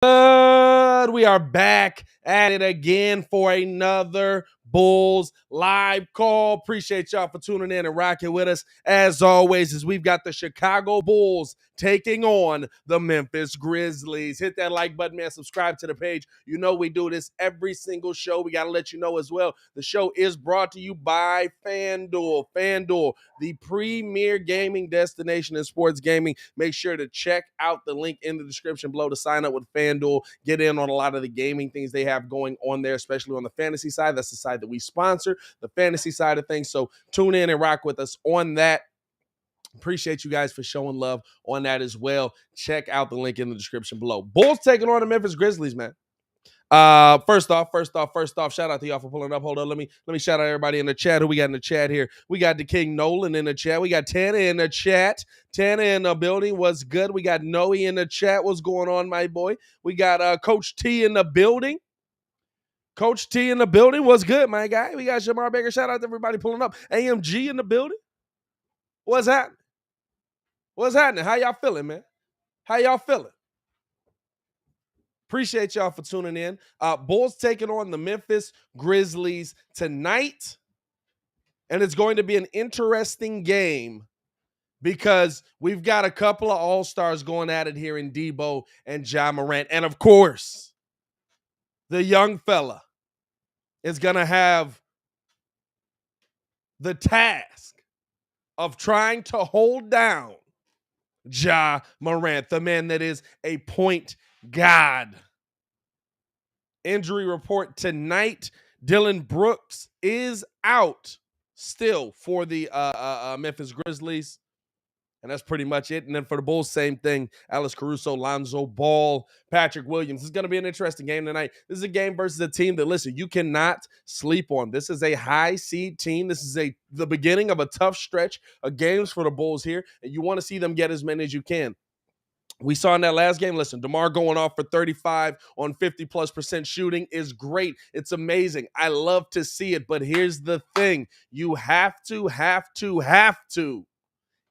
But we are back at it again for another Bulls live call. Appreciate y'all for tuning in and rocking with us. As always, as we've got the Chicago Bulls taking on the Memphis Grizzlies. Hit that like button, man. Subscribe to the page. You know we do this every single show. We got to let you know as well. The show is brought to you by FanDuel. FanDuel, the premier gaming destination in sports gaming. Make sure to check out the link in the description below to sign up with FanDuel. Get in on a lot of the gaming things they have going on there, especially on the fantasy side. That's the side that we sponsor, the fantasy side of things. So tune in and rock with us on that. Appreciate you guys for showing love on that as well. Check out the link in the description below. Bulls taking on the Memphis Grizzlies, man. First off, shout out to y'all for pulling up. Hold on, let me shout out everybody in the chat. Who we got in the chat here? We got the King Nolan in the chat. We got Tana in the chat. Tana in the building. What's good? We got Noe in the chat. What's going on, my boy? We got Coach T in the building. Coach T in the building. What's good, my guy? We got Shamar Baker. Shout out to everybody pulling up. AMG in the building. What's happening? What's happening? How y'all feeling, man? How y'all feeling? Appreciate y'all for tuning in. Bulls taking on the Memphis Grizzlies tonight. And it's going to be an interesting game because we've got a couple of all-stars going at it here in Debo and Ja Morant. And, of course, the young fella is going to have the task of trying to hold down Ja Morant, the man that is a point god. Injury report tonight. Dylan Brooks is out still for the Memphis Grizzlies. And that's pretty much it. And then for the Bulls, same thing. Alex Caruso, Lonzo Ball, Patrick Williams. This is going to be an interesting game tonight. This is a game versus a team that, listen, you cannot sleep on. This is a high seed team. This is the beginning of a tough stretch of games for the Bulls here. And you want to see them get as many as you can. We saw in that last game, listen, DeMar going off for 35 on 50+% shooting is great. It's amazing. I love to see it. But here's the thing. You have to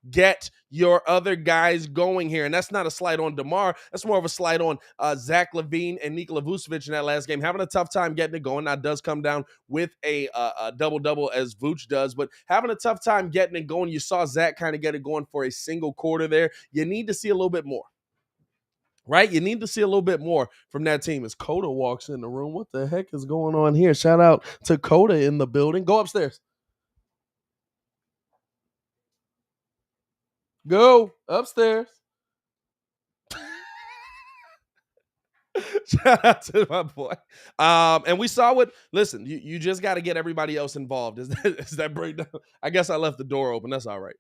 get your other guys going here. And that's not a slight on DeMar. That's more of a slight on Zach LaVine and Nikola Vucevic in that last game. Having a tough time getting it going. Now, it does come down with a double-double as Vooch does, but having a tough time getting it going. You saw Zach kind of get it going for a single quarter there. You need to see a little bit more. Right? You need to see a little bit more from that team. As Coda walks in the room, what the heck is going on here? Shout out to Coda in the building. Go upstairs. Go upstairs. Shout out to my boy. And we saw what, listen, you just got to get everybody else involved. Is that breakdown? I guess I left the door open. That's all right.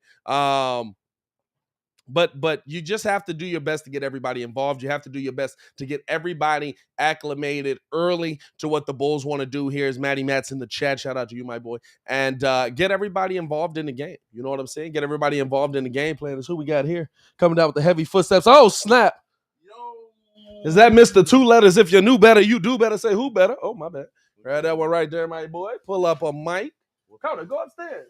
But you just have to do your best to get everybody involved. You have to do your best to get everybody acclimated early to what the Bulls want to do. Here's Matty Matts in the chat. Shout out to you, my boy. And get everybody involved in the game. You know what I'm saying? Get everybody involved in the game plan. That's who we got here. Coming down with the heavy footsteps. Oh, snap. Yo. Is that Mr. Two Letters? If you knew better, you do better. Say who better. Oh, my bad. Grab that one right there, my boy. Pull up a mic. Come on, go upstairs.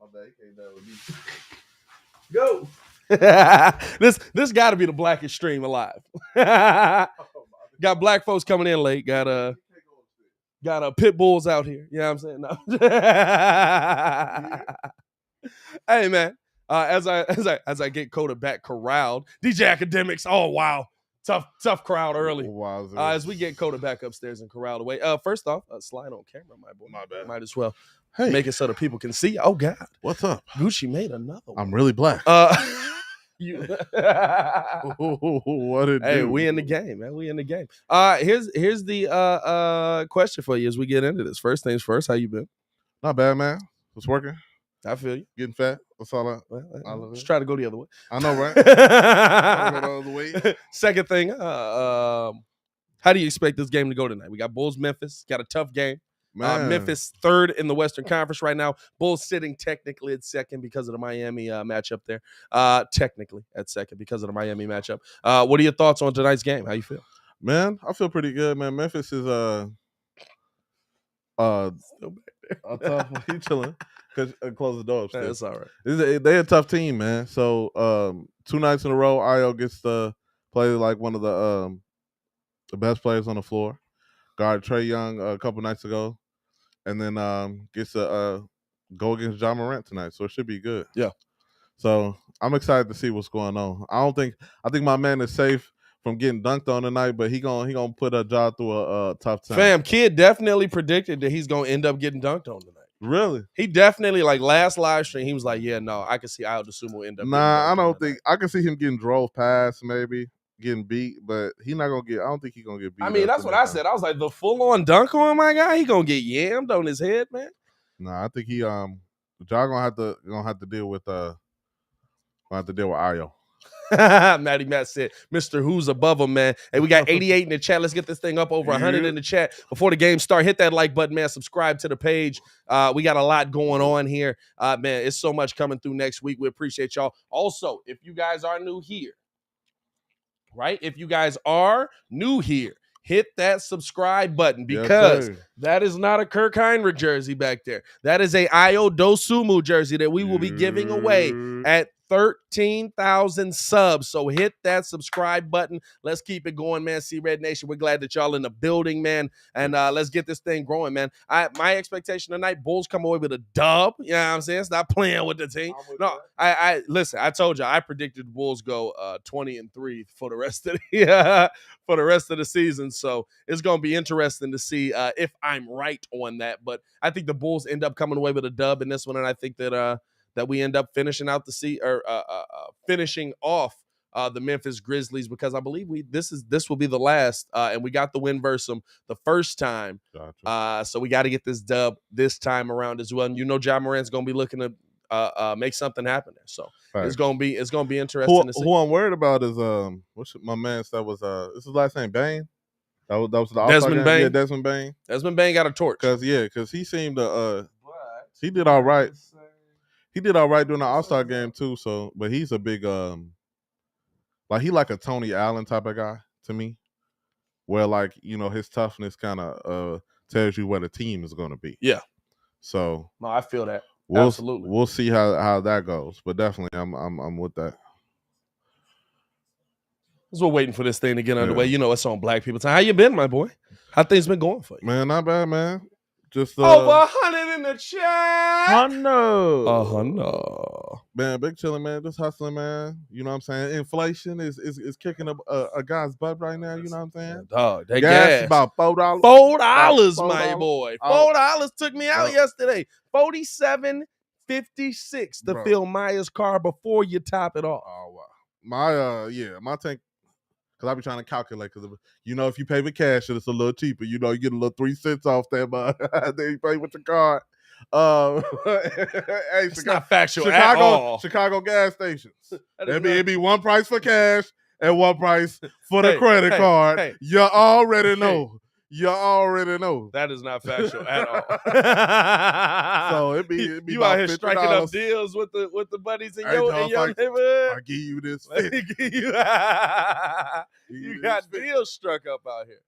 My bad. He came down with me. Go. This got to be the blackest stream alive. Got black folks coming in late. Got pit bulls out here. You know what I'm saying? No. Hey man, as I get Coda back corralled, DJ Academics. Oh wow, tough crowd early. Wow, as we get Coda back upstairs and corralled away. First off, slide on camera, my boy. My bad. Might as well. Hey. Make it so that people can see. Oh God, what's up? Gucci made another one. I'm really black. What it Hey, do? we in the game, man. We in the game. Here's the question for you as we get into this. First things first, how you been? Not bad, man. It's working. I feel you. Getting fat. That's all I Just try to go the other way. I know, right? Go the other way. Second thing, how do you expect this game to go tonight? We got Bulls Memphis. Got a tough game. Memphis third in the Western Conference right now. Bulls sitting technically at second because of the Miami matchup there. Technically at second because of the Miami matchup. What are your thoughts on tonight's game? How you feel? Man, I feel pretty good, man. Memphis is still back there. A tough one. He chilling. Close the door upstairs. That's all right. They're a tough team, man. So 2 nights in a row, IO gets the play like one of the best players on the floor. Guard Trae Young a couple nights ago, and then gets to go against Ja Morant tonight. So it should be good. Yeah. So I'm excited to see what's going on. I think my man is safe from getting dunked on tonight, but he gonna put a Ja through a tough time. Fam, kid definitely predicted that he's gonna end up getting dunked on tonight. Really? He definitely, like, last live stream, he was like, yeah, no, I can see Ayo Dosunmu end up. Nah, I don't think I can see him getting drove past, maybe getting beat, but he's not gonna get. I don't think he's gonna get beat. I mean, that's what I said. I was like, the full on dunk on my guy, he gonna get yammed on his head, man. Nah, I think he Ja gonna have to deal with Ayo. Matty Matt said, Mr. Who's above him, man. Hey, we got 88 in the chat. Let's get this thing up over 100 in the chat. Before the game start, hit that like button, man. Subscribe to the page. We got a lot going on here. Man, it's so much coming through next week. We appreciate y'all. Also, if you guys are new here, right? If you guys are new here, hit that subscribe button because that is not a Kirk Heinrich jersey back there. That is a Ayo Dosunmu jersey that we will be giving away at 13,000 subs. So hit that subscribe button. Let's keep it going, man. C-Red Nation, we're glad that y'all in the building, man. And let's get this thing growing, man. My expectation tonight, Bulls come away with a dub. You know what I'm saying? Stop playing with the team. No, I listen, I told you, I predicted Bulls go 20-3 for the rest of the season. So it's going to be interesting to see if I'm right on that. But I think the Bulls end up coming away with a dub in this one, and I think that we end up finishing out finishing off the Memphis Grizzlies, because I believe this will be the last, and we got the win versus them the first time. Gotcha. So we got to get this dub this time around as well. And Ja Morant's going to be looking to make something happen there. So it's going to be interesting to see. Who I'm worried about is what's my man said was this is his last name, Bane. That was the Desmond Bane. Yeah, Desmond Bane. Desmond Bane got a torch. Because he seemed to he did all right. He did all right during the All-Star game too. So, but he's a big he like a Tony Allen type of guy to me, where his toughness kind of tells you where the team is going to be. Yeah. So no, I feel that. Absolutely. We'll see how that goes, but definitely I'm with that. We're waiting for this thing to get underway. You know, it's on Black People Time. How you been, my boy? How things been going for you? Man, not bad, man. Just over 100 in the chat. No. Man, big chilling, man. Just hustling, man. You know what I'm saying? Inflation is kicking up a guy's butt right now. You know what I'm saying? Dog, that gas about $4. $4, my boy. $4 took me out yesterday. $47.56 to fill Maya's car before you top it off. Oh wow. My tank. Cause I be trying to calculate, cause if you pay with cash, it's a little cheaper. You get a little 3 cents off that, but then you pay with your card. Hey, it's not factual at all. Chicago gas stations. It'd be one price for cash and one price for the credit card. Hey. You already know. You already know. That is not factual at all. So it be you out here striking up deals with the buddies in your neighborhood. I give you this. You got deals struck up out here.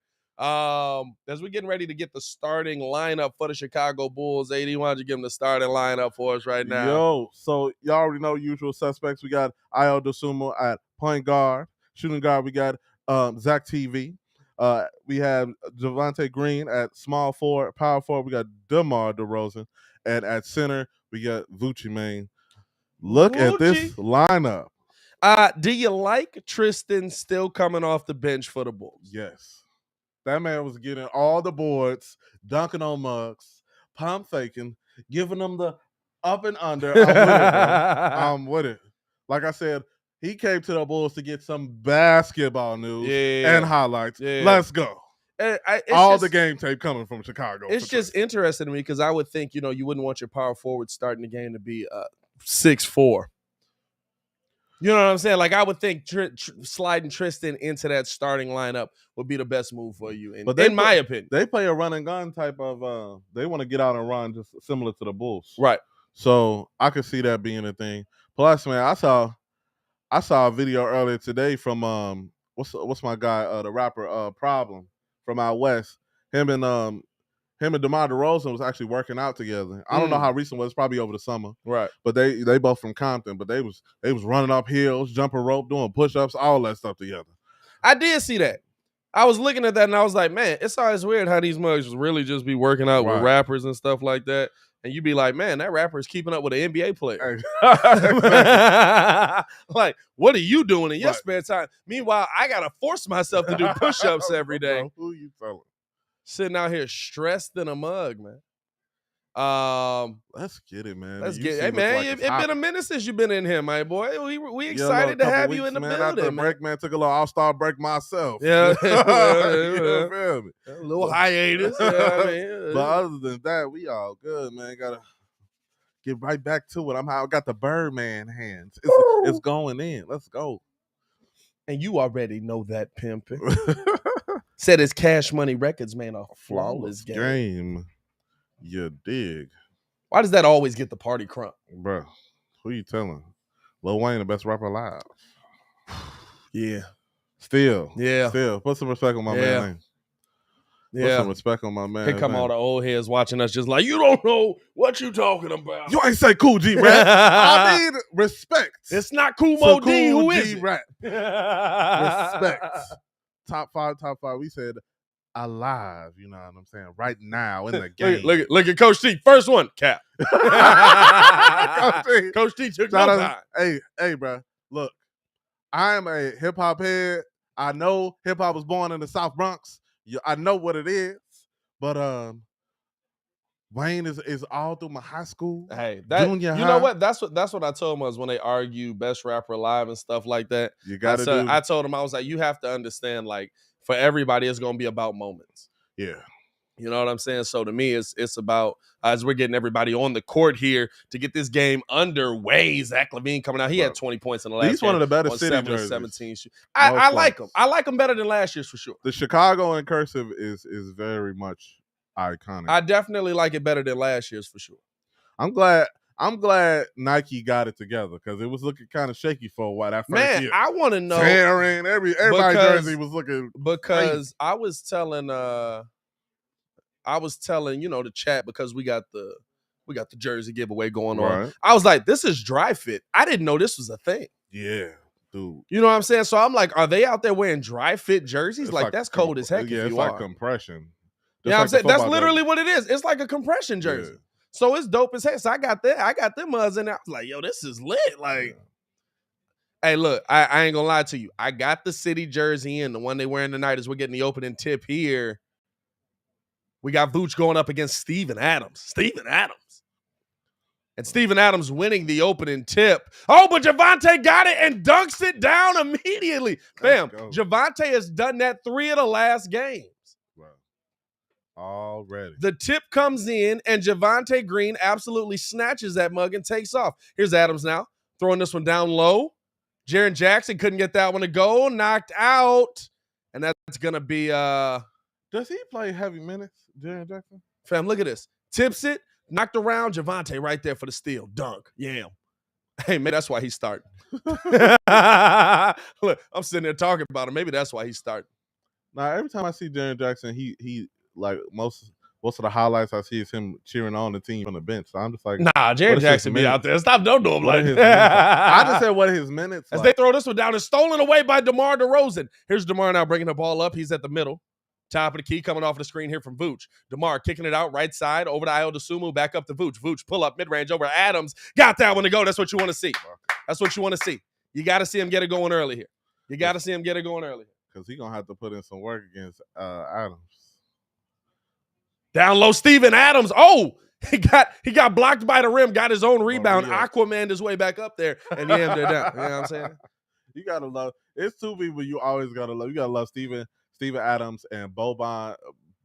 As we're getting ready to get the starting lineup for the Chicago Bulls, AD, why don't you give them the starting lineup for us right now? So y'all already know usual suspects. We got Ayo Dosunmu at point guard. Shooting guard, we got Zach TV. We have Javonte Green at small forward. Power forward, we got DeMar DeRozan. And at center, we got Vucci, man. Look at this lineup. Do you like Tristan still coming off the bench for the Bulls? Yes. That man was getting all the boards, dunking on mugs, pump faking, giving them the up and under. I'm with it, bro. I'm with it. Like I said, he came to the Bulls to get some basketball news and highlights. Yeah. Let's go. The game tape coming from Chicago. It's just interesting to me because I would think, you wouldn't want your power forward starting the game to be 6'4". You know what I'm saying? Like, I would think sliding Tristan into that starting lineup would be the best move for you, in my opinion. They play a run and gun type of they want to get out and run just similar to the Bulls. Right. So I could see that being a thing. Plus, man, I saw a video earlier today from what's my guy, the rapper Problem from out west. Him and DeMar DeRozan was actually working out together. I don't know how recent it was, probably over the summer. Right. But they both from Compton, but they was running up hills, jumping rope, doing push-ups, all that stuff together. I did see that. I was looking at that and I was like, man, it's always weird how these mugs really just be working out with rappers and stuff like that. And you be like, man, that rapper is keeping up with an NBA player. Like, what are you doing in your spare time? Meanwhile, I got to force myself to do push-ups every day. Bro, who you telling? Sitting out here stressed in a mug, man. Let's get it, man. Let's get it. Hey, man, it's been a minute since you've been in here, my boy. We excited to have you in the building, after the break, man. Took a little all-star break myself. Yeah. You feel me? A little hiatus. I mean? But other than that, we all good, man. Gotta get right back to it. I got the Birdman hands. It's going in. Let's go. And you already know that, pimping. Said his Cash Money Records, man, a flawless game. You dig. Why does that always get the party crunk? Bro, who you telling? Lil Wayne, the best rapper alive. Yeah. Still. Yeah. Put some respect on my man name. Yeah. Put some respect on my man. Here come all the old heads watching us just like, you don't know what you talking about. You ain't say Cool G Rap. I need respect. It's not Cool Mo D. Who G is it? Rap. Respect. Top five. We said alive, you know what I'm saying? Right now in the game. Look at Coach T. First one, Cap. Coach T took no time. Hey, bro. Look, I am a hip hop head. I know hip hop was born in the South Bronx. I know what it is, but Wayne is all through my high school. Hey, junior high. You know what? That's what I told them was when they argue best rapper alive and stuff like that. You got to I told them, I was like, you have to understand, like, for everybody, it's gonna be about moments. Yeah. You know what I'm saying? So to me, it's about as we're getting everybody on the court here to get this game underway. Zach LaVine coming out. He had 20 points in the last game. He's one of the better city jerseys. 17 I like him. I like him better than last year's for sure. The Chicago in cursive is very much iconic. I definitely like it better than last year's for sure. I'm glad Nike got it together because it was looking kind of shaky for a while. That first year. I want to know. Everybody's jersey was looking crazy. I was telling the chat because we got the jersey giveaway going on. I was like, this is dry fit. I didn't know this was a thing. Yeah, dude. You know what I'm saying? So I'm like, are they out there wearing dry fit jerseys? Like that's cold as heck. Yeah, it's like compression. Yeah, I'm saying that's literally what it is. It's like a compression jersey. Yeah. So it's dope as heck. So I got them mugs in there. I was like, yo, this is lit. Like, hey, look, I ain't gonna lie to you. I got the city jersey in. The one they wearing tonight is we're getting the opening tip here. We got Vooch going up against Steven Adams. And Steven Adams winning the opening tip. Oh, but Javonte got it and dunks it down immediately. Bam. Javonte has done that 3 of the last games. Wow. Already. The tip comes in, and Javonte Green absolutely snatches that mug and takes off. Here's Adams now, throwing this one down low. Jaren Jackson couldn't get that one to go. Knocked out. And that's going to be... Does he play heavy minutes, Jaren Jackson? Fam, look at this. Tips it, knocked around, Javonte right there for the steal. Dunk. Yeah. Hey, man, that's why he's starting. Look, I'm sitting there talking about him. Maybe that's why he's starting. Now, every time I see Jaren Jackson, he like most of the highlights I see is him cheering on the team from the bench. So I'm just like, nah, Jaren Jackson be out there. Stop, don't do him like that. I just said what his minutes. As they throw this one down, it's stolen away by DeMar DeRozan. Here's DeMar now bringing the ball up. He's at the middle. Top of the key coming off the screen here from Vooch. DeMar kicking it out right side over to Ayo Dosunmu, back up to Vooch. Vooch pull up mid-range over Adams. Got that one to go. That's what you want to see. That's what you want to see. You got to see him get it going early here. Because he's going to have to put in some work against Adams. Down low, Steven Adams. Oh, he got blocked by the rim, got his own rebound. Aquaman his way back up there, and they're down. You know what I'm saying? You got to love. It's two people you always got to love. You got to love Steven Adams and Boban,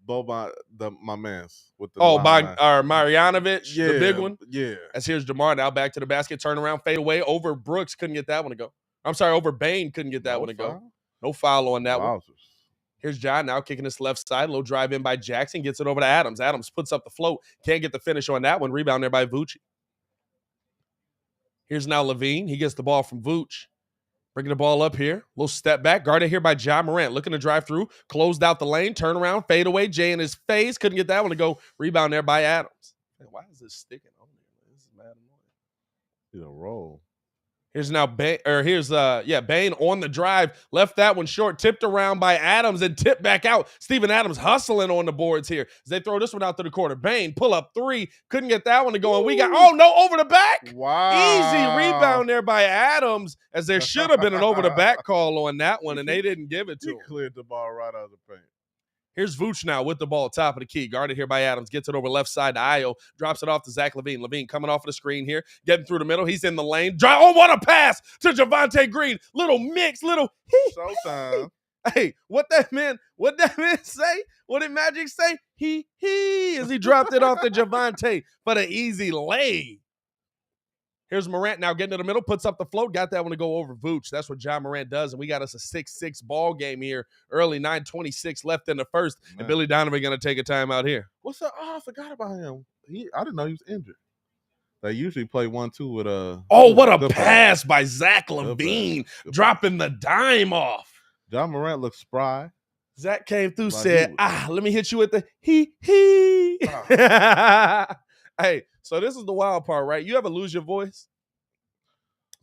my man's with the Marjanovic, the big one. Yeah. As here's DeMar now back to the basket, turn around, fade away over Brooks, couldn't get that one to go. I'm sorry, over Bain, couldn't get that one to go. No foul on that one. Here's John now kicking this left side, low drive in by Jackson, gets it over to Adams. Adams puts up the float, can't get the finish on that one. Rebound there by Vooch. Here's now LaVine. He gets the ball from Vooch. Bringing the ball up here. Little step back. Guarded here by Ja Morant. Looking to drive through. Closed out the lane. Turn around. Fade away. Jay in his face. Couldn't get that one to go. Rebound there by Adams. Man, why is this sticking on there? This is mad annoying. He's a roll. Here's now Bain, Bain on the drive, left that one short, tipped around by Adams and tipped back out. Steven Adams hustling on the boards here as they throw this one out to the corner. Bain pull up three, couldn't get that one to go, and we got over the back. Wow, easy rebound there by Adams, as there should have been an over the back call on that one, and they didn't give it to him. He cleared the ball right out of the paint. Here's Vooch now with the ball, top of the key. Guarded here by Adams. Gets it over left side to Ayo. Drops it off to Zach LaVine. LaVine coming off of the screen here. Getting through the middle. He's in the lane. What a pass to Javonte Green. Little mix, little showtime. Hey, what that man say? What did Magic say? As he dropped it off to Javonte for the easy lay. Here's Morant now getting to the middle, puts up the float, got that one to go over Vooch. That's what John Morant does, and we got us a 6-6 ball game here early, 9:26 left in the first, and Billy Donovan going to take a timeout here. What's up? Oh, I forgot about him. I didn't know he was injured. They usually play 1-2 with a... Oh, what a pass by Zach LaVine, dropping the dime off. John Morant looks spry. Zach came through, said, let me hit you with the Hey, so this is the wild part, right? You ever lose your voice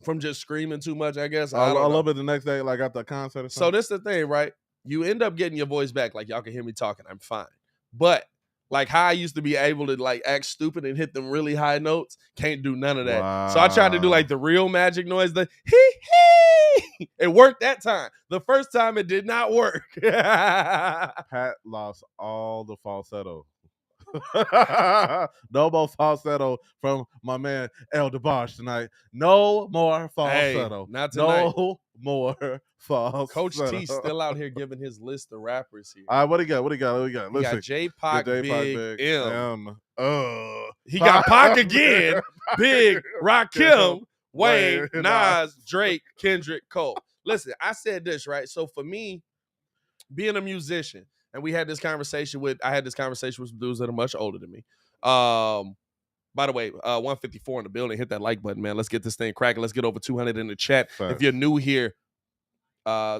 from just screaming too much, I guess? A little bit the next day, like after a concert or something. So this is the thing, right? You end up getting your voice back. Like, y'all can hear me talking. I'm fine. But like how I used to be able to like act stupid and hit them really high notes, can't do none of that. Wow. So I tried to do like the real Magic noise, the hee. It worked that time. The first time it did not work. Pat lost all the falsetto. No more falsetto from my man El DeBarge tonight. No more falsetto. Hey, not tonight. No more falsetto. Coach T still out here giving his list of rappers here. All right, what he got? Listen, he got J-Pac, Big M. He Pac. Got Pac again. Big, Rakim, Wayne, Nas, Drake, Kendrick, Cole. Listen, I said this, right? So for me, being a musician, and I had this conversation with some dudes that are much older than me. By the way, 154 in the building. Hit that like button, man. Let's get this thing cracking. Let's get over 200 in the chat. Thanks. If you're new here,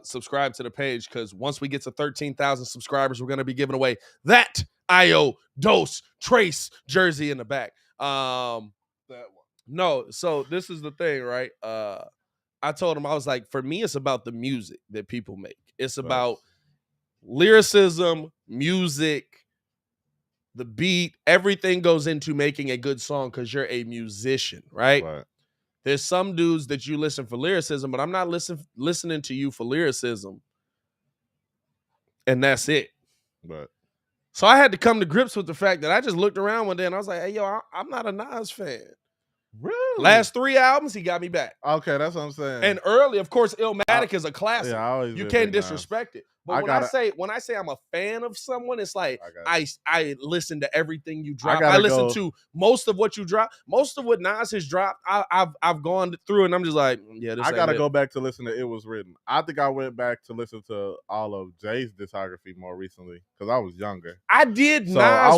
subscribe to the page, because once we get to 13,000 subscribers, we're going to be giving away that Ayo Dose Trace jersey in the back. That one. No, so this is the thing, right? I told him, I was like, for me, it's about the music that people make. It's about lyricism, music, the beat, everything goes into making a good song because you're a musician, right? There's some dudes that you listen for lyricism, but I'm not listening to you for lyricism, and that's it. Right. So I had to come to grips with the fact that I just looked around one day and I was like, hey, yo, I'm not a Nas fan. Really? Last 3 albums, he got me back. Okay, that's what I'm saying. And early, of course, Illmatic is a classic. Yeah, you can't disrespect it. But when I say I'm a fan of someone, it's like I listen to everything you drop. I listen to most of what you drop. Most of what Nas has dropped, I've gone through, and I'm just like, yeah, this I gotta go back to listen to It Was Written. I think I went back to listen to all of Jay's discography more recently because I was younger. I did Nas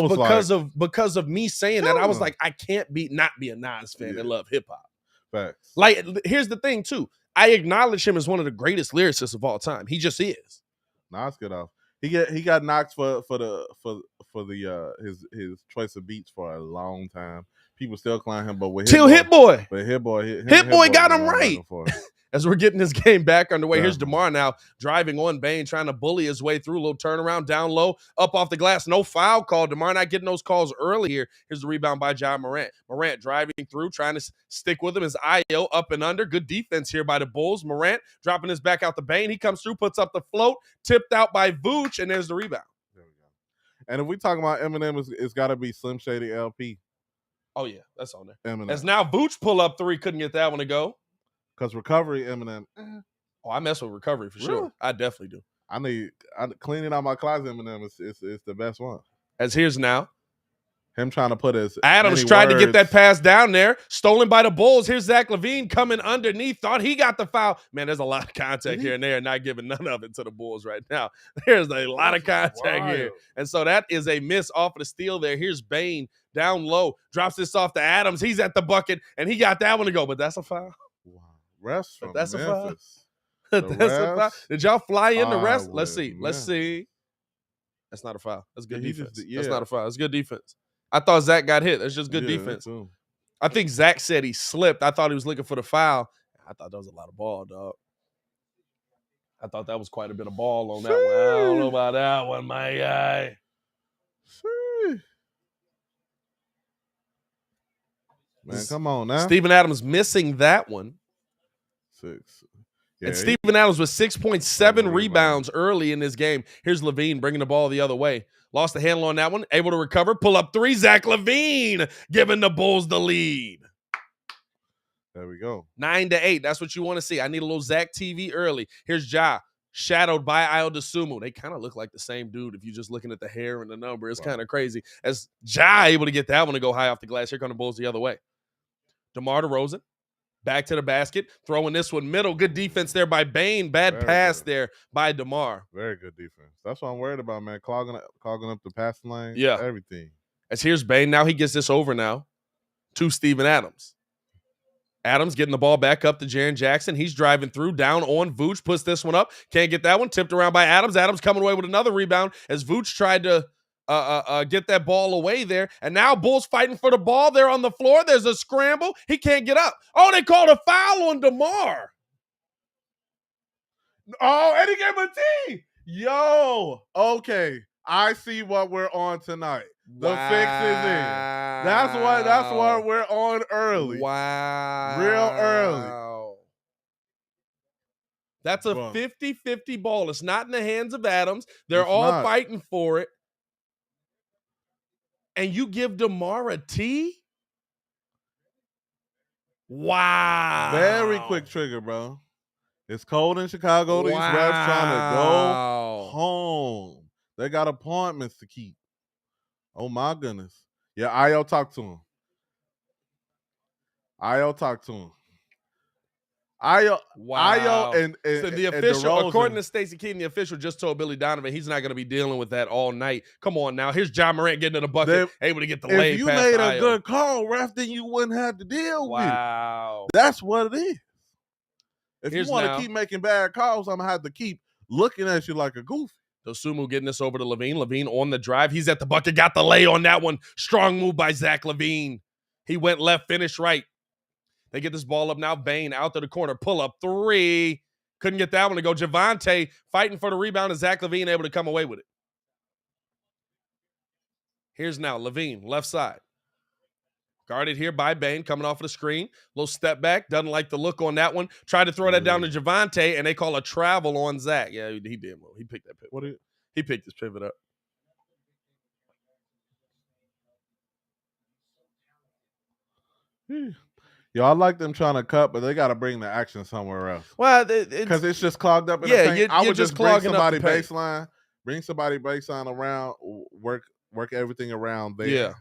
because of me saying that. I was like, I can't not be a Nas fan and love hip hop. Facts. Like, here's the thing too. I acknowledge him as one of the greatest lyricists of all time. He just is. Nas good off. He got knocked for his choice of beats for a long time. People still climb him, but with Hit Boy. But Hit Boy got him right. As we're getting this game back underway, here's DeMar now driving on Bain, trying to bully his way through. A little turnaround, down low, up off the glass. No foul call. DeMar not getting those calls earlier. Here's the rebound by John Morant. Morant driving through, trying to stick with him. His Ayo up and under. Good defense here by the Bulls. Morant dropping his back out the Bain. He comes through, puts up the float, tipped out by Vooch, and there's the rebound. There we go. And if we talking about Eminem, it's got to be Slim Shady LP. Oh, yeah, that's on there. Eminem. As now Vooch pull up three, couldn't get that one to go. Because Recovery, Eminem. Oh, I mess with Recovery for sure. I definitely do. I cleaning out my closet, Eminem is the best one. As here's now. Him trying to put his Adams tried to get that pass down there. Stolen by the Bulls. Here's Zach LaVine coming underneath. Thought he got the foul. Man, there's a lot of contact here and there. Not giving none of it to the Bulls right now. There's a lot of contact here. And so that is a miss off of the steal there. Here's Bain down low. Drops this off to Adams. He's at the bucket, and he got that one to go. But that's a foul. Wow. Refs from that's Memphis. That's a foul. Did y'all fly in the rest? Let's see. Let's see. That's not a foul. That's good defense. That's not a foul. That's good defense. I thought Zach got hit. That's just good defense. I think Zach said he slipped. I thought he was looking for the foul. I thought that was a lot of ball, dog. I thought that was quite a bit of ball on that one. I don't know about that one, my guy. Man, come on now. Steven Adams missing that one. 6. Yeah, and Steven Adams with 6.7 rebounds early in this game. Here's LaVine bringing the ball the other way. Lost the handle on that one. Able to recover. Pull up 3. Zach LaVine giving the Bulls the lead. There we go. 9-8. That's what you want to see. I need a little Zach TV early. Here's Ja, shadowed by Ayo Dosunmu. They kind of look like the same dude if you're just looking at the hair and the number. It's kind of crazy. As Ja able to get that one to go high off the glass. Here come the Bulls the other way. DeMar DeRozan. Back to the basket, throwing this one middle. Good defense there by Bane. Bad pass there by DeMar. Very good defense. That's what I'm worried about, man. Clogging up the passing lane. Yeah. Everything. As here's Bane. Now he gets this over now to Steven Adams. Adams getting the ball back up to Jaren Jackson. He's driving through, down on Vooch. Puts this one up. Can't get that one. Tipped around by Adams. Adams coming away with another rebound as Vooch tried to get that ball away there. And now Bulls fighting for the ball there on the floor. There's a scramble. He can't get up. Oh, they called a foul on DeMar. Oh, and he gave him a T. Yo, okay. I see what we're on tonight. The fix is in. That's why we're on early. Wow. Real early. That's a 50-50 ball. It's not in the hands of Adams. They're all fighting for it. And you give DeMar a T? Wow. Very quick trigger, bro. It's cold in Chicago. These refs trying to go home. They got appointments to keep. Oh, my goodness. Yeah, Ayo talk to him. Ayo and so the official, according to Stacey Keaton, the official just told Billy Donovan he's not going to be dealing with that all night. Come on now. Here's Ja Morant getting in the bucket, able to get the lay. If you made a good call, ref, then you wouldn't have to deal with it. That's what it is. If you want to keep making bad calls, I'm going to have to keep looking at you like a goofy. Dosunmu getting this over to LaVine. LaVine on the drive. He's at the bucket, got the lay on that one. Strong move by Zach LaVine. He went left, finished right. They get this ball up now. Bane out to the corner. Pull up 3. Couldn't get that one to go. Javante fighting for the rebound and Zach LaVine able to come away with it. Here's now LaVine, left side. Guarded here by Bane, coming off of the screen. Little step back. Doesn't like the look on that one. Tried to throw that down to Javante, and they call a travel on Zach. Yeah, he did. He picked that pivot. He picked his pivot up. Yo, I like them trying to cut, but they got to bring the action somewhere else. Well, because it's just clogged up in the paint. I would just bring somebody baseline, around, work everything around there. Yeah.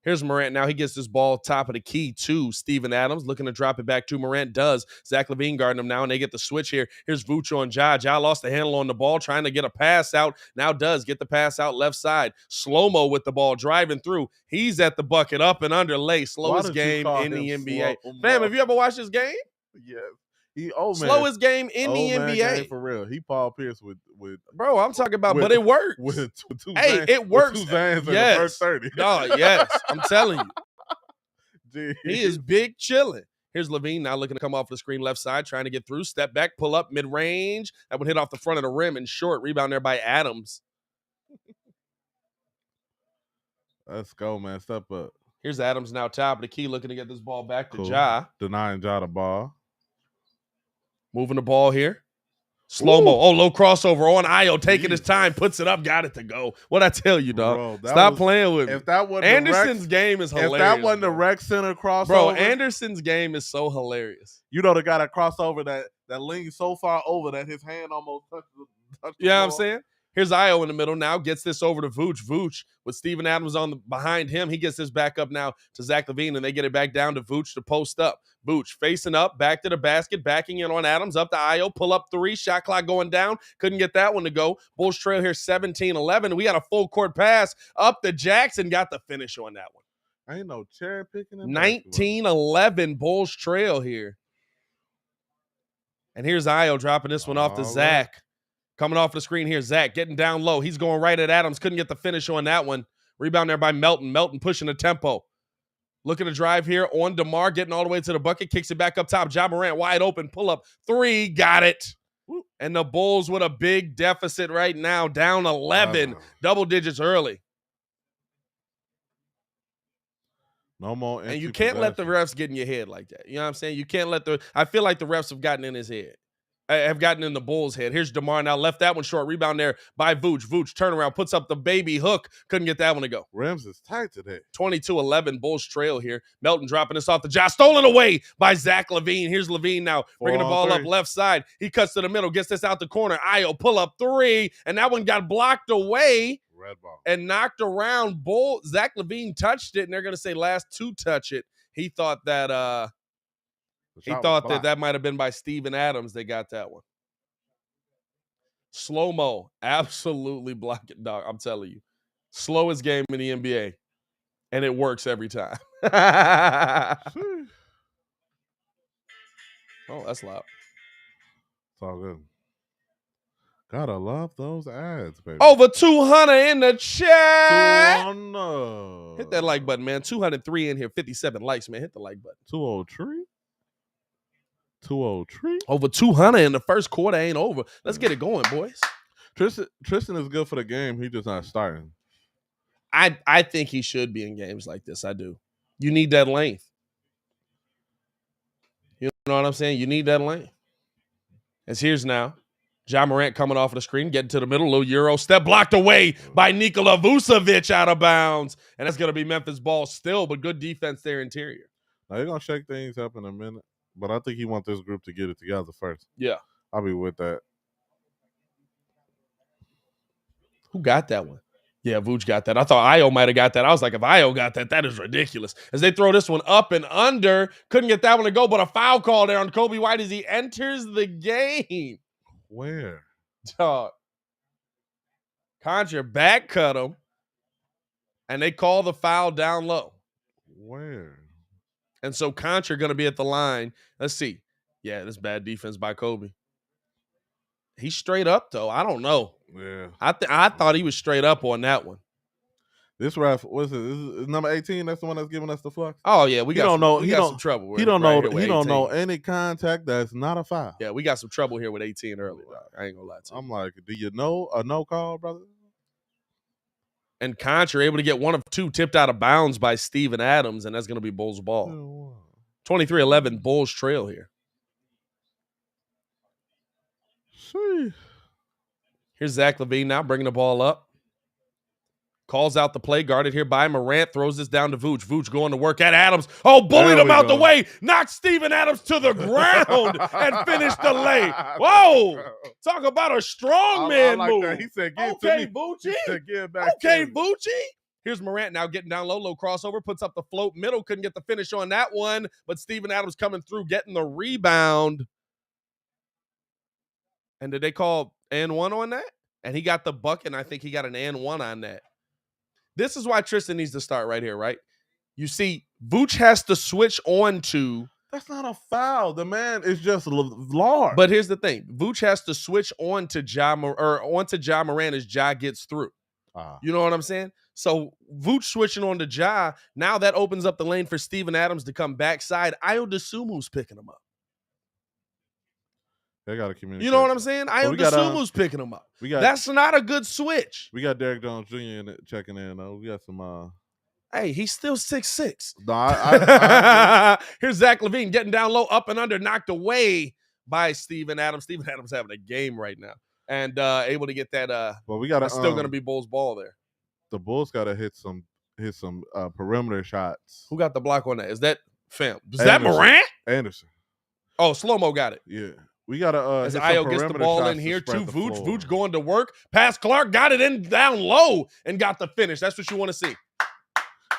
Here's Morant. Now he gets this ball top of the key to Steven Adams. Looking to drop it back to Morant. Does. Zach LaVine guarding him now, and they get the switch here. Here's Vooch on Ja. Ja lost the handle on the ball, trying to get a pass out. Now does get the pass out left side. Slow-mo with the ball, driving through. He's at the bucket, up and under lay. Slowest game in the NBA. Fam, have you ever watched this game? Yes. Slowest game in the NBA. For real. He Paul Pierce with bro, I'm talking about, but it works. It works. With 2 Zans in the first 30. No, yes. I'm telling you. He is big chilling. Here's LaVine now looking to come off the screen left side, trying to get through. Step back, pull up, mid-range. That would hit off the front of the rim and short. Rebound there by Adams. Let's go, man. Step up. Here's Adams now top of the key, looking to get this ball back to Ja. Denying Ja the ball. Moving the ball here. Slow-mo. Oh, low crossover on Ayo. Taking his time. Puts it up. Got it to go. What'd I tell you, dog? Bro, Stop playing with me. If that wasn't Anderson's game is hilarious. If that wasn't the rec center crossover. Bro, Anderson's game is so hilarious. You know the guy that crossover that leans so far over that his hand almost touches the You know what I'm saying? Here's Ayo in the middle now. Gets this over to Vooch. Vooch with Steven Adams behind him. He gets this back up now to Zach LaVine, and they get it back down to Vooch to post up. Vooch facing up, back to the basket, backing in on Adams, up to Ayo, pull up 3, shot clock going down. Couldn't get that one to go. Bulls trail here 17-11. We got a full court pass up to Jackson. Got the finish on that one. Ain't no cherry picking. 19-11 Bulls trail here. And here's Ayo dropping this one off to Zach. Coming off the screen here, Zach getting down low. He's going right at Adams. Couldn't get the finish on that one. Rebound there by Melton. Melton pushing the tempo. Looking to drive here on DeMar, getting all the way to the bucket, kicks it back up top. Ja Morant wide open, pull up, 3, got it. And the Bulls with a big deficit right now, down 11, double digits early. No more. And you can't let the refs get in your head like that. You know what I'm saying? You can't let I feel like the refs have gotten in his head. Have gotten in the Bulls' head. Here's DeMar now, left that one short. Rebound there by Vooch. Vooch turnaround, puts up the baby hook. Couldn't get that one to go. Rams is tight today. 22-11, Bulls trail here. Melton dropping this off the Ja. Stolen away by Zach LaVine. Here's LaVine now, bringing the ball up left side. He cuts to the middle, gets this out the corner. Io pull up 3, and that one got blocked away. Red ball. And knocked around. Zach LaVine touched it, and they're going to say last to touch it. He thought that that might have been by Steven Adams. They got that one. Slow-mo, absolutely block it, dog. I'm telling you. Slowest game in the NBA. And it works every time. Oh, that's loud. It's all good. Gotta love those ads, baby. Over 200 in the chat. 200. Hit that like button, man. 203 in here. 57 likes, man. Hit the like button. 203? 203? Over 200 in the first quarter ain't over. Let's get it going, boys. Tristan is good for the game. He's just not starting. I think he should be in games like this. I do. You need that length. You know what I'm saying? You need that length. As here's now. Ja Morant coming off of the screen, getting to the middle, little Euro step, blocked away by Nikola Vucevic out of bounds. And that's going to be Memphis ball still, but good defense there interior. Now, they're going to shake things up in a minute, but I think he wants this group to get it together first. Yeah. I'll be with that. Who got that one? Yeah, Vooch got that. I thought Io might have got that. I was like, if Io got that, that is ridiculous. As they throw this one up and under, couldn't get that one to go, but a foul call there on Kobe White as he enters the game. Where? Dog. Contra back cut him, and they call the foul down low. Where? And so Contra going to be at the line. Let's see. Yeah, this bad defense by Kobe. He's straight up, though. I don't know. Yeah. I thought he was straight up on that one. This ref, what's it? Is number 18? That's the one that's giving us the flux. Oh yeah, we got some trouble. He don't know. He don't know any contact that's not a foul. Yeah, we got some trouble here with 18 early. Dog. I ain't gonna lie to you. I'm like, do you know a no call, brother? And Contra able to get one of two tipped out of bounds by Steven Adams, and that's gonna be Bulls ball. 23-11, Bulls trail here. See. Here's Zach LaVine now bringing the ball up. Calls out the play, guarded here by Morant, throws this down to Vooch. Vooch going to work at Adams. Oh, bullied him out the way. Knocked Steven Adams to the ground and finished the lay. Whoa. Talk about a strong man move. That. He said, give okay, it to me. Voochie. He said, give it back okay, to me. Voochie. Here's Morant now getting down low, low crossover, puts up the float middle, couldn't get the finish on that one, but Steven Adams coming through, getting the rebound. And did they call and one on that? And he got the bucket, and I think he got an and one on that. This is why Tristan needs to start right here, right? You see, Vooch has to switch on to. That's not a foul. The man is just large. But here's the thing: Vooch has to switch on to onto Ja Morant as Ja gets through. You know what I'm saying? So Vooch switching on to Ja. Now that opens up the lane for Steven Adams to come backside. Ayo Dosunmu's picking him up. They got to communicate. You know what I'm saying? Ayo Dosunmu's picking him up. That's not a good switch. We got Derrick Jones Jr. checking in, though. We got some. Hey, he's still 6'6". No, I Here's Zach LaVine getting down low, up and under, knocked away by Steven Adams. Steven Adams having a game right now, and able to get that. Well, we got still going to be Bulls ball there. The Bulls got to hit some perimeter shots. Who got the block on that? Is that fam? Is that Morant? Anderson. Oh, slow-mo got it. Yeah. We got to as Ayo gets the ball in here to Vooch. Vooch going to work. Pass Clark, got it in down low and got the finish. That's what you want to see.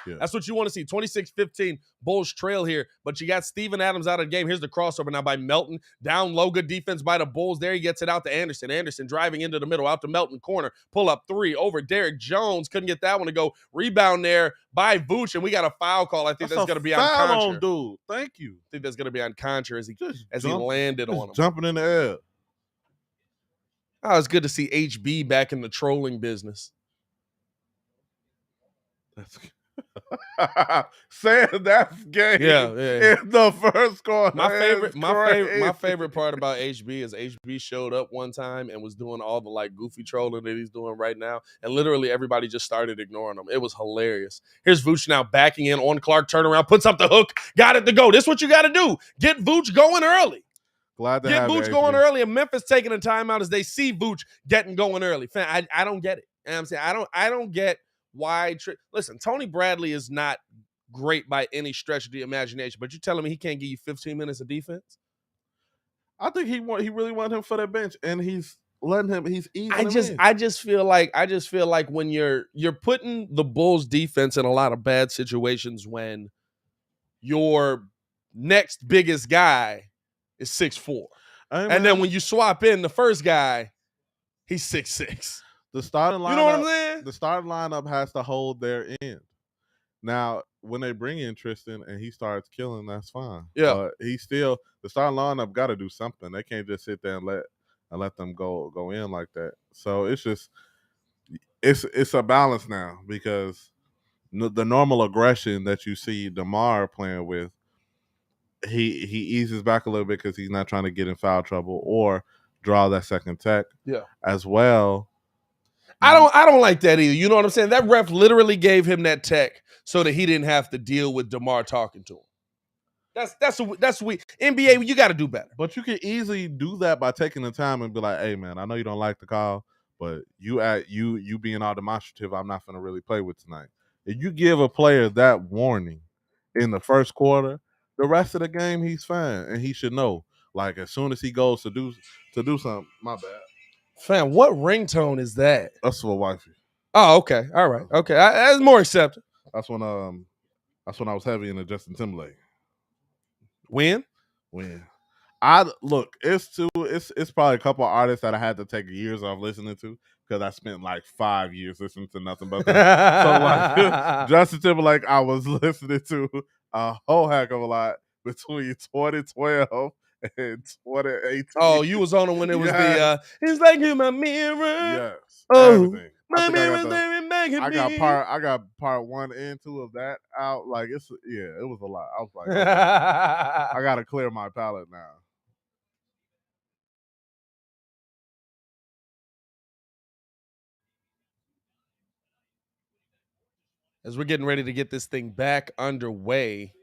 Yeah. That's what you want to see. 26-15, Bulls trail here, but you got Steven Adams out of the game. Here's the crossover now by Melton. Down low, good defense by the Bulls. There he gets it out to Anderson. Anderson driving into the middle, out to Melton corner. Pull up 3 over Derrick Jones. Couldn't get that one to go. Rebound there by Vooch, and we got a foul call. I think that's going to be on Contra. Dude. Thank you. I think that's going to be on Contra as he landed on him. Jumping in the air. Oh, it's good to see HB back in the trolling business. That's good. Saying that's game in the first quarter. My favorite part about HB is HB showed up one time and was doing all the like goofy trolling that he's doing right now, and literally everybody just started ignoring him. It was hilarious. Here's Vooch now backing in on Clark, turnaround, puts up the hook, got it to go. This is what you got to do. Get Vooch going early. Glad to get have Vooch going early, and Memphis taking a timeout as they see Vooch getting going early. Fan, I don't get it. You know what I'm saying? I don't get why. Listen, Tony Bradley is not great by any stretch of the imagination, but you're telling me he can't give you 15 minutes of defense? I think he really wanted him for that bench, and he's letting him. He's easing him in. I just feel like when you're putting the Bulls defense in a lot of bad situations when your next biggest guy is 6'4", and then when you swap in the first guy, he's 6'6". The starting lineup, you know what I'm saying? The starting lineup has to hold their end. Now, when they bring in Tristan and he starts killing, that's fine. Yeah, but the starting lineup got to do something. They can't just sit there and let them go in like that. So it's just it's a balance now, because the normal aggression that you see DeMar playing with, he eases back a little bit because he's not trying to get in foul trouble or draw that second tech. Yeah, as well. I don't like that either. You know what I'm saying? That ref literally gave him that tech so that he didn't have to deal with DeMar talking to him. That's weak. NBA, you got to do better. But you can easily do that by taking the time and be like, "Hey, man, I know you don't like the call, but you being all demonstrative, I'm not going to really play with tonight." If you give a player that warning in the first quarter, the rest of the game he's fine, and he should know. Like, as soon as he goes to do something, my bad. Fam, what ringtone is that? That's for wifey. Oh, okay, all right, okay, that's more acceptable. That's when I was heavy into Justin Timberlake. When? It's probably a couple of artists that I had to take years off listening to, because I spent like 5 years listening to nothing but them. So like Justin Timberlake, I was listening to a whole heck of a lot between 2012 and 2018. Oh, you was on it when it was it's like you're my mirror. Yes. Oh, everything. my mirror staring back at me. I got part 1 and 2 of that out. Like it was a lot. I was like, okay, I gotta clear my palate now. As we're getting ready to get this thing back underway,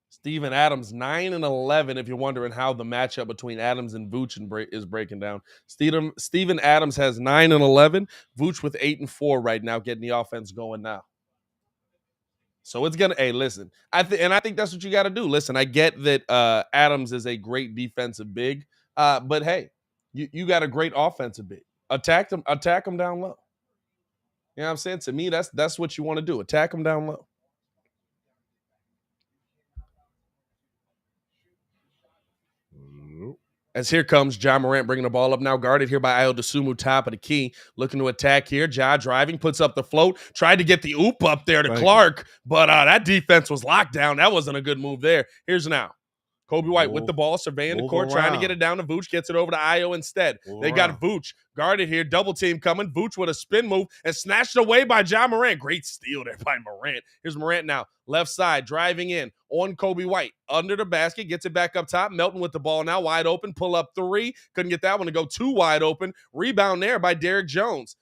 Steven Adams 9-11. If you're wondering how the matchup between Adams and Vooch is breaking down, Steven Adams has 9-11. Vooch with 8-4 right now, getting the offense going now. So it's gonna. Hey, listen, I think that's what you got to do. Listen, I get that Adams is a great defensive big, but hey, you got a great offensive big. Attack them down low. You know what I'm saying? To me, that's what you want to do. Attack them down low. As here comes Ja Morant bringing the ball up now, guarded here by Ayo Dosunmu, top of the key, looking to attack here. Ja driving, puts up the float, tried to get the oop up there to Clark, but that defense was locked down. That wasn't a good move there. Here's now. Kobe White with the ball, surveying the court, trying to get it down to Vooch, gets it over to Ayo instead. They got Vooch guarded here, double team coming. Vooch with a spin move and snatched away by Ja Morant. Great steal there by Morant. Here's Morant now, left side, driving in on Kobe White. Under the basket, gets it back up top. Melton with the ball now, wide open, pull up 3. Couldn't get that one to go, 2 wide open. Rebound there by Derrick Jones.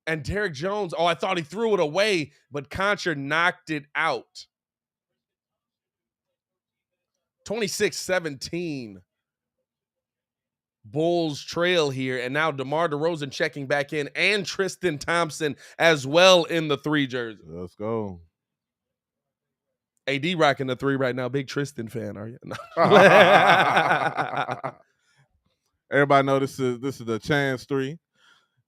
And Derrick Jones, I thought he threw it away, but Concher knocked it out. 26-17. Bulls trail here, and now DeMar DeRozan checking back in, and Tristan Thompson as well in the 3 jersey. Let's go. AD rocking the 3 right now. Big Tristan fan, are you? No. Everybody know this is the chance 3.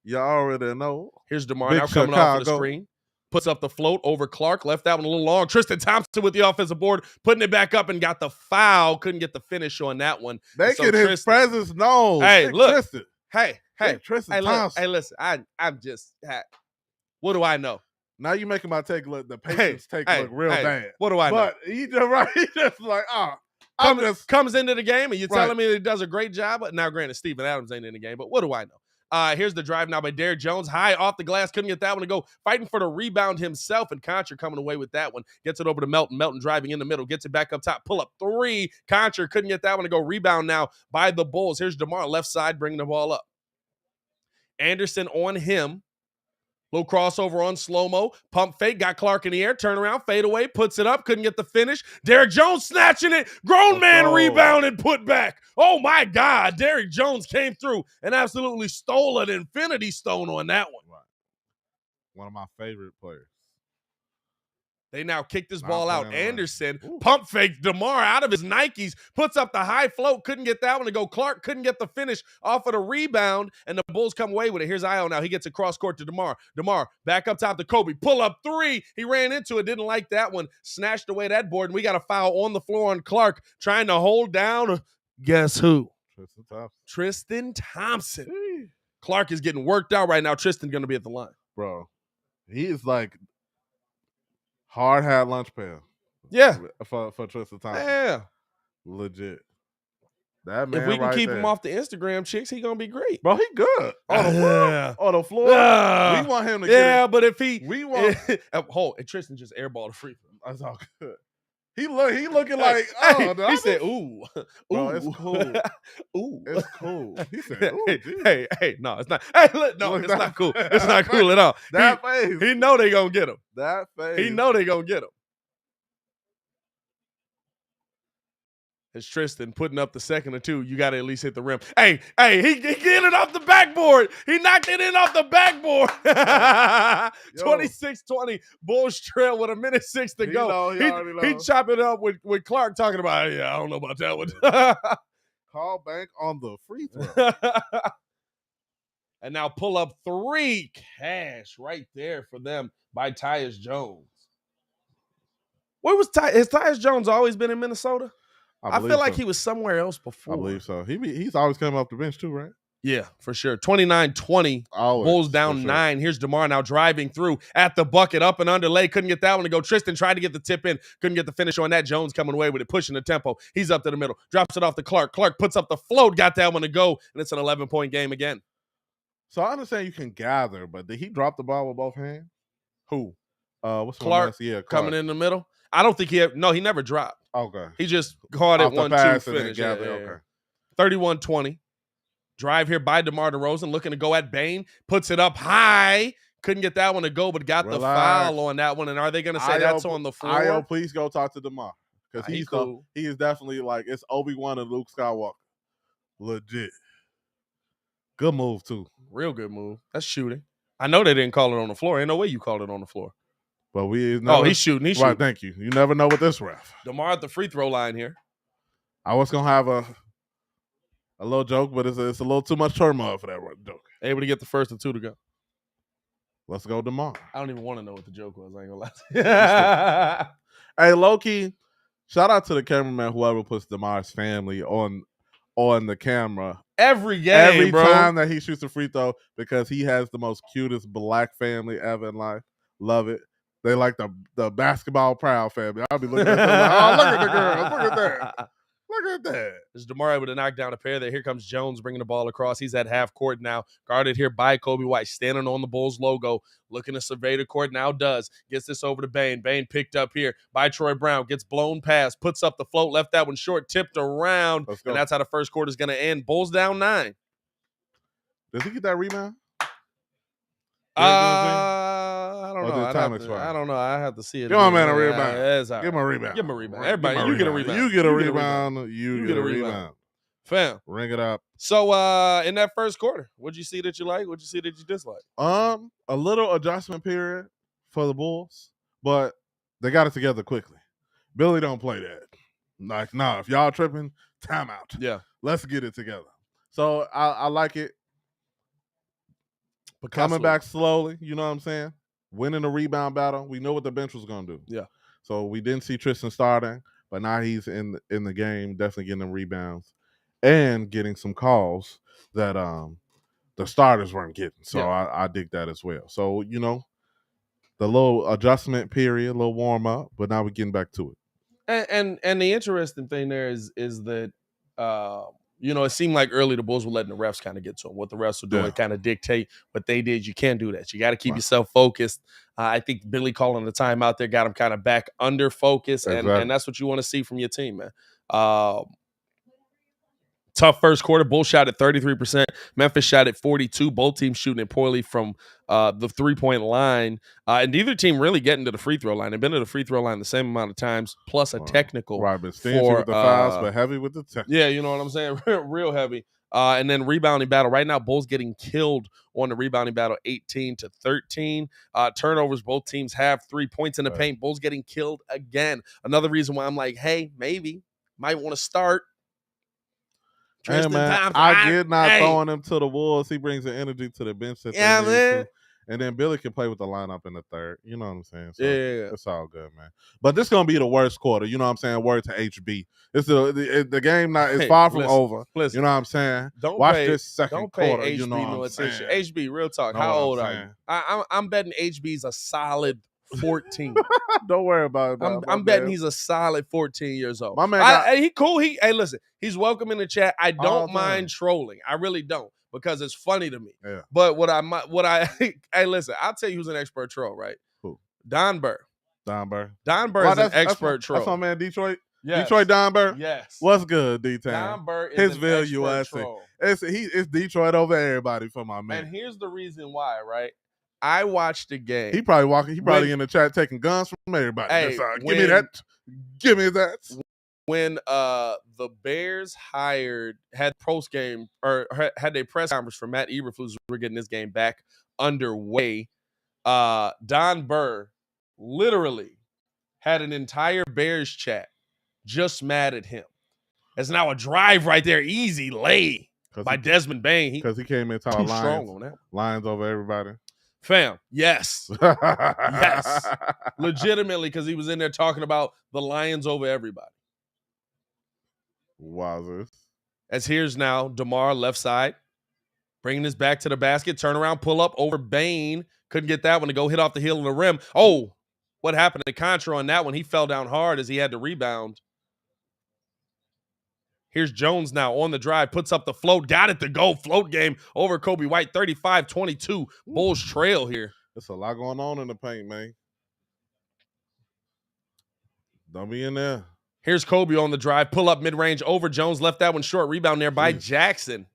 Y'all already know. Here's DeMar now coming off of the screen. Puts up the float over Clark. Left that one a little long. Tristan Thompson with the offensive board, putting it back up and got the foul. Couldn't get the finish on that one. Making his presence known. Hey, look. Tristan. Hey, Tristan Thompson. Hey, listen. I'm just. What do I know? Now you making my take look. The Patriots look real bad. What do I know? But he just like comes into the game and you're telling me that he does a great job. But now, granted, Steven Adams ain't in the game. But what do I know? Here's the drive now by Derrick Jones. High off the glass. Couldn't get that one to go. Fighting for the rebound himself. And Contra coming away with that one. Gets it over to Melton. Melton driving in the middle. Gets it back up top. Pull up 3. Contra couldn't get that one to go. Rebound now by the Bulls. Here's DeMar left side bringing the ball up. Anderson on him. Little crossover on slow-mo. Pump fake. Got Clark in the air. Turn around. Fade away. Puts it up. Couldn't get the finish. Derrick Jones snatching it. Grown man rebound and put back. Oh, my God. Derrick Jones came through and absolutely stole an infinity stone on that one. Right. One of my favorite players. They now kick this ball out. Anderson, pump fake DeMar out of his Nikes, puts up the high float, couldn't get that one to go. Clark couldn't get the finish off of the rebound, and the Bulls come away with it. Here's Io now. He gets a cross court to DeMar. DeMar back up top to Kobe. Pull up 3. He ran into it, didn't like that one. Snatched away that board, and we got a foul on the floor on Clark trying to hold down. Guess who? Tristan Thompson. Clark is getting worked out right now. Tristan going to be at the line. Bro, he is like hard hat lunch pail. Yeah. For Tristan Thompson. Yeah. Legit. That man if we can right keep there. him off the Instagram chicks, he going to be great. Bro, he good. On the floor. We want him to get Yeah, but if he... We want... and Tristan just airballed a free throw. That's all good. He looking like... he said, ooh. Bro, ooh. it's cool. Ooh. It's cool. He said, ooh, hey, no, it's not. Hey, look, no, it's not cool. It's not cool at all. That face. He know they going to get him. That face. He know they going to get him. It's Tristan putting up the second or 2. You got to at least hit the rim. Hey, he get it off the backboard. He knocked it in off the backboard. 26-20. Bulls trail with 1:06 to go. He chop it up with Clark talking about, I don't know about that one. Call bank on the free throw. And now pull up 3. Cash right there for them by Tyus Jones. Where was Has Tyus Jones always been in Minnesota? I feel like he was somewhere else before. I believe so. He's always coming off the bench too, right? Yeah, for sure. 29-20. Bulls down 9. Here's DeMar now driving through at the bucket, up and under lay. Couldn't get that one to go. Tristan tried to get the tip in. Couldn't get the finish on that. Jones coming away with it, pushing the tempo. He's up to the middle. Drops it off to Clark. Clark puts up the float. Got that one to go. And it's an 11-point game again. So I understand you can gather, but did he drop the ball with both hands? Who? What's Clark, Clark coming in the middle. I don't think he never dropped. Okay. He just caught it 1-2 finish. Okay. 31-20. Drive here by DeMar DeRozan, looking to go at Bane. Puts it up high. Couldn't get that one to go, but got the foul on that one. And are they going to say that's on the floor? Io, please go talk to DeMar. Because he is definitely like, it's Obi-Wan and Luke Skywalker. Legit. Good move, too. Real good move. That's shooting. I know they didn't call it on the floor. Ain't no way you called it on the floor. But he's shooting. He's shooting. Right, thank you. You never know with this ref. DeMar at the free throw line here. I was going to have a little joke, but it's a little too much turmoil for that joke. Able to get the first and 2 to go. Let's go DeMar. I don't even want to know what the joke was. I ain't going to lie. Hey, low-key, shout out to the cameraman, whoever puts DeMar's family on the camera. Every game, Every time that he shoots a free throw, because he has the most cutest black family ever in life. Love it. They like the basketball proud family. I'll be looking at them like, oh, look at the girls. Look at that. Look at that. There's DeMar able to knock down a pair there. Here comes Jones bringing the ball across. He's at half court now. Guarded here by Kobe White. Standing on the Bulls logo. Looking to survey the court. Now does. Gets this over to Bane. Bane picked up here by Troy Brown. Gets blown past. Puts up the float. Left that one short. Tipped around. And that's how the first quarter is going to end. Bulls down 9. Does he get that rebound? I don't know. I have to see it. Give my man a rebound. Give him a rebound. Give him a rebound. Everybody, you get a rebound. You get a rebound. You get a rebound. Fam. Ring it up. So in that first quarter, what'd you see that you like? What'd you see that you dislike? A little adjustment period for the Bulls, but they got it together quickly. Billy don't play that. Like, nah, if y'all tripping, timeout. Yeah. Let's get it together. So I like it. But coming back slowly, you know what I'm saying? Winning the rebound battle. We know what the bench was going to do. Yeah. So we didn't see Tristan starting, but now he's in the game, definitely getting them rebounds and getting some calls that the starters weren't getting. So I dig that as well. So, you know, the little adjustment period, a little warm up, but now we're getting back to it. And the interesting thing there is that it seemed like early the Bulls were letting the refs kind of get to them. What the refs were doing kind of dictate what they did. You can't do that. You got to keep yourself focused. I think Billy calling the timeout there got him kind of back under focus, and that's what you want to see from your team, man. Tough first quarter. Bulls shot at 33%. Memphis shot at 42%. Both teams shooting it poorly from the three-point line. And neither team really getting to the free throw line. They've been to the free throw line the same amount of times, plus a technical. Right, but stingy with the fouls, but heavy with the technical. Yeah, you know what I'm saying? Real heavy. And then rebounding battle. Right now, Bulls getting killed on the rebounding battle, 18-13. Turnovers, both teams have 3 points in the paint. Bulls getting killed again. Another reason why I'm like, hey, maybe might want to start. Hey, man, I get not throwing him to the Wolves. He brings the energy to the bench that they need to. And then Billy can play with the lineup in the third. You know what I'm saying? So it's all good, man. But this is going to be the worst quarter. You know what I'm saying? Word to HB. The game is far from over. Listen, you know what I'm saying? Watch this second quarter. HB, you know what I'm saying? HB, real talk. How old are you? I'm betting HB's a solid 14. Don't worry about it. I'm betting he's a solid 14 years old. My man, he cool. Hey, listen, he's welcome in the chat. I don't mind trolling. I really don't, because it's funny to me. Yeah. But hey, listen, I'll tell you who's an expert troll, right? Who? Don Burr. Don Burr is an expert troll. That's my man, Detroit. Yes. Detroit Don Burr. Yes. What's good, D-Town? Don Burr is an expert troll. It's Detroit over everybody for my man. And here's the reason why, right? I watched the game. He probably in the chat taking guns from everybody. Hey, give me that. When the Bears had post game or had a press conference for Matt Eberflus, we're getting this game back underway. Don Burr literally had an entire Bears chat just mad at him. It's now a drive right there, easy lay by Desmond Bain. Because he came in talking Lions over everybody. Fam, yes. Yes. Legitimately, because he was in there talking about the Lions over everybody. Wowzers. As here's now DeMar left side, bringing this back to the basket, turnaround, pull up over Bain. Couldn't get that one to go hit off the heel of the rim. Oh, what happened to Contra on that one? He fell down hard as he had to rebound. Here's Jones now on the drive, puts up the float, got it to go. Float game over Kobe White, 35-22. Bulls trail here. There's a lot going on in the paint, man. Don't be in there. Here's Kobe on the drive, pull up mid-range over Jones, left that one short. Rebound there by Jackson.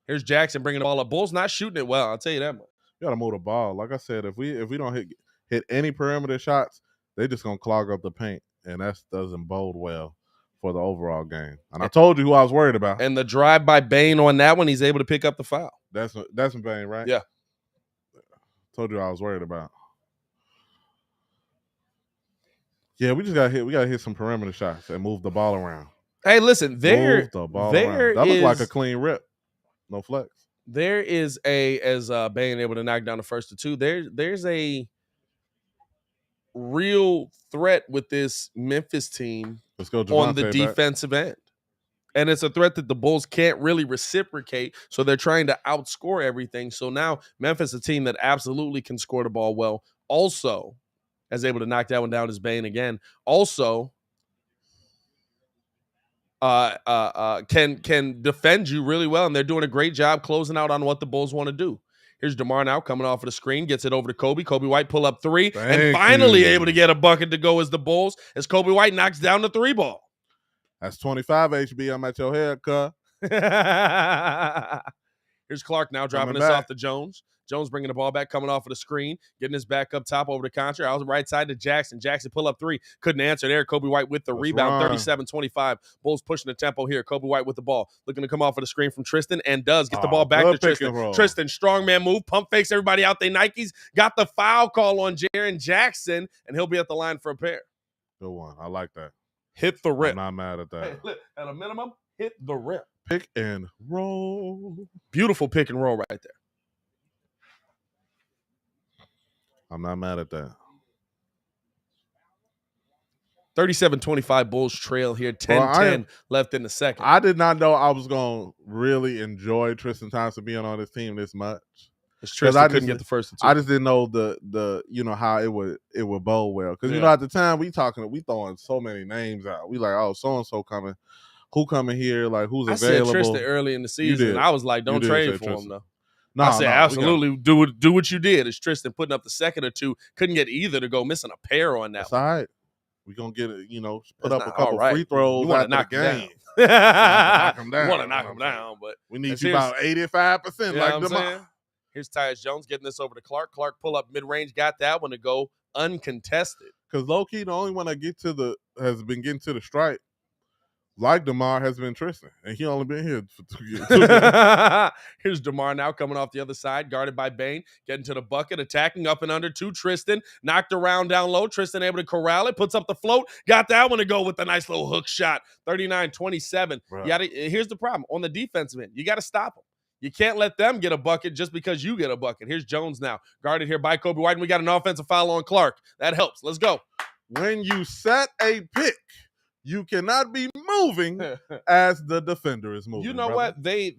Here's Jackson bringing the ball up. Bulls not shooting it well, I'll tell you that much. You got to move the ball. Like I said, if we don't hit any perimeter shots, they just going to clog up the paint, and that doesn't bode well for the overall game. And I told you who I was worried about. And the drive by Bain on that one, he's able to pick up the foul. That's Bain, right? Yeah. Told you I was worried about. Yeah, we just got to hit some perimeter shots and move the ball around. Hey, listen, that looked like a clean rip. No flex. There is as Bain able to knock down the first of two, there's a real threat with this Memphis team on the defensive end. And it's a threat that the Bulls can't really reciprocate, so they're trying to outscore everything. So now Memphis, a team that absolutely can score the ball well, also is able to knock that one down as Bain again. Also, can defend you really well, and they're doing a great job closing out on what the Bulls want to do. Here's DeMar now coming off of the screen, gets it over to Kobe. Kobe White pull up three, and finally able to get a bucket to go as the Bulls, as Kobe White knocks down the three ball. That's 25 HB. I'm at your head, cuz. Here's Clark now dropping this off to Jones. Jones bringing the ball back, coming off of the screen, getting his back up top over to Contra. I was right side to Jackson. Jackson pull up three. Couldn't answer there. Kobe White with the rebound, 37-25. Bulls pushing the tempo here. Kobe White with the ball. Looking to come off of the screen from Tristan, and does get the ball back to Tristan. Tristan, strongman move, pump fakes everybody out they Nikes. Got the foul call on Jaren Jackson, and he'll be at the line for a pair. Good one. I like that. Hit the rip. I'm not mad at that. Hey, look, at a minimum, hit the rip. Pick and roll. Beautiful pick and roll right there. I'm not mad at that. 37-25 Bulls trail here. 10-10 left in the second. I did not know I was going to really enjoy Tristan Thompson being on this team this much. Tristan couldn't get the first two. I just didn't know the how it would bowl well. Because, at the time we throwing so many names out. We like, oh, so-and-so coming. who coming here, like who's I said available. Tristan early in the season. did. I was like, don't You did trade say for him Tristan. though. No, I said absolutely gotta, do what you did. It's Tristan putting up the second or two. Couldn't get either to go, missing a pair on that. That's all right. We're gonna get it, put That's up a couple free throws you want to after knock the him game. down. knock him down. You want to knock him down, but we need you about 85%. You know like what I'm saying? Here's Tyus Jones getting this over to Clark. Clark pull up mid range, got that one to go uncontested. Because low key, the only one that has been getting to the stripe, like DeMar, has been Tristan, and he only been here for 2 years. Here's DeMar now coming off the other side, guarded by Bane, getting to the bucket, attacking up and under to Tristan, knocked around down low. Tristan able to corral it, puts up the float, got that one to go with a nice little hook shot. 39-27. Here's the problem on the defensive end. You got to stop them. You can't let them get a bucket just because you get a bucket. Here's Jones now, guarded here by Kobe White, and we got an offensive foul on Clark. That helps. Let's go. When you set a pick, you cannot be moving as the defender is moving. You know what? They're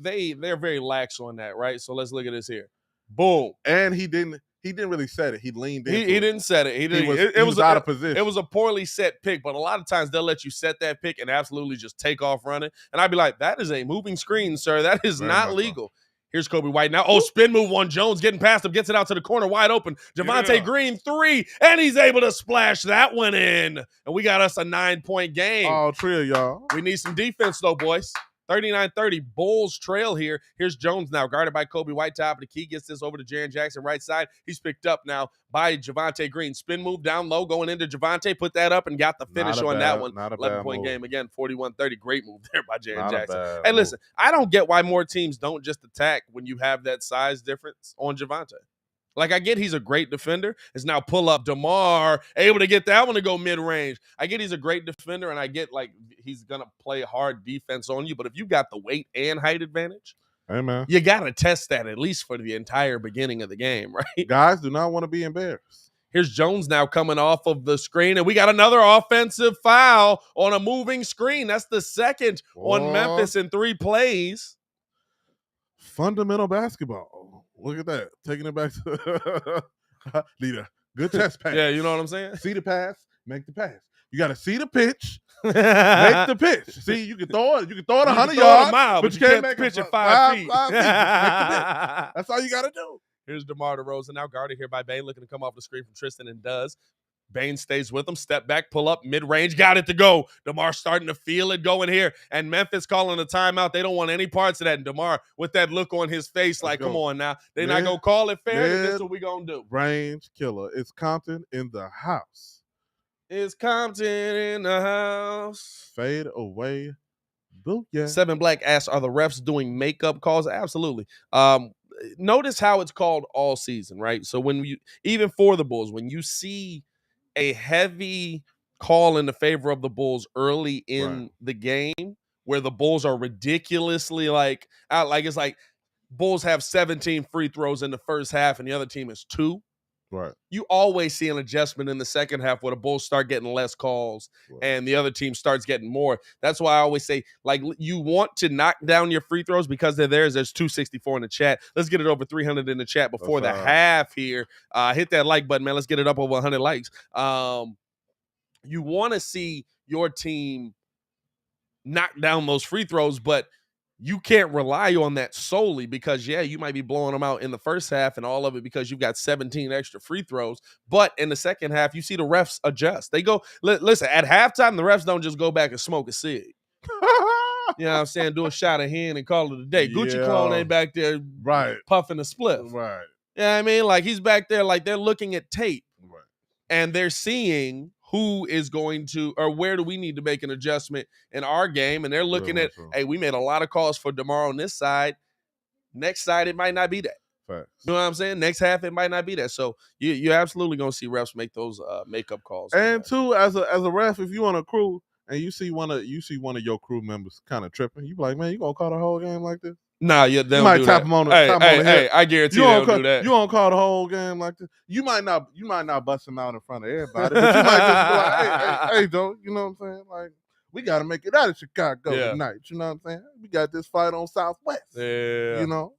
very lax on that, right? So let's look at this here. Boom. And he didn't really set it. He leaned in. He didn't set it. He was out of position. It was a poorly set pick, but a lot of times they'll let you set that pick and absolutely just take off running. And I'd be like, that is a moving screen, sir. That is not legal. Here's Kobe White now. Oh, spin move on Jones, getting past him, gets it out to the corner, wide open. Javonte Green, 3, and he's able to splash that one in. And we got us a 9-point game. All 3 of y'all. We need some defense, though, boys. 39-30, Bulls trail here. Here's Jones now, guarded by Kobe White, top of the key. Gets this over to Jaren Jackson, right side. He's picked up now by Javonte Green. Spin move down low, going into Javonte. Put that up and got the finish on that one. 11-point game again, 41-30. Great move there by Jaren Jackson. Hey, listen, I don't get why more teams don't just attack when you have that size difference on Javonte. Like, I get he's a great defender. It's now pull up DeMar, able to get that one to go mid-range. I get he's a great defender, and I get, like, he's going to play hard defense on you. But if you got the weight and height advantage, hey, man, you got to test that at least for the entire beginning of the game, right? Guys do not want to be embarrassed. Here's Jones now coming off of the screen, and we got another offensive foul on a moving screen. That's the second on Memphis in 3 plays. Fundamental basketball. Look at that. Taking it back to leader. Good chest pass. Yeah, you know what I'm saying? See the pass, make the pass. You got to see the pitch, make the pitch. See, you can throw it. You can throw it 100 yards, but you can't make pitch at 5 feet. 5 feet. That's all you got to do. Here's DeMar DeRozan now guarded here by Bane, looking to come off the screen from Tristan, and does. Bane stays with him. Step back, pull up, mid-range. Got it to go. DeMar starting to feel it going here. And Memphis calling a timeout. They don't want any parts of that. And DeMar with that look on his face like, come on now. They're not going to call it fair. This is what we going to do. Range killer. It's Compton in the house. It's Compton in the house. Fade away. Booyah. 7 Black asks, are the refs doing makeup calls? Absolutely. Notice how it's called all season, right? So when you, even for the Bulls, when you see a heavy call in the favor of the Bulls early in the game where the Bulls are ridiculously it's like Bulls have 17 free throws in the first half and the other team is 2. Right. You always see an adjustment in the second half where the Bulls start getting less calls and the other team starts getting more. That's why I always say, like, you want to knock down your free throws because they're theirs. There's 264 in the chat. Let's get it over 300 in the chat before the half here. Hit that like button, man. Let's get it up over 100 likes. You want to see your team knock down those free throws, but you can't rely on that solely because, you might be blowing them out in the first half and all of it because you've got 17 extra free throws. But in the second half, you see the refs adjust. They go, listen, at halftime, the refs don't just go back and smoke a cig. You know what I'm saying? Do a shot of hen and call it a day. Gucci Clone ain't back there puffing a spliff. Right. You know what I mean? Like, he's back there like they're looking at tape. Right. And they're seeing who is going to, or where do we need to make an adjustment in our game? And they're looking at, hey, we made a lot of calls for DeMar on this side. Next side, it might not be that. Right. You know what I'm saying? Next half, it might not be that. So you're absolutely going to see refs make those makeup calls. And two, as a ref, if you on a crew and you see one of your crew members kind of tripping, you be like, man, you gonna call the whole game like this? Nah, they don't might do tap that. him on the head. I guarantee you don't do that. You don't call the whole game like this. You might not bust him out in front of everybody, but you might just be like, hey, Joe, you know what I'm saying? Like, we got to make it out of Chicago tonight. You know what I'm saying? We got this fight on Southwest. Yeah. You know?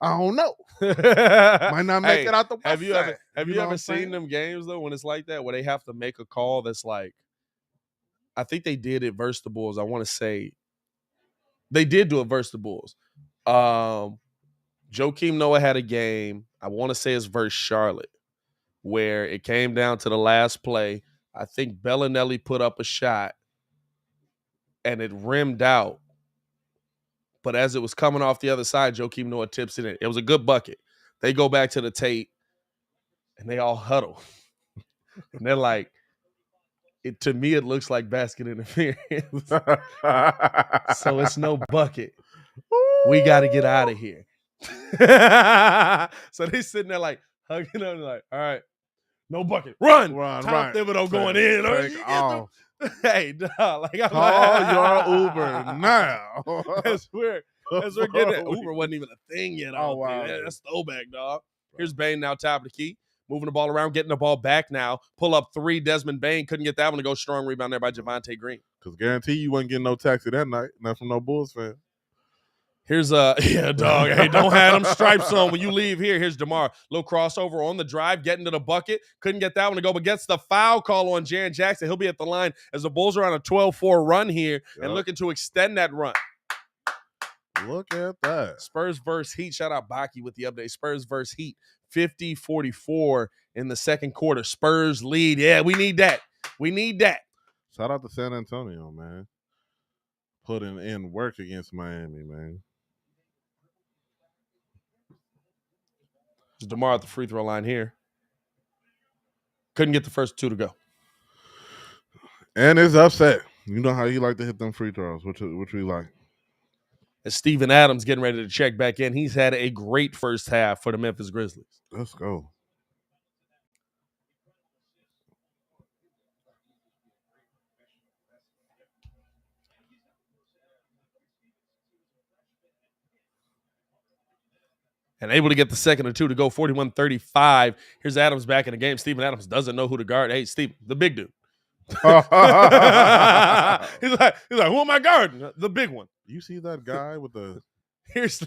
I don't know. Might not make it out the West Have you side. Have you ever seen them games, though, when it's like that, where they have to make a call that's like, I think they did it versus the Bulls. I want to say They did do it versus the Bulls. Joakim Noah had a game, I want to say it's versus Charlotte, where it came down to the last play. I think Bellinelli put up a shot, and it rimmed out. But as it was coming off the other side, Joakim Noah tips it in. It was a good bucket. They go back to the tape, and they all huddle. And they're like, to me, it looks like basket interference. So it's no bucket. We got to get out of here. So they sitting there like hugging them, like, all right, no bucket. Run. Tom Thibodeau going in. Hey, dog, like, I'm call your Uber now. That's weird. As we're getting it. Uber wasn't even a thing yet. Oh, wow. Yeah, that's throwback, dog. Here's Bane now, top of the key. Moving the ball around, getting the ball back now. Pull up three. Desmond Bane couldn't get that one to go. Strong rebound there by Javonte Green. Because guarantee you wasn't getting no taxi that night. Not from no Bulls fan. Here's yeah, dog. Hey, don't have them stripes on when you leave here. Here's DeMar. Little crossover on the drive, getting to the bucket. Couldn't get that one to go, but gets the foul call on Jaren Jackson. He'll be at the line as the Bulls are on a 12-4 run here and looking to extend that run. Look at that. Spurs versus Heat. Shout out Baki with the update. Spurs versus Heat. 50-44 in the second quarter. Spurs lead. Yeah, we need that. We need that. Shout out to San Antonio, man. Putting in work against Miami, man. There's DeMar at the free throw line here. Couldn't get the first two to go. And it's upset. You know how you like to hit them free throws, which we like. As Steven Adams getting ready to check back in. He's had a great first half for the Memphis Grizzlies. Let's go. And able to get the second or two to go, 41-35. Here's Adams back in the game. Steven Adams doesn't know who to guard. Hey, Steve, the big dude. he's like, who am I guarding? The big one. You see that guy with the... Here's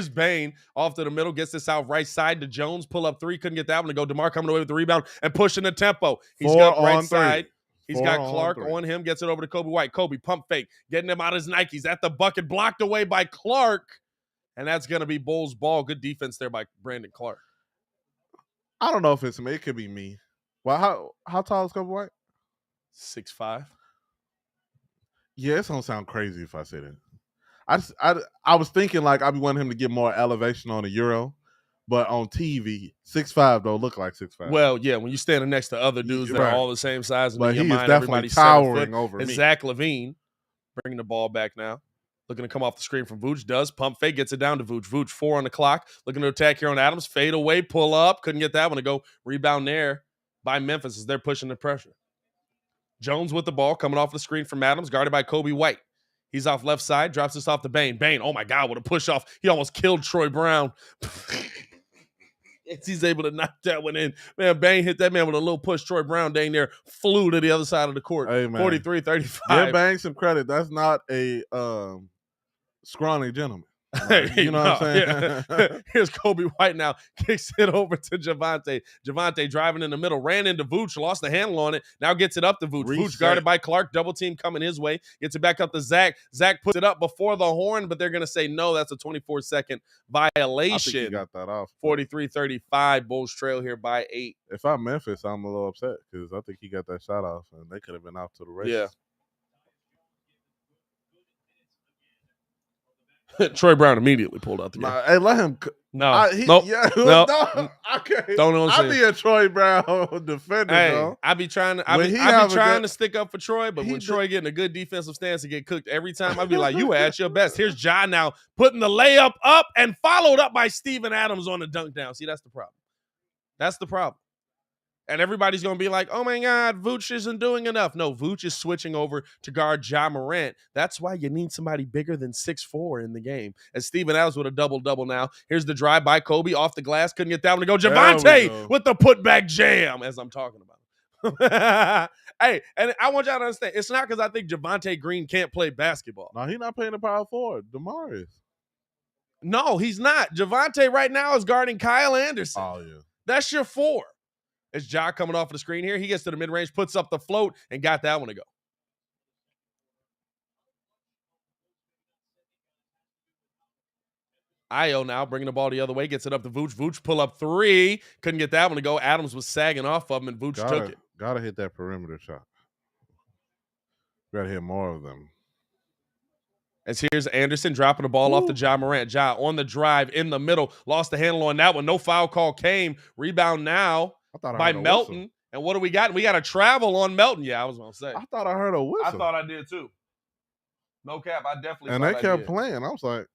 Bane off to the middle, gets this out right side to Jones, pull up three, couldn't get that one to go. DeMar coming away with the rebound and pushing the tempo. He's got right side. He's got Clark on him, gets it over to Kobe White. Kobe, pump fake, getting him out of his Nikes at the bucket, blocked away by Clark. And that's going to be Bulls ball. Good defense there by Brandon Clark. I don't know if it's me. It could be me. Well, how tall is Kobe White? 6'5". Yeah, it's going to sound crazy if I say that. I was thinking like I'd be wanting him to get more elevation on the Euro, but on TV, 6'5" don't look like 6'5". Well, yeah, when you're standing next to other dudes that are all the same size, but he's definitely towering over me. Zach LaVine bringing the ball back now. Looking to come off the screen from Vooch. Does. Pump fake. Gets it down to Vooch. Vooch, 4 on the clock. Looking to attack here on Adams. Fade away. Pull up. Couldn't get that one to go. Rebound there by Memphis as they're pushing the pressure. Jones with the ball. Coming off the screen from Adams. Guarded by Kobe White. He's off left side. Drops this off to Bane. Bane, oh my God, what a push off. He almost killed Troy Brown. He's able to knock that one in. Man, Bane hit that man with a little push. Troy Brown dang there flew to the other side of the court. Hey, 43-35. Give Bane some credit. That's not a scrawny gentleman. You know what I'm saying? Yeah. Here's Kobe White now. Kicks it over to Javonte. Javonte driving in the middle. Ran into Vooch. Lost the handle on it. Now gets it up to Vooch. Vooch guarded by Clark. Double team coming his way. Gets it back up to Zach. Zach puts it up before the horn, but they're going to say no. That's a 24-second violation. I think he got that off. 43-35. Bulls trail here by 8. If I'm Memphis, I'm a little upset because I think he got that shot off, and they could have been off to the races. Yeah. Troy Brown immediately pulled out the game. Hey, let him. No, nope. No, I can't. Don't I be a Troy Brown defender. Hey, though. I be trying to stick up for Troy, but when Troy getting a good defensive stance and get cooked every time, I be like, you at your best. Here's Ja now putting the layup up and followed up by Steven Adams on the dunk down. See, that's the problem. That's the problem. And everybody's going to be like, oh, my God, Vooch isn't doing enough. No, Vooch is switching over to guard Ja Morant. That's why you need somebody bigger than 6'4" in the game. As Steven Adams with a double-double now. Here's the drive by Kobe off the glass. Couldn't get that one to go. Javonte with the putback jam, as I'm talking about. Hey, and I want y'all to understand, it's not because I think Javonte Green can't play basketball. No, he's not playing the power forward. DeMar is. No, he's not. Javonte right now is guarding Kyle Anderson. Oh, yeah. That's your 4. It's Ja coming off of the screen here. He gets to the mid-range, puts up the float, and got that one to go. Io now bringing the ball the other way, gets it up to Vooch. Vooch pull up three. Couldn't get that one to go. Adams was sagging off of him, and Vooch took it. Gotta hit that perimeter shot. Gotta hit more of them. As here's Anderson dropping the ball off to Ja Morant. Ja on the drive in the middle. Lost the handle on that one. No foul call came. Rebound now by Melton. Whistle. And what do we got? We got a travel on Melton. Yeah, I was going to say. I thought I heard a whistle. I thought I did too. No cap. I definitely and thought they kept playing. I was like.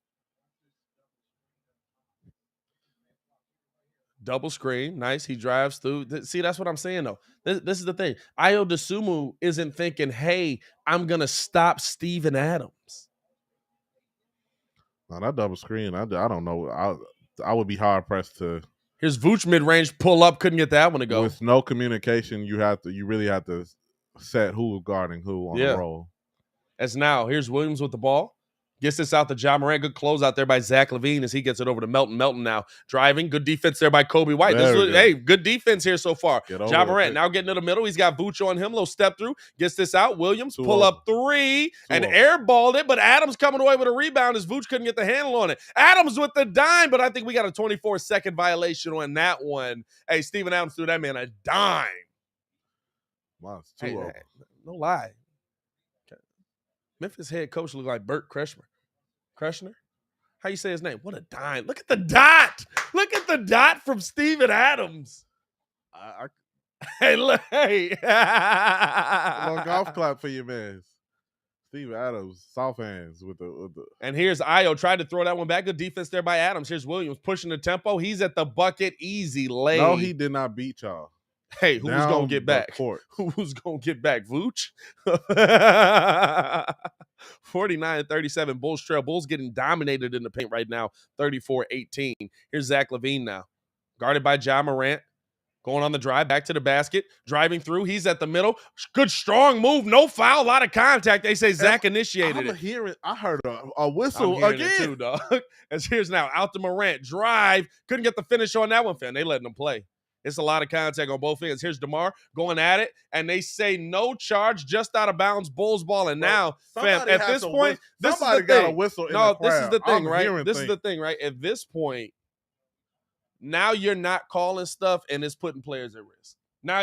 Double screen. Nice. He drives through. See, that's what I'm saying, though. This is the thing. Ayo Dosunmu isn't thinking, hey, I'm going to stop Steven Adams. No, that double screen, I don't know. I would be hard pressed to. Here's Vooch mid-range pull up. Couldn't get that one to go. With no communication, you really have to set who's guarding who on the roll. As now, here's Williams with the ball. Gets this out to Ja Morant. Good close out there by Zach LaVine as he gets it over to Melton. Melton now driving. Good defense there by Kobe White. Hey, good defense here so far. Ja Morant now getting to the middle. He's got Vooch on him. Little step through. Gets this out. Williams pull up three and airballed it, but Adams coming away with a rebound as Vooch couldn't get the handle on it. Adams with the dime, but I think we got a 24-second violation on that one. Hey, Steven Adams threw that man a dime. Wow, it's hey, no lie. Memphis head coach looked like Bert Kreshner. How you say his name? What a dime. Look at the dot. Look at the dot from Steven Adams. Hey, look. Hey. Long golf clap for you, man. Steven Adams, soft hands with the. And here's Io. Tried to throw that one back. Good defense there by Adams. Here's Williams pushing the tempo. He's at the bucket. Easy lay. No, he did not beat y'all. Hey, who's going to get back? Who's going to get back? Vooch? 49-37. Bulls trail. Bulls getting dominated in the paint right now. 34-18. Here's Zach LaVine now. Guarded by Ja Morant. Going on the drive. Back to the basket. Driving through. He's at the middle. Good, strong move. No foul. A lot of contact. They say Zach initiated it. I heard a whistle again. It too, dog. As here's now out to Morant. Drive. Couldn't get the finish on that one, fam. They letting him play. It's a lot of contact on both ends. Here's DeMar going at it, and they say no charge, just out of bounds, Bulls ball. And now, fam, at this point, this is the thing. Got a whistle in the crowd. This is the thing, right? This is the thing, right? At this point, now you're not calling stuff, and it's putting players at risk. Now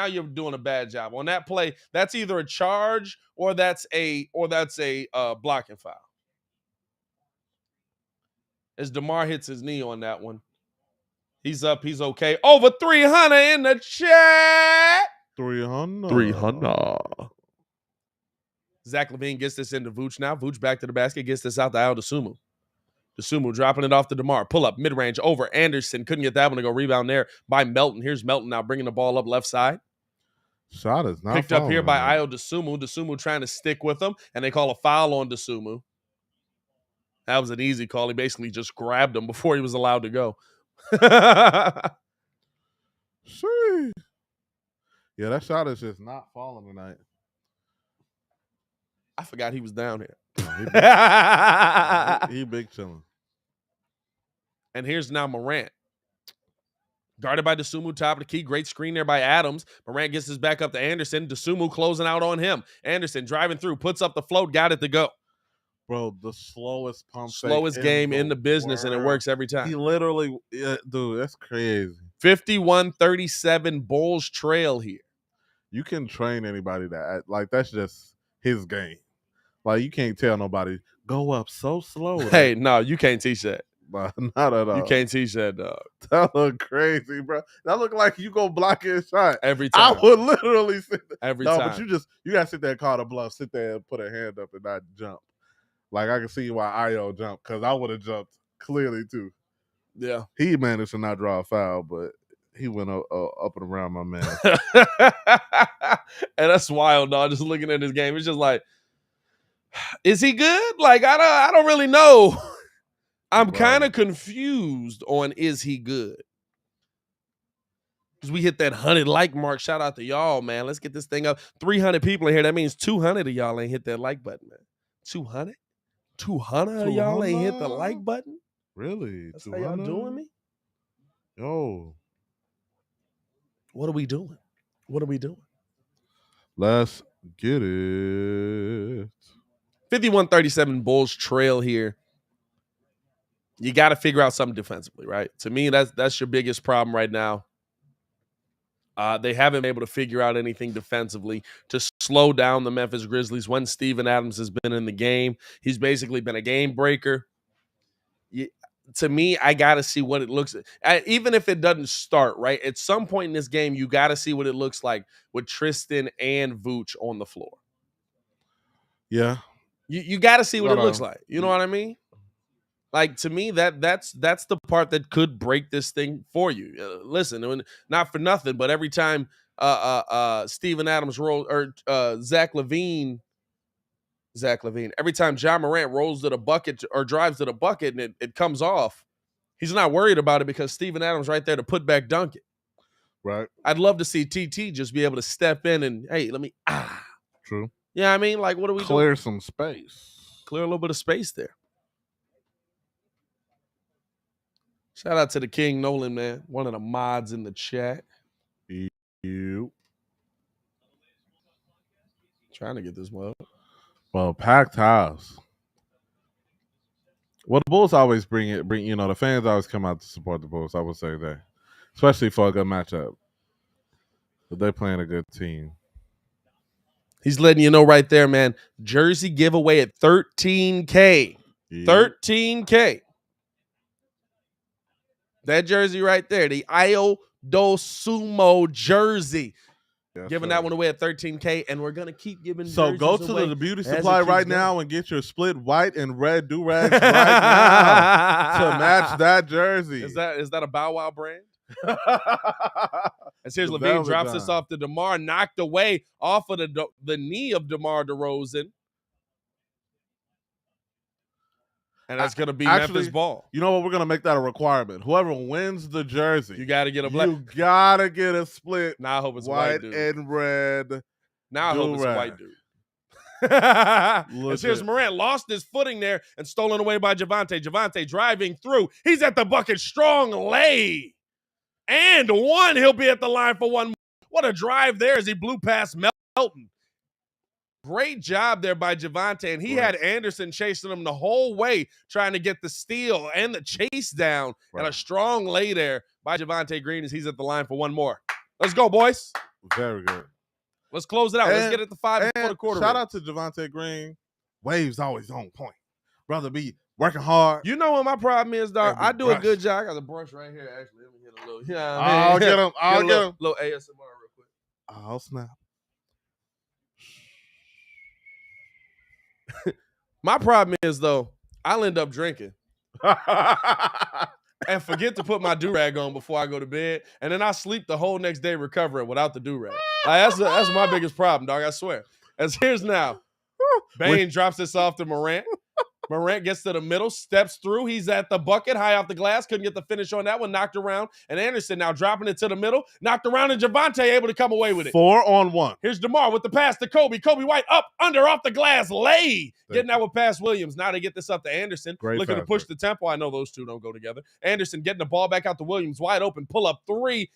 you're doing a bad job on that play. That's either a charge or that's a blocking foul. As DeMar hits his knee on that one. He's up. He's okay. Over 300 in the chat. 300. Zach LaVine gets this into Vooch now. Vooch back to the basket. Gets this out to Ayo Dosunmu. Dosunmu dropping it off to DeMar. Pull up. Mid-range over. Anderson couldn't get that one to go. Rebound there by Melton. Here's Melton now bringing the ball up left side. Shot is not picked up here by Ayo Dosunmu. Dosunmu trying to stick with him, and they call a foul on Dosunmu. That was an easy call. He basically just grabbed him before he was allowed to go. See. Yeah, that shot is just not falling tonight. I forgot he was down here. He big chilling. And here's now Morant. Guarded by Dosunmu, top of the key. Great screen there by Adams. Morant gets his back up to Anderson. Dosunmu closing out on him. Anderson driving through, puts up the float, got it to go. Bro, the slowest pump slowest game in the business, and it works every time. He literally, dude, that's crazy. 51-37 Bulls trail here. You can train anybody that, that's just his game. Like, you can't tell nobody, go up so slow. Hey, no, you can't teach that. Not at all. You can't teach that, dog. That look crazy, bro. That look like you go block his shot. Every time. I would literally sit there. Every time. But you got to sit there and call the bluff. Sit there and put a hand up and not jump. Like, I can see why Ayo jumped, because I would have jumped clearly, too. Yeah. He managed to not draw a foul, but he went up and around my man. And that's wild, dog. Just looking at this game, it's just like, is he good? Like, I don't really know. I'm kind of confused on is he good? Because we hit that 100 like mark. Shout out to y'all, man. Let's get this thing up. 300 people in here. That means 200 of y'all ain't hit that like button, man. 200? 200 of y'all ain't hit the like button? Really? That's 200? How y'all doing me? Yo. What are we doing? What are we doing? Let's get it. 51-37 Bulls trail here you got to figure out something defensively, right? To me, that's your biggest problem right now. They haven't been able to figure out anything defensively to slow down the Memphis Grizzlies when Steven Adams has been in the game. He's basically been a game breaker. To me, I got to see what it looks like. Even if it doesn't start, right? At some point in this game, you got to see what it looks like with Tristan and Vooch on the floor. Yeah. You got to see what it looks like. You know what I mean? Like, to me, that's the part that could break this thing for you. Listen, not for nothing, but every time Steven Adams rolls or Zach LaVine, every time Ja Morant rolls to the bucket or drives to the bucket and it comes off, he's not worried about it because Steven Adams right there to put back dunk it. Right. I'd love to see TT just be able to step in and, hey, let me True. Yeah, I mean, like, what are we doing? Clear some space. Clear a little bit of space there. Shout out to the King Nolan, man. One of the mods in the chat. You. Trying to get this one up. Well, packed house. Well, the Bulls always bring the fans always come out to support the Bulls. I would say that, especially for a good matchup. But they're playing a good team. He's letting you know right there, man. Jersey giveaway at $13K. Yeah. $13K. That jersey right there, the Io do Sumo jersey. Yeah, giving that one away at $13K, and we're going to keep giving So go to away the beauty supply right now and get your split white and red do-rags right now to match that jersey. Is that a Bow Wow brand? As here's LaVine drops this off to DeMar, knocked away off of the knee of DeMar DeRozan. And that's going to be Memphis ball. You know what? We're going to make that a requirement. Whoever wins the jersey. You got to get a black. You got to get a split. Now I hope it's white a white dude. And red. Now I hope it's a white dude. As here's Morant lost his footing there and stolen away by Javonte. Javonte driving through. He's at the bucket. Strong lay. And one. He'll be at the line for one more. What a drive there as he blew past Melton. Great job there by Javonte, and he had Anderson chasing him the whole way, trying to get the steal and the chase down, and a strong lay there by Javonte Green as he's at the line for one more. Let's go, boys. Very good. Let's close it out. Let's get it to 5 before the quarter. Shout out to Javonte Green. Waves always on point. Brother be working hard. You know what my problem is, dog? I do a good job. I got the brush right here, actually. Let me hit a little. Yeah, I'll get him. I'll get him. Little ASMR real quick. Oh, snap. My problem is, though, I'll end up drinking and forget to put my do-rag on before I go to bed, and then I sleep the whole next day recovering without the do-rag. That's my biggest problem, dog, I swear. As here's now. Bane drops this off to Morant. Morant gets to the middle, steps through. He's at the bucket, high off the glass. Couldn't get the finish on that one. Knocked around. And Anderson now dropping it to the middle. Knocked around, and Javonte able to come away with it. 4-on-1. Here's DeMar with the pass to Kobe. Kobe White up, under, off the glass. Lay. Getting that with pass Williams. Now they get this up to Anderson. Looking to push the tempo. I know those two don't go together. Anderson getting the ball back out to Williams. Wide open. Pull up three.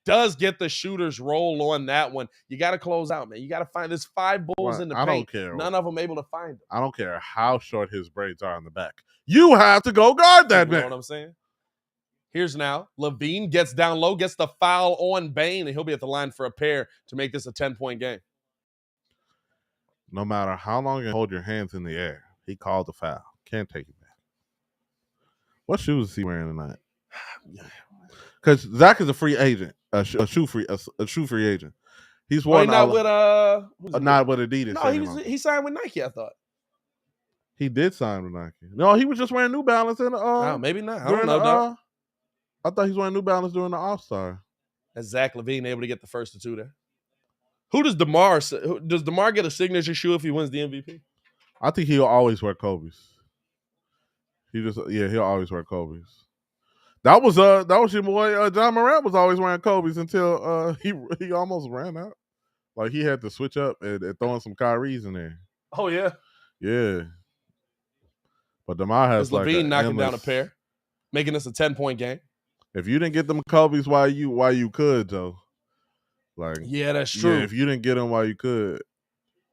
Does get the shooter's roll on that one. You got to close out, man. You got to find this 5 Bulls in the paint. I don't care. None of them able to find them. I don't care how short his braids are in the back. You have to go guard that man. You know what I'm saying? Here's now. LaVine gets down low, gets the foul on Bane, and he'll be at the line for a pair to make this a 10-point game. No matter how long you hold your hands in the air, he called the foul. Can't take it back. What shoes is he wearing tonight? Because Zach is a free agent. A shoe free agent. He's worn not with Adidas. No, he signed with Nike. I thought he did sign with Nike. No, he was just wearing New Balance in maybe not. I don't know. I thought he was wearing New Balance during the All-Star. As Zach LaVine able to get the first of 2 there. Who does DeMar? Does DeMar get a signature shoe if he wins the MVP? I think he'll always wear Kobe's. He'll always wear Kobe's. That was your boy John Morant was always wearing Kobe's until he almost ran out. Like he had to switch up and throwing some Kyrie's in there. Oh yeah, yeah. But DeMar has LaVine knocking down a pair, making this a 10-point game. If you didn't get them Kobe's while you could though, yeah, that's true. Yeah, if you didn't get them while you could.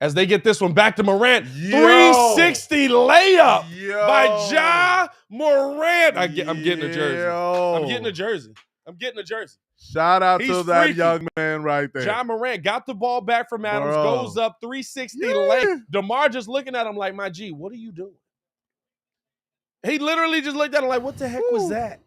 As they get this one back to Morant. 360 layup by Ja Morant. I'm getting a jersey. I'm Yo. getting a jersey. I'm getting a jersey. Shout out He's to that freaky. young man right there. John Morant got the ball back from Adams, Bro. goes up 360 lane. DeMar just looking at him like, my G, what are you doing? He literally just looked at him like, what the heck was that?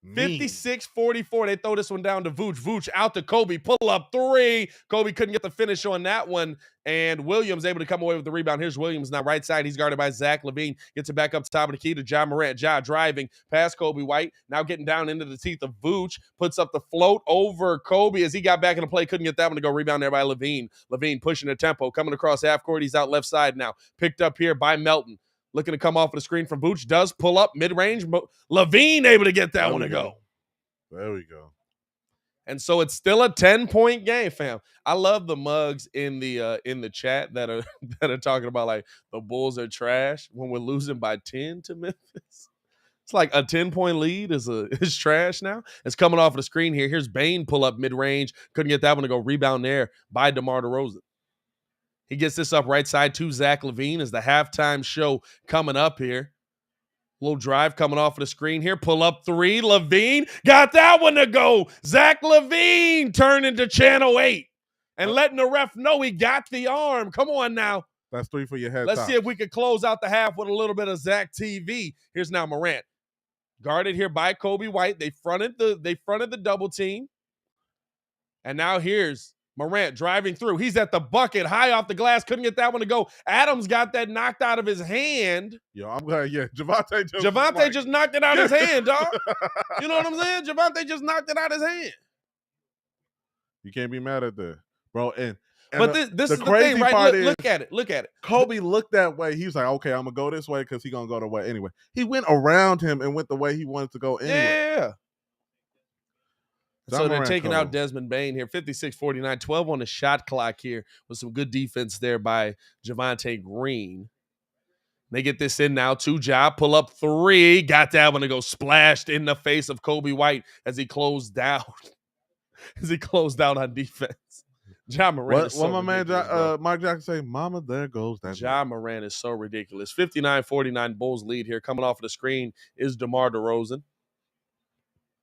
56-44. They throw this one down to Vooch. Vooch out to Kobe. Pull up three. Kobe couldn't get the finish on that one. And Williams able to come away with the rebound. Here's Williams now right side. He's guarded by Zach LaVine. Gets it back up top of the key to John Morant. Ja driving past Kobe White. Now getting down into the teeth of Vooch. Puts up the float over Kobe as he got back in the play. Couldn't get that one to go. Rebound there by LaVine. LaVine pushing the tempo. Coming across half court. He's out left side now. Picked up here by Melton. Looking to come off of the screen from Vooch. Does pull up mid-range. LaVine able to get that one to go. There we go. And so it's still a 10-point game, fam. I love the mugs in the chat that are talking about like the Bulls are trash when we're losing by 10 to Memphis. It's like a 10-point lead is trash now. It's coming off of the screen here. Here's Bane pull up mid-range. Couldn't get that one to go. Rebound there by DeMar DeRozan. He gets this up right side to Zach LaVine as the halftime show coming up here. Little drive coming off of the screen here. Pull up three. LaVine got that one to go. Zach LaVine turned into Channel 8 and letting the ref know he got the arm. Come on now. That's three for your head. Let's see if we can close out the half with a little bit of Zach TV. Here's now Morant. Guarded here by Kobe White. They fronted the double team. And now here's Morant driving through. He's at the bucket, high off the glass. Couldn't get that one to go. Adams got that knocked out of his hand. Yo, I'm glad. Yeah, Javonte just knocked it out of his hand, dog. You know what I'm saying? Javonte just knocked it out of his hand. You can't be mad at that, bro. And but this is the thing, right? Look at it. Kobe looked that way. He was like, okay, I'm gonna go this way because he's gonna go the way anyway. He went around him and went the way he wanted to go anyway. Yeah. So they're taking out Desmond Bane here, 56-49, 12 on the shot clock here with some good defense there by Javonte Green. They get this in now. Ja, pull up three. Got that one to go splashed in the face of Kobe White as he closed down. On defense. Ja Morant. What my man Mike Jackson say? Mama, there goes that. Ja Morant is so ridiculous. 59-49 Bulls lead here. Coming off of the screen is DeMar DeRozan.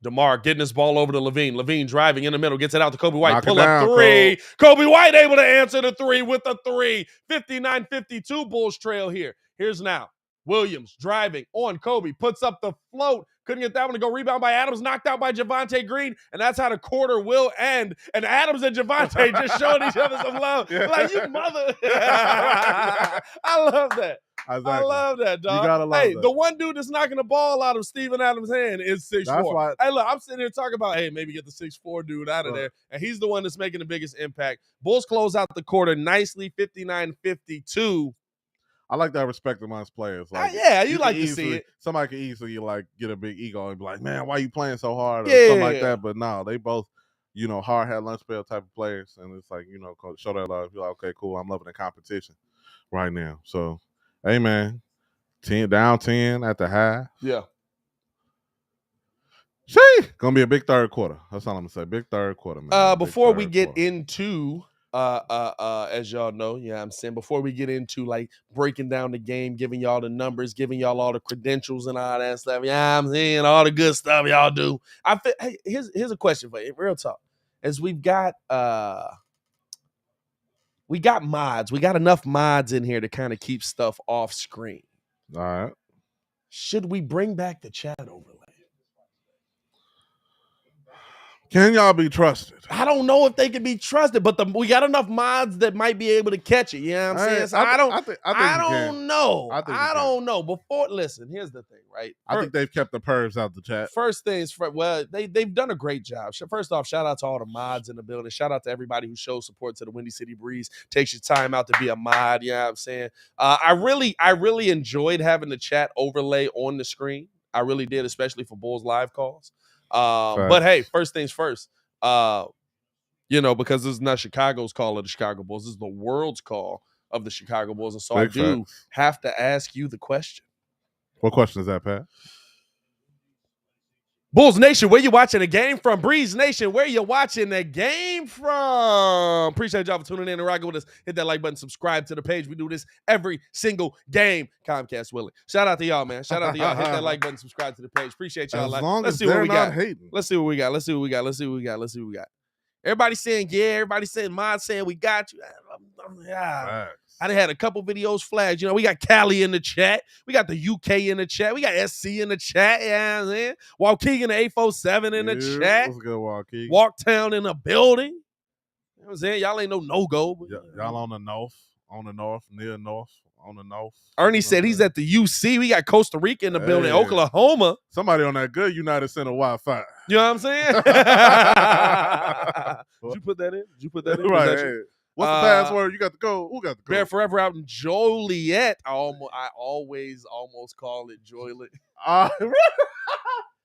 DeMar getting his ball over to LaVine. LaVine driving in the middle, gets it out to Kobe White. Pull up three. Kobe White able to answer the three with a three. 59-52 Bulls trail here. Here's now Williams driving on Kobe. Puts up the float. Couldn't get that one to go. Rebound by Adams. Knocked out by Javonte Green. And that's how the quarter will end. And Adams and Javonte just showing each other some love. Yeah. Like, you mother. I love that. Exactly. I love that, dog. You gotta love that. The one dude that's knocking the ball out of Steven Adams' hand is 6'4". Hey, look, I'm sitting here talking about, hey, maybe get the 6'4 dude out of there. And he's the one that's making the biggest impact. Bulls close out the quarter nicely, 59-52. I like that respect amongst players. Like, you like to see it. Somebody can easily like get a big ego and be like, man, why you playing so hard? Or something like that. But no, they both, hard hat lunch pail type of players. And it's like, show that love. You're like, okay, cool. I'm loving the competition right now. So, hey, man, 10 down 10 at the half. Yeah. Gonna be a big third quarter. That's all I'm gonna say. Big third quarter, man. Before we get into as y'all know, I'm saying, before we get into like breaking down the game, giving y'all the numbers, giving y'all all the credentials and all that stuff, I'm saying all the good stuff y'all do. Hey, here's a question for you, real talk. As we got mods, we got enough mods in here to kind of keep stuff off screen. All right. Should we bring back the chat overlay? Can y'all be trusted? I don't know if they can be trusted, but we got enough mods that might be able to catch it. You know what I'm saying? So I don't know. I don't know. Listen, here's the thing, right? I think they've kept the pervs out the chat. First things first, they've done a great job. First off, shout out to all the mods in the building. Shout out to everybody who shows support to the Windy City Breeze, takes your time out to be a mod. You know what I'm saying? I really enjoyed having the chat overlay on the screen. I really did, especially for Bulls live calls. But hey, first things first, because this is not Chicago's call of the Chicago Bulls, this is the world's call of the Chicago Bulls. And so I do have to ask you the question. What question is that, Pat? Bulls Nation, where you watching the game from? Breeze Nation, where you watching the game from? Appreciate y'all for tuning in and rocking with us. Hit that like button, subscribe to the page. We do this every single game. Comcast willing. Shout out to y'all, man. Shout out to y'all. Hit that like button, subscribe to the page. Appreciate y'all. As long Let's as see what they're we not got. hating. Let's see what we got. Let's see what we got. Let's see what we got. Let's see what we got. Everybody saying yeah. Everybody saying Mod saying we got you. I done had a couple videos flagged. You know, we got Cali in the chat. We got the UK in the chat. We got SC in the chat. Yeah, you know what I'm saying? Waukegan 847 in the chat. What's good, Waukegan? Walktown in the building. You know what I'm saying? Y'all ain't no go. Y'all on the north, near north, on the north. Ernie said he's at the UC. We got Costa Rica in the building, Oklahoma. Somebody on that good United Center Wi-Fi. You know what I'm saying? Did you put that in? Right. Hey. What's the password? You got the code. Who got the code? Bear Forever out in Joliet. I always almost call it Joliet. I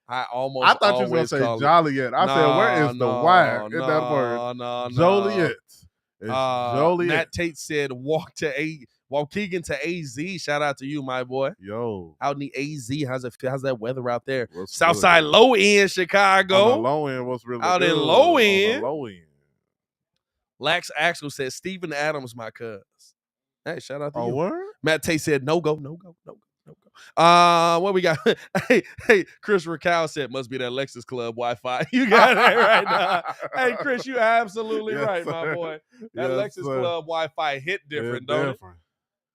thought you was going to say Joliet. I said, where is the Y in that word? No. Joliet. It's Joliet. Matt Tate said, Waukegan to AZ. Shout out to you, my boy. Yo. Out in the AZ. How's that weather out there? What's Southside good? Low End, Chicago. On the low end, what's really out good? In low end. On the low end. Lax Axel said, Steven Adams, my cuz. Hey, shout out to you. Word? Matt Tate said, no go. What we got? hey, Chris Racal said, must be that Lexus Club Wi-Fi. You got it right now. Hey, Chris, you absolutely right, sir. my boy. That Lexus Club Wi-Fi hit different, don't it?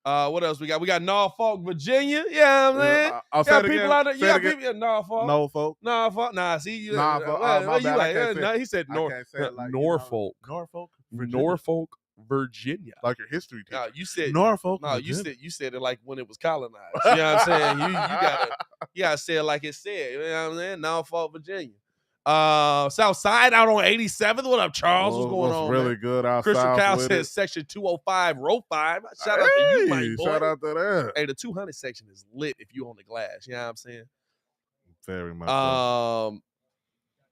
What else we got? We got Norfolk, Virginia. Yeah, man. I'll got say people again. out there. You got people in Norfolk. Norfolk. Nah, see you. Norfolk. Where you bad. at? He said Norfolk. Norfolk, Virginia. Like your history teacher. No, you said Norfolk. No, you said it like when it was colonized. You know what I'm saying? You gotta say it like it said. You know what I'm saying? Norfolk, Virginia. South Side out on 87th. What up, Charles? What's going on? Really man? good outside. Christian Cow says section 205, row 5. Shout out to you, my boy. Shout out to that. Hey, the 200 section is lit if you on the glass. You know what I'm saying? Very much. So.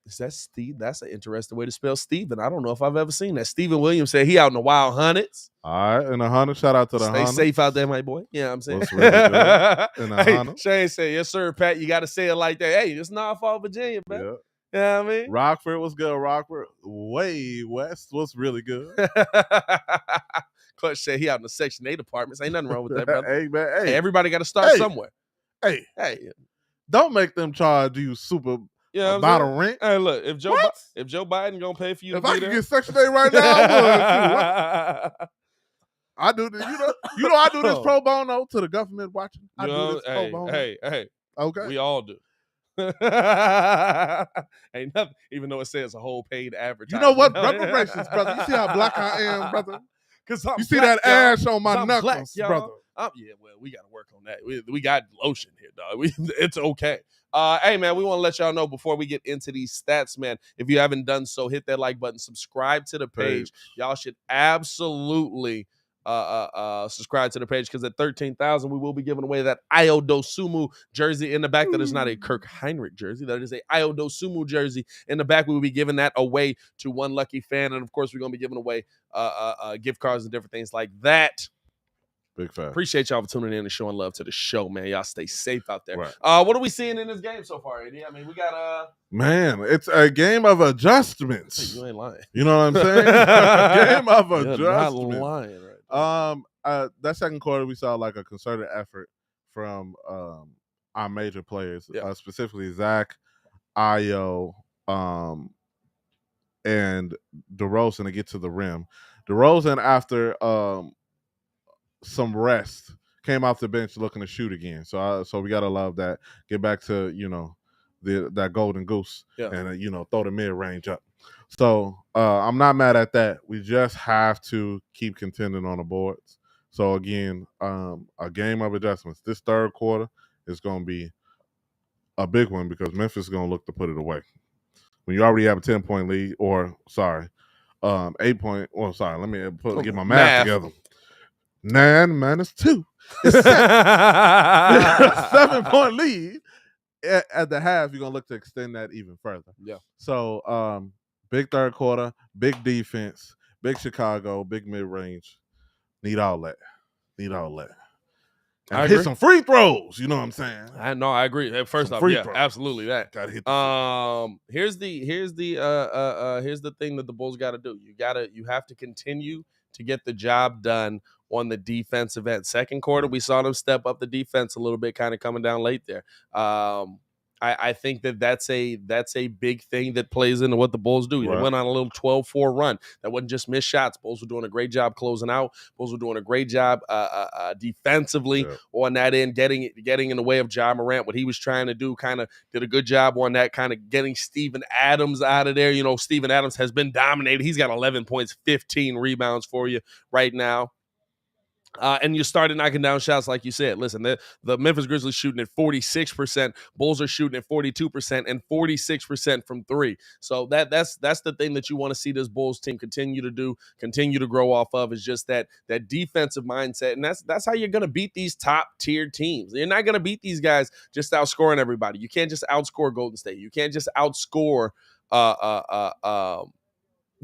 Is that Steve? That's an interesting way to spell Steven. I don't know if I've ever seen that. Stephen Williams said he out in the wild hundreds. All right, in the hundred. Shout out to the hundred. Stay safe out there, my boy. You know what I'm saying? What's really good in the hundred. Shane said, yes, sir, Pat. You got to say it like that. Hey, it's Norfolk, Virginia, man. Yeah. You know what I mean? Rockford was good. Rockford, way west, was really good. Clutch said he out in the Section 8 apartments. Ain't nothing wrong with that, brother. Hey, man. Hey, everybody got to start somewhere. Hey. Don't make them charge you super about a rent. Hey, look, if Joe Biden gonna pay for you, if I could get Section 8 right now, I would. I do this. You know, I do this pro bono to the government watching. I do this pro bono. Hey. Okay. We all do. Ain't nothing, even though it says a whole paid advertisement. You know what? Reparations, brother. You see how black I am, brother? Because you see that ash on my knuckles, black, brother. Yeah, well, we got to work on that. We got lotion here, dog. It's okay. Hey, man, we want to let y'all know before we get into these stats, man, if you haven't done so, hit that like button, subscribe to the page. Y'all should absolutely subscribe to the page because at 13,000, we will be giving away that Io Dosumu jersey in the back. That is not a Kirk Heinrich jersey. That is a Io Dosumu jersey in the back. We will be giving that away to one lucky fan. And, of course, we're going to be giving away gift cards and different things like that. Big fan. Appreciate y'all for tuning in and showing love to the show, man. Y'all stay safe out there. Right. What are we seeing in this game so far, AD? I mean, we got Man, it's a game of adjustments. Hey, you ain't lying. You know what I'm saying? A game of adjustments. Not lying, right? That second quarter we saw like a concerted effort from our major players, specifically Zach, Io, and DeRozan to get to the rim. DeRozan after some rest came off the bench looking to shoot again. So we gotta love that. Get back to that golden goose and throw the mid range up. So I'm not mad at that. We just have to keep contending on the boards. So again, a game of adjustments. This third quarter is going to be a big one because Memphis is going to look to put it away. When you already have a 10-point lead, 8 point. Well, sorry, let me get my math together. 9 minus 2 is 7. 7-point lead. At the half, you're going to look to extend that even further. Yeah. So, big third quarter, big defense, big Chicago, big mid-range. Need all that. And I hit agree. some free throws. You know what I'm saying? I agree. First Some off, free yeah, throws. absolutely that. Gotta hit the Here's the thing that the Bulls got to do. You have to continue to get the job done on the defensive end. Second quarter, we saw them step up the defense a little bit, kind of coming down late there. I think that's a big thing that plays into what the Bulls do. They went on a little 12-4 run. That wasn't just missed shots. Bulls were doing a great job closing out. Bulls were doing a great job defensively on that end, getting in the way of Ja Morant. What he was trying to do, kind of did a good job on that, kind of getting Steven Adams out of there. You know, Steven Adams has been dominated. He's got 11 points, 15 rebounds for you right now. And you started knocking down shots, like you said. Listen, the Memphis Grizzlies shooting at 46%. Bulls are shooting at 42% and 46% from three. So that's the thing that you want to see this Bulls team continue to do, continue to grow off of, is just that defensive mindset. And that's how you're going to beat these top-tier teams. You're not going to beat these guys just outscoring everybody. You can't just outscore Golden State. You can't just outscore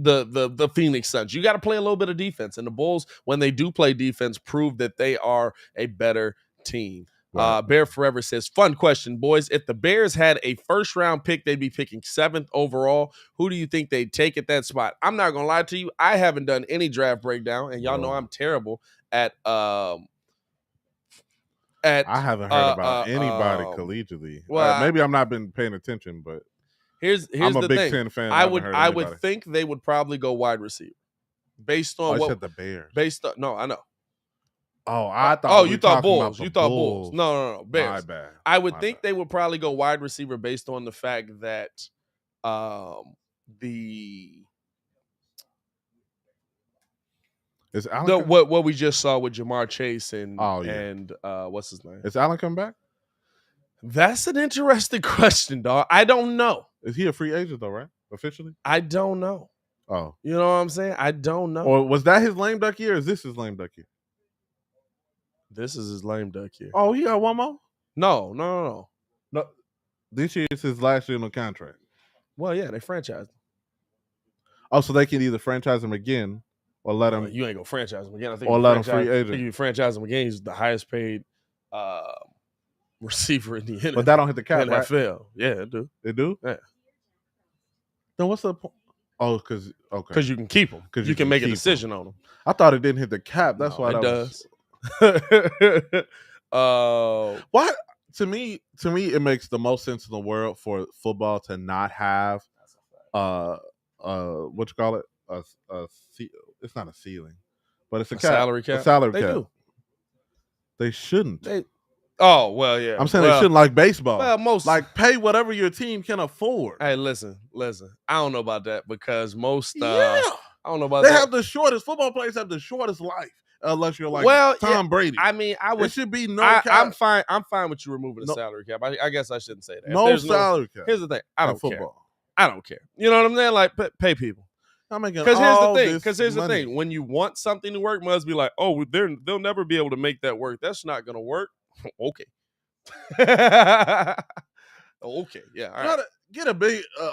the Phoenix Suns. You got to play a little bit of defense. And the Bulls, when they do play defense, prove that they are a better team. Right. Bear Forever says, fun question, boys. If the Bears had a first-round pick, they'd be picking 7th overall. Who do you think they'd take at that spot? I'm not going to lie to you. I haven't done any draft breakdown, and y'all know I'm terrible at I haven't heard about anybody collegiately. Well, maybe I'm not been paying attention, but Here's I'm a the Big thing. Ten fan. I would think they would probably go wide receiver, based on what said the Bears. Based on I know. Oh, I thought. You thought Bulls. You thought Bulls. No, Bears. My bad. I would think they would probably go wide receiver based on the fact that what we just saw with Jamar Chase and what's his name? Is Allen coming back? That's an interesting question, dog. I don't know. Is he a free agent though, right? Officially? I don't know. Oh. You know what I'm saying? I don't know. Or was that his lame duck year, or is this his lame duck year? This is his lame duck year. Oh, he got one more? No. This year is his last year on the contract. Well, yeah, they franchised him. Oh, so they can either franchise him again or let him. You ain't gonna franchise him again. I think or let him free agent. I think you franchise him again. He's the highest paid receiver in the NFL. But that don't hit the cap, right? NFL. Yeah, it do. It do? Yeah. Then what's the point? Oh, because you can keep him. Because you can make a decision on him. I thought it didn't hit the cap. That's why it does. What? To me, it makes the most sense in the world for football to not have what you call it? It's not a ceiling, but it's a cap. Salary cap. A salary they cap. Do. They shouldn't. Oh, well, yeah. I'm saying they shouldn't, like baseball. Well, pay whatever your team can afford. Hey, listen. I don't know about that because most I don't know about they that. have the shortest football players have the shortest life. Unless you're like Tom Brady. I mean, it should be no cap. I'm fine with you removing the salary cap. I guess I shouldn't say that. No salary cap. Here's the thing. I don't care. Football. I don't care. You know what I'm saying? Like, pay people. Because here's the thing. When you want something to work, must be like, oh, they'll never be able to make that work. That's not going to work. Okay. Okay. Yeah. All right. Get a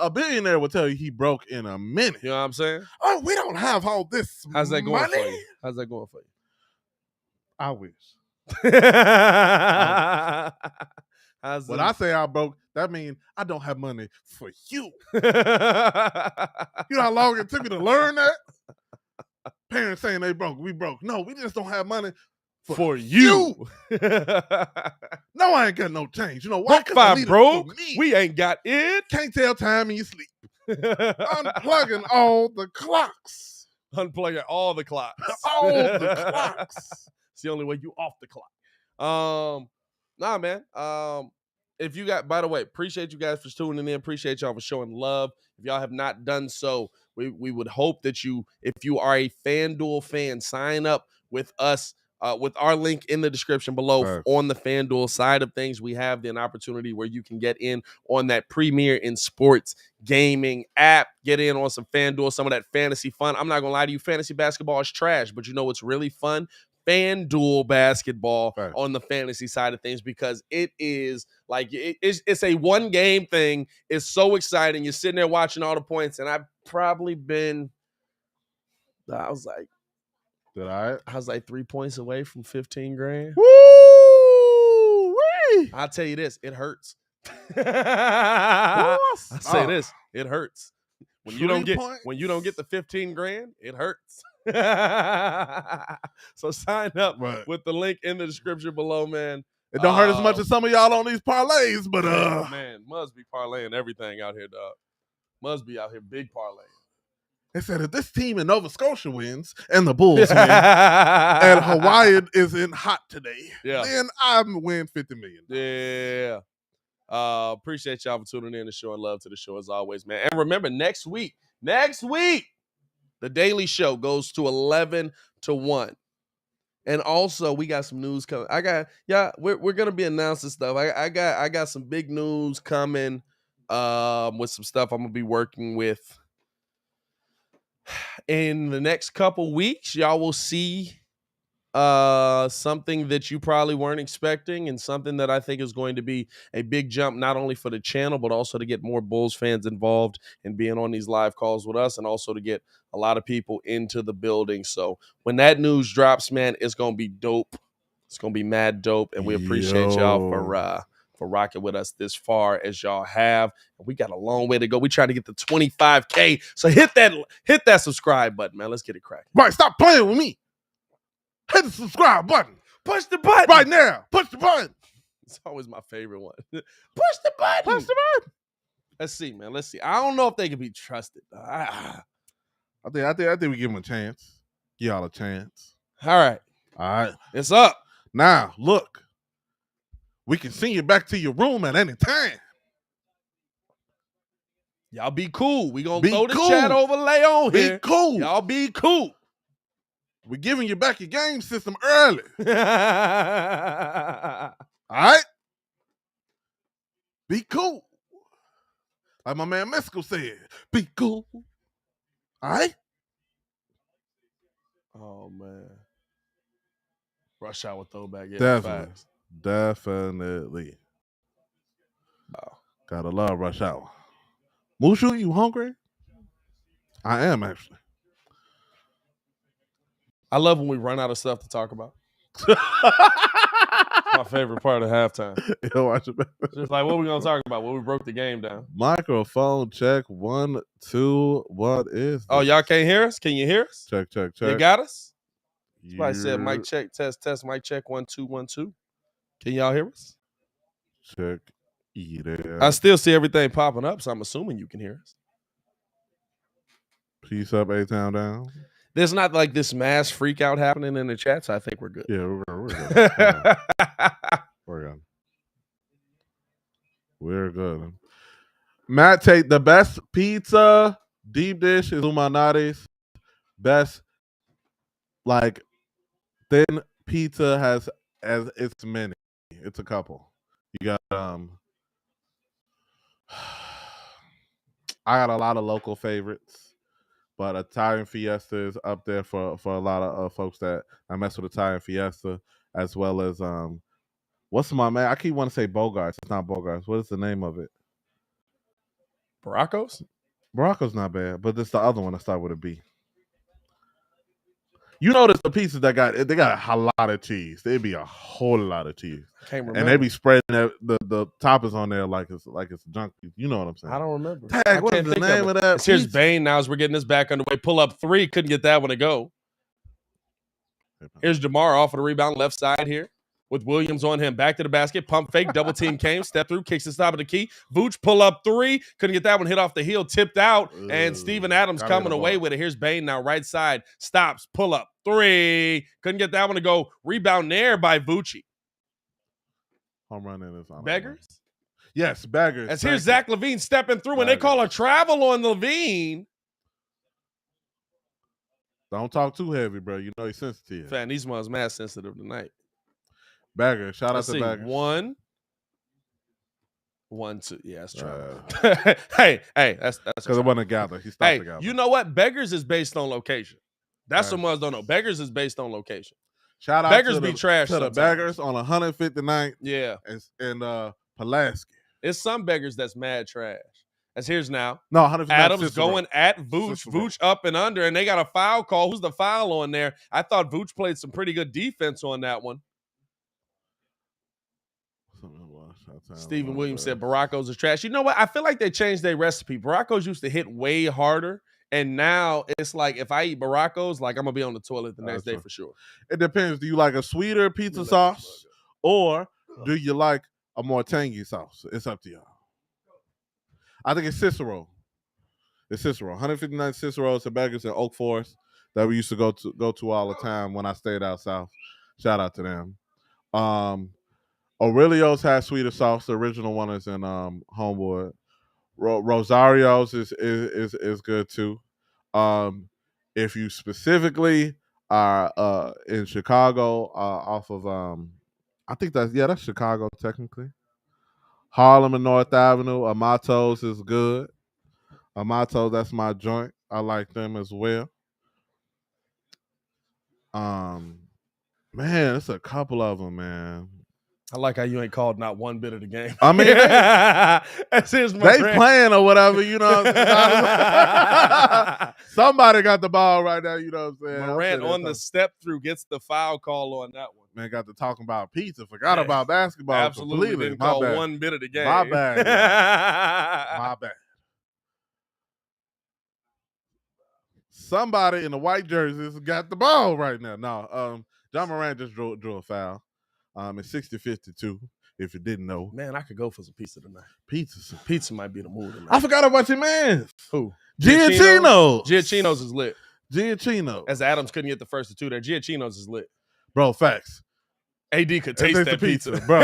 billionaire will tell you he broke in a minute. You know what I'm saying? Oh, we don't have all this How's that going money? for you? How's that going for you? I wish. When I say I broke, that means I don't have money for you. You know how long it took me to learn that? Parents saying they broke, we broke. No, we just don't have money for you. No, I ain't got no change. You know why? Because broke. We ain't got it. Can't tell time in your sleep. Unplugging all the clocks. Unplugging all the clocks. All the clocks. It's the only way you off the clock. Nah, man. If you got, by the way, appreciate you guys for tuning in. Appreciate y'all for showing love. If y'all have not done so, we would hope that if you are a FanDuel fan, sign up with us. With our link in the description below on the FanDuel side of things, we have an opportunity where you can get in on that premier in sports gaming app. Get in on some FanDuel, some of that fantasy fun. I'm not going to lie to you, fantasy basketball is trash, but you know what's really fun? FanDuel basketball on the fantasy side of things, because it is like it's a one game thing. It's so exciting. You're sitting there watching all the points, and I've probably been, I was like 3 points away from $15,000. Woo! I'll tell you this, it hurts. I say this, it hurts. When you don't get the 15 grand, it hurts. So sign up with the link in the description below, man. It don't hurt as much as some of y'all on these parlays, but man, must be parlaying everything out here, dog. Must be out here big parlaying. They said if this team in Nova Scotia wins and the Bulls win and Hawaii isn't hot today, then I'm win $50 million. Yeah. Appreciate y'all for tuning in and showing love to the show as always, man. And remember, next week, the Daily Show goes to 11 to 1. And also, we got some news coming. We're gonna be announcing stuff. I got some big news coming with some stuff I'm gonna be working with in the next couple weeks. Y'all will see something that you probably weren't expecting, and something that I think is going to be a big jump, not only for the channel, but also to get more Bulls fans involved in being on these live calls with us, and also to get a lot of people into the building. So when that news drops, man, it's going to be dope. It's going to be mad dope, and we appreciate y'all for rocking with us this far as y'all have. We got a long way to go. We trying to get to 25K. So hit that subscribe button, man. Let's get it cracking. Right, stop playing with me. Hit the subscribe button. Push the button. Right now. Push the button. It's always my favorite one. Push the button. Push the button. Let's see, man. Let's see. I don't know if they can be trusted. I think we give them a chance. Give y'all a chance. All right. It's up. Now, look. We can send you back to your room at any time. Y'all be cool. We gonna throw the chat overlay on here. Be cool. Y'all be cool. We're giving you back your game system early. All right? Be cool. Like my man Mystical said, be cool. All right? Oh, man. Rush hour throwback. Yeah, definitely. Wow. Gotta love rush hour. Mushu, you hungry? I am, actually. I love when we run out of stuff to talk about. My favorite part of halftime. Yo, watch it back. Just like, what are we going to talk about? Well, we broke the game down. Microphone check. 1, 2. What is this? Oh, y'all can't hear us? Can you hear us? Check. You got us? Somebody said mic check, test, mic check, 1, 2, 1, 2. Can y'all hear us? Check. Yeah. I still see everything popping up, so I'm assuming you can hear us. Peace up, A-Town down. There's not like this mass freak out happening in the chat, so I think we're good. Yeah, we're good. We're good. Matt Tate, the best pizza deep dish is Umanati's. Best, like, thin pizza has as it's many. It's a couple. You got I got a lot of local favorites. But Italian Fiesta is up there for a lot of folks that I mess with Italian Fiesta, as well as what's my man? I keep want to say Bogarts. It's not Bogarts. What is the name of it? Baracos? Baracos not bad, but it's the other one that start with a B. You notice the pieces they got a lot of cheese. There'd be a whole lot of cheese. Can't remember. And they be spreading the toppers on there like it's junk. You know what I'm saying? I don't remember. Tag, what is the name of that? Here's Bane now as we're getting this back underway. Pull up 3. Couldn't get that one to go. Here's Jamar off of the rebound left side here with Williams on him. Back to the basket. Pump fake. Double team came. Step through. Kicks the stop of the key. Vooch pull up 3. Couldn't get that one. Hit off the heel. Tipped out. And Steven Adams coming away with it. Here's Bane now right side. Stops. Pull up 3. Couldn't get that one to go. Rebound there by Vucci. Home run in this. Beggars? Yes, Beggars. As here's Zach LaVine stepping through, and they call a travel on LaVine. Don't talk too heavy, bro. You know he's sensitive. Fan, these ones mad sensitive tonight. Bagger, shout out to Bagger. 1, 2. Yeah, that's travel. hey, that's because it wasn't a gather. He stopped the gather. You know what? Beggars is based on location. That's what ones don't know. Beggars is based on location. Shout out Beggars to be trash. To the Beggars on 159th. Yeah, and Pulaski. It's some Beggars that's mad trash. As here's now. No, 159th. Adams Cicero. going at Vooch. Vooch up and under, and they got a foul call. Who's the foul on there? I thought Vooch played some pretty good defense on that one. Stephen Williams said Baracos is trash. You know what? I feel like they changed their recipe. Baracos used to hit way harder, and now it's like if I eat Baracos, like I'm gonna be on the toilet the next day for sure. It depends. Do you like a sweeter pizza sauce, or do you like a more tangy sauce? It's up to y'all. I think it's Cicero. It's Cicero. 159 Cicero's and Beggars in Oak Forest that we used to go to all the time when I stayed out south. Shout out to them. Aurelio's has sweeter sauce. The original one is in Homewood. Rosario's is good too. If you specifically are in Chicago, off of I think that's Chicago technically. Harlem and North Avenue, Amato's is good. Amato, that's my joint. I like them as well. Man, it's a couple of them, man. I like how you ain't called not one bit of the game. I mean, they playing or whatever, you know what I'm saying? Somebody got the ball right now, you know what I'm saying? Morant on the step through gets the foul call on that one. Man, got to talking about pizza. Forgot about basketball. Absolutely completely. didn't call one bit of the game. My bad. My bad. Somebody in the white jerseys got the ball right now. No, John Morant just drew a foul. It's 60-52, if you didn't know. Man, I could go for some pizza tonight. Pizza might be the move tonight. I forgot about your man. Who? Giacchino's is lit. Giacchino. As Adams couldn't get the first of two there. Giacchino's is lit. Bro, facts. AD could taste that pizza. Bro.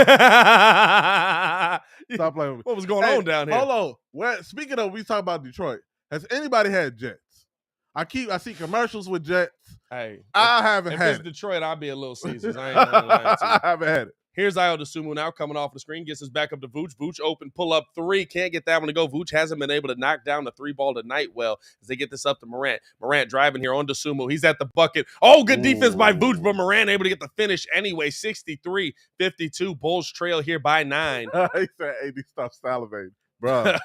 Stop playing with me. What was going on down here? Hold on. Speaking of, we talk about Detroit. Has anybody had Jets? I see commercials with Jets. Hey, I haven't had it. If it's Detroit, I'll be a Little Caesars. I ain't gonna lie to you. I haven't had it. Here's Ayo Dosunmu now coming off the screen. Gets his back up to Vooch. Vooch open, pull up three. Can't get that one to go. Vooch hasn't been able to knock down the three ball tonight well as they get this up to Morant. Morant driving here on Dosunmu. He's at the bucket. Oh, good defense by Vooch, but Morant able to get the finish anyway. 63-52. Bulls trail here by 9. He said, AD, stop salivating. Bro.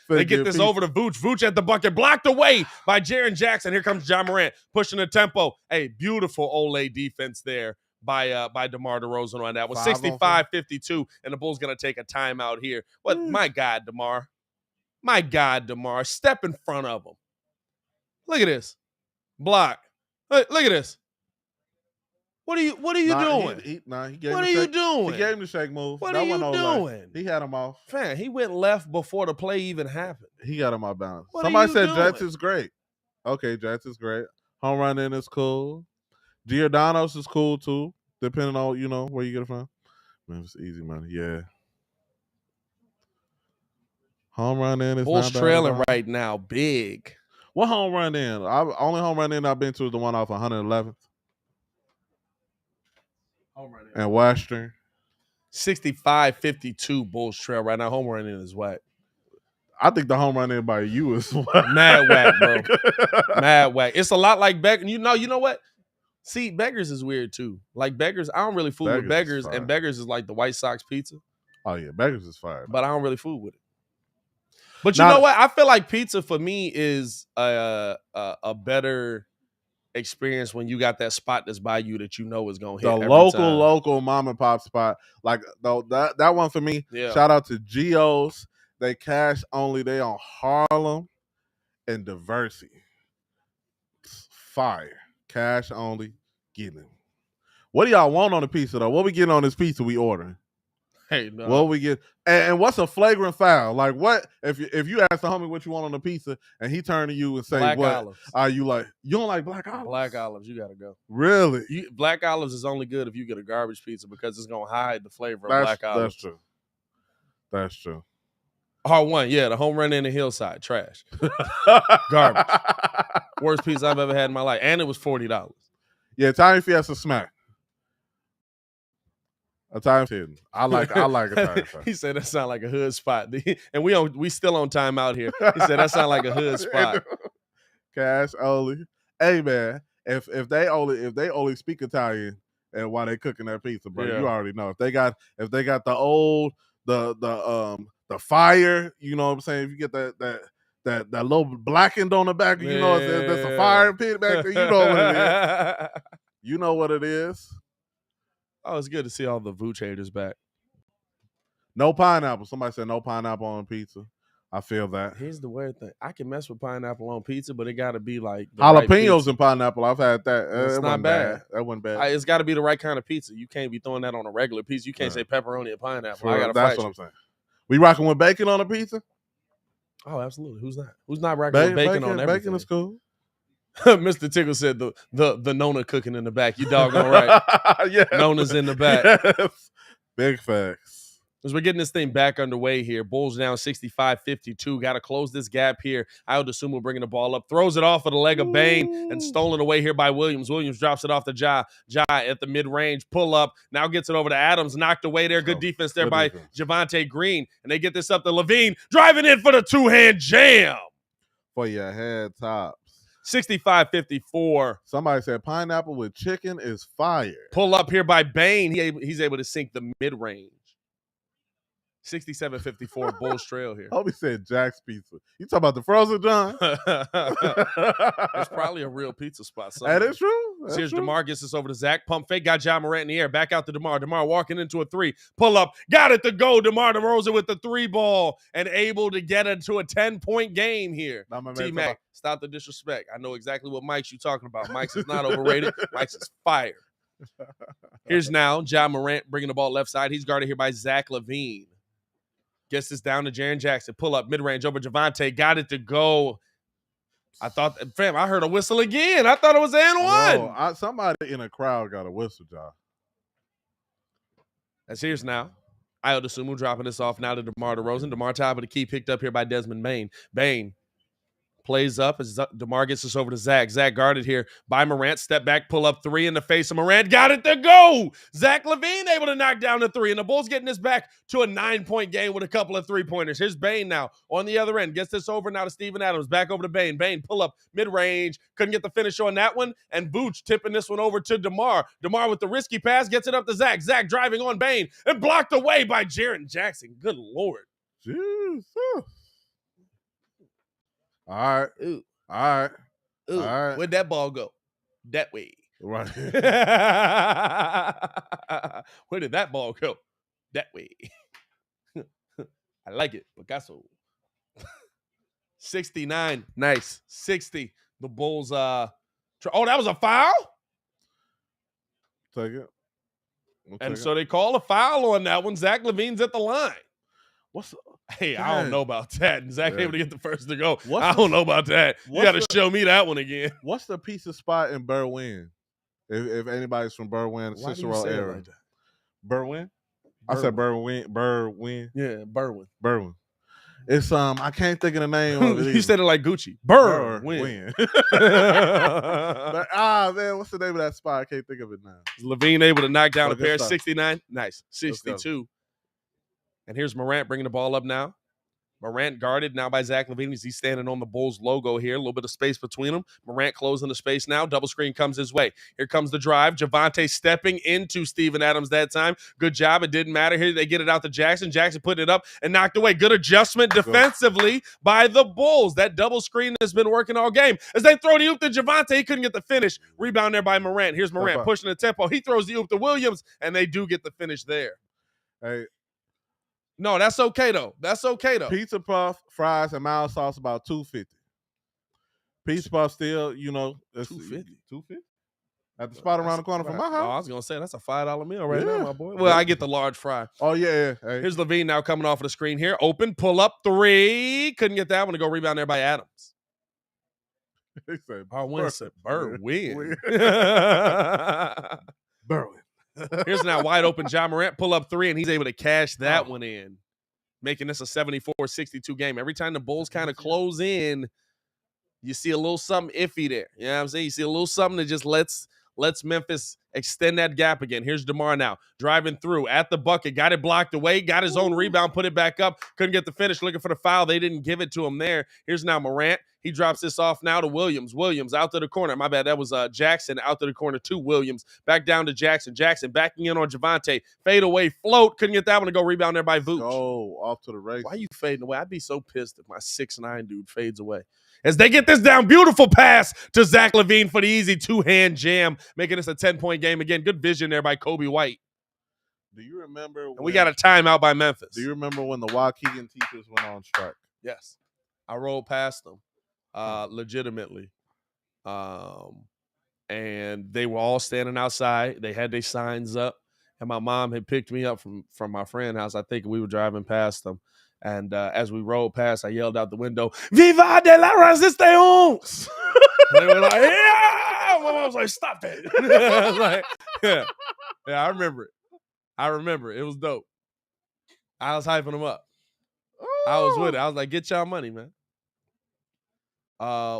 They get this over to Vooch. Vooch at the bucket. Blocked away by Jaren Jackson. Here comes John Morant pushing the tempo. Hey, beautiful Olay defense there by DeMar DeRozan on that one. 65-52, and the Bulls going to take a timeout here. But my God, DeMar. My God, DeMar. Step in front of him. Look at this. Block. Look at this. What are you doing? What are you doing? He gave him the shake move. What are you doing? He had him off. Man, he went left before the play even happened. He got him out balance. Somebody said Jets is great. Okay, Jets is great. Home run in is cool. Giordano's is cool too, depending on, where you get it from. Memphis easy money, yeah. Home run in is Bulls trailing right now, big. What home run in? Only home run in I've been to is the one off 111th. And Western. 65-52 Bulls trail right now. Home run in is whack. I think the home run in by you is whack. Mad whack, bro. Mad whack. It's a lot like Beggars. You know what? See, Beggars is weird too. Like Beggars, I don't really fool with Beggars, and Beggars is like the White Sox pizza. Oh yeah, Beggars is fire. But I don't really fool with it. But you know what? I feel like pizza for me is a better experience when you got that spot that's by you that you know is gonna hit. The local mom and pop spot, like that one for me. Yeah. Shout out to Geo's. They cash only. They on Harlem and Diversity. Fire. Cash only. Get them. What do y'all want on the pizza though? What we getting on this pizza we ordering? Hey, no. What we get, and what's a flagrant foul? Like what if you ask the homie what you want on the pizza and he turn to you and say black what? Olives. Are you like, you don't like black olives? Black olives, you gotta go. Really? Black olives is only good if you get a garbage pizza because it's gonna hide the flavor of black olives. That's true. R1, yeah, the home run in the hillside, trash. Garbage. Worst pizza I've ever had in my life. And it was $40. Yeah, Italian Fiesta smack. Italian Fiesta. I like Italian Fiesta. He said that sound like a hood spot. And we still on time out here. He said that sound like a hood spot. Cash only. Hey man, if they only speak Italian and while they cooking that pizza, bro, you already know. If they got the old the fire, you know what I'm saying? If you get that little blackened on the back, you know there's a fire pit back there, you know what it is. You know what it is. Oh, it's good to see all the Vooch haters back. No pineapple. Somebody said no pineapple on pizza. I feel that. Here's the weird thing. I can mess with pineapple on pizza, but it got to be like the right Jalapenos pizza. and pineapple. I've had that. It's It not wasn't bad. That wasn't bad. It's got to be the right kind of pizza. You can't be throwing that on a regular pizza. You can't say pepperoni and pineapple. I gotta That's fight what you. I'm saying. We rocking with bacon on a pizza? Oh, absolutely. Who's not? Who's not rocking with bacon on everything? Bacon is cool. Mr. Tickle said the Nona cooking in the back. You doggone right. Yes. Nona's in the back. Yes. Big facts. As we're getting this thing back underway here, Bulls down 65-52. Got to close this gap here. Ayodosunmu bringing the ball up, throws it off of the leg of Bane, and stolen away here by Williams. Williams drops it off to Ja. Ja at the mid-range, pull up. Now gets it over to Adams, knocked away there. Good defense there by Javonte Green. And they get this up to Levine, driving in for the two-hand jam. For your head tops. 65-54. Somebody said pineapple with chicken is fire. Pull up here by Bane. He's able to sink the mid-range. 67-54, Bulls trail here. Hope he said Jack's Pizza. You talking about the frozen John? It's probably a real pizza spot. That is true. So here's DeMar, gets this over to Zach. Pump fake, got Ja Morant in the air. Back out to DeMar. DeMar walking into a three. Pull up, got it to go. DeMar DeRozan with the three ball and able to get into a 10-point game here. T-Mac, stop the disrespect. I know exactly what Mike's you talking about. Mike's is not overrated. Mike's is fire. Here's now Ja Morant bringing the ball left side. He's guarded here by Zach LaVine. Gets this down to Jaren Jackson. Pull up, mid-range over Javonte. Got it to go. I thought, fam, I heard a whistle again. I thought it was and one. Somebody in a crowd got a whistle, John. As here's now. Ayodosunmu dropping this off now to DeMar DeRozan. DeMar top of the key picked up here by Desmond Bane. Bane plays up as DeMar gets this over to Zach. Zach guarded here by Morant. Step back, pull up three in the face of Morant. Got it to go. Zach LaVine able to knock down the three. And the Bulls getting this back to a 9-point game with a couple of three-pointers. Here's Bane now on the other end. Gets this over now to Steven Adams. Back over to Bane. Bane pull up mid-range. Couldn't get the finish on that one. And Vooch tipping this one over to DeMar. DeMar with the risky pass. Gets it up to Zach. Zach driving on Bane. And blocked away by Jaren Jackson. Good Lord. Jesus. All right. Ooh. All right. Ooh. All right. Where'd that ball go? That way. Right. Where did that ball go? That way. I like it. Picasso. 69. Nice. 60. The Bulls. Oh, that was a foul? Take it. And so they call a foul on that one. Zach LaVine's at the line. Hey, I don't know about that. And Zach able to get the first to go. I don't know about that. You got to show me that one again. What's the pizza spot in Berwyn? If anybody's from Berwyn, Cicero area. Like Berwyn? I said Berwyn. Berwyn. Yeah, Berwyn. Berwyn. It's I can't think of the name of it. You said it like Gucci. Berwyn. Man, what's the name of that spot? I can't think of it now. LaVine able to knock down a pair. 69. Nice. 62. And here's Morant bringing the ball up now. Morant guarded now by Zach LaVine as he's standing on the Bulls logo here. A little bit of space between them. Morant closing the space now. Double screen comes his way. Here comes the drive. Javonte stepping into Steven Adams that time. Good job. It didn't matter. Here they get it out to Jackson. Jackson putting it up and knocked away. Good adjustment defensively by the Bulls. That double screen has been working all game. As they throw the oop to Javonte, he couldn't get the finish. Rebound there by Morant. Here's Morant pushing the tempo. He throws the oop to Williams, and they do get the finish there. Hey. No, that's okay though. Pizza puff, fries, and mild sauce about $2.50. Pizza puff still, $2.50. $2.50 at the spot around the corner from my house. Oh, I was gonna say that's a $5 meal right now, my boy. Well, I get the large fry. Oh yeah. Hey. Here's LaVine now coming off of the screen here. Open, pull up three. Couldn't get that one to go rebound there by Adams. He said, Berwyn. Berwyn. Here's now wide open Ja Morant, pull up three, and he's able to cash that one in, making this a 74-62 game. Every time the Bulls kind of close in, you see a little something iffy there. You know what I'm saying? You see a little something that just lets Memphis extend that gap again. Here's DeMar now, driving through at the bucket, got it blocked away, got his own rebound, put it back up, couldn't get the finish, looking for the foul. They didn't give it to him there. Here's now Morant. He drops this off now to Williams. Williams out to the corner. My bad. That was Jackson out to the corner to Williams. Back down to Jackson. Jackson backing in on Javonte. Fade away, float. Couldn't get that one to go. Rebound there by Vooch. Oh, off to the race. Why are you fading away? I'd be so pissed if my 6'9" dude fades away. As they get this down, beautiful pass to Zach LaVine for the easy two-hand jam, making this a 10-point game again. Good vision there by Kobe White. Do you remember? And we got a timeout by Memphis. Do you remember when the Waukegan teachers went on strike? Yes. I rolled past them legitimately. And they were all standing outside. They had their signs up. And my mom had picked me up from my friend's house. I think we were driving past them. And as we rolled past, I yelled out the window, "Viva de la Resistance!" They were like, "Yeah!" My mom was like, "Stop that!" I was like, yeah, I remember it. It was dope. I was hyping them up. I was with it. I was like, "Get y'all money, man."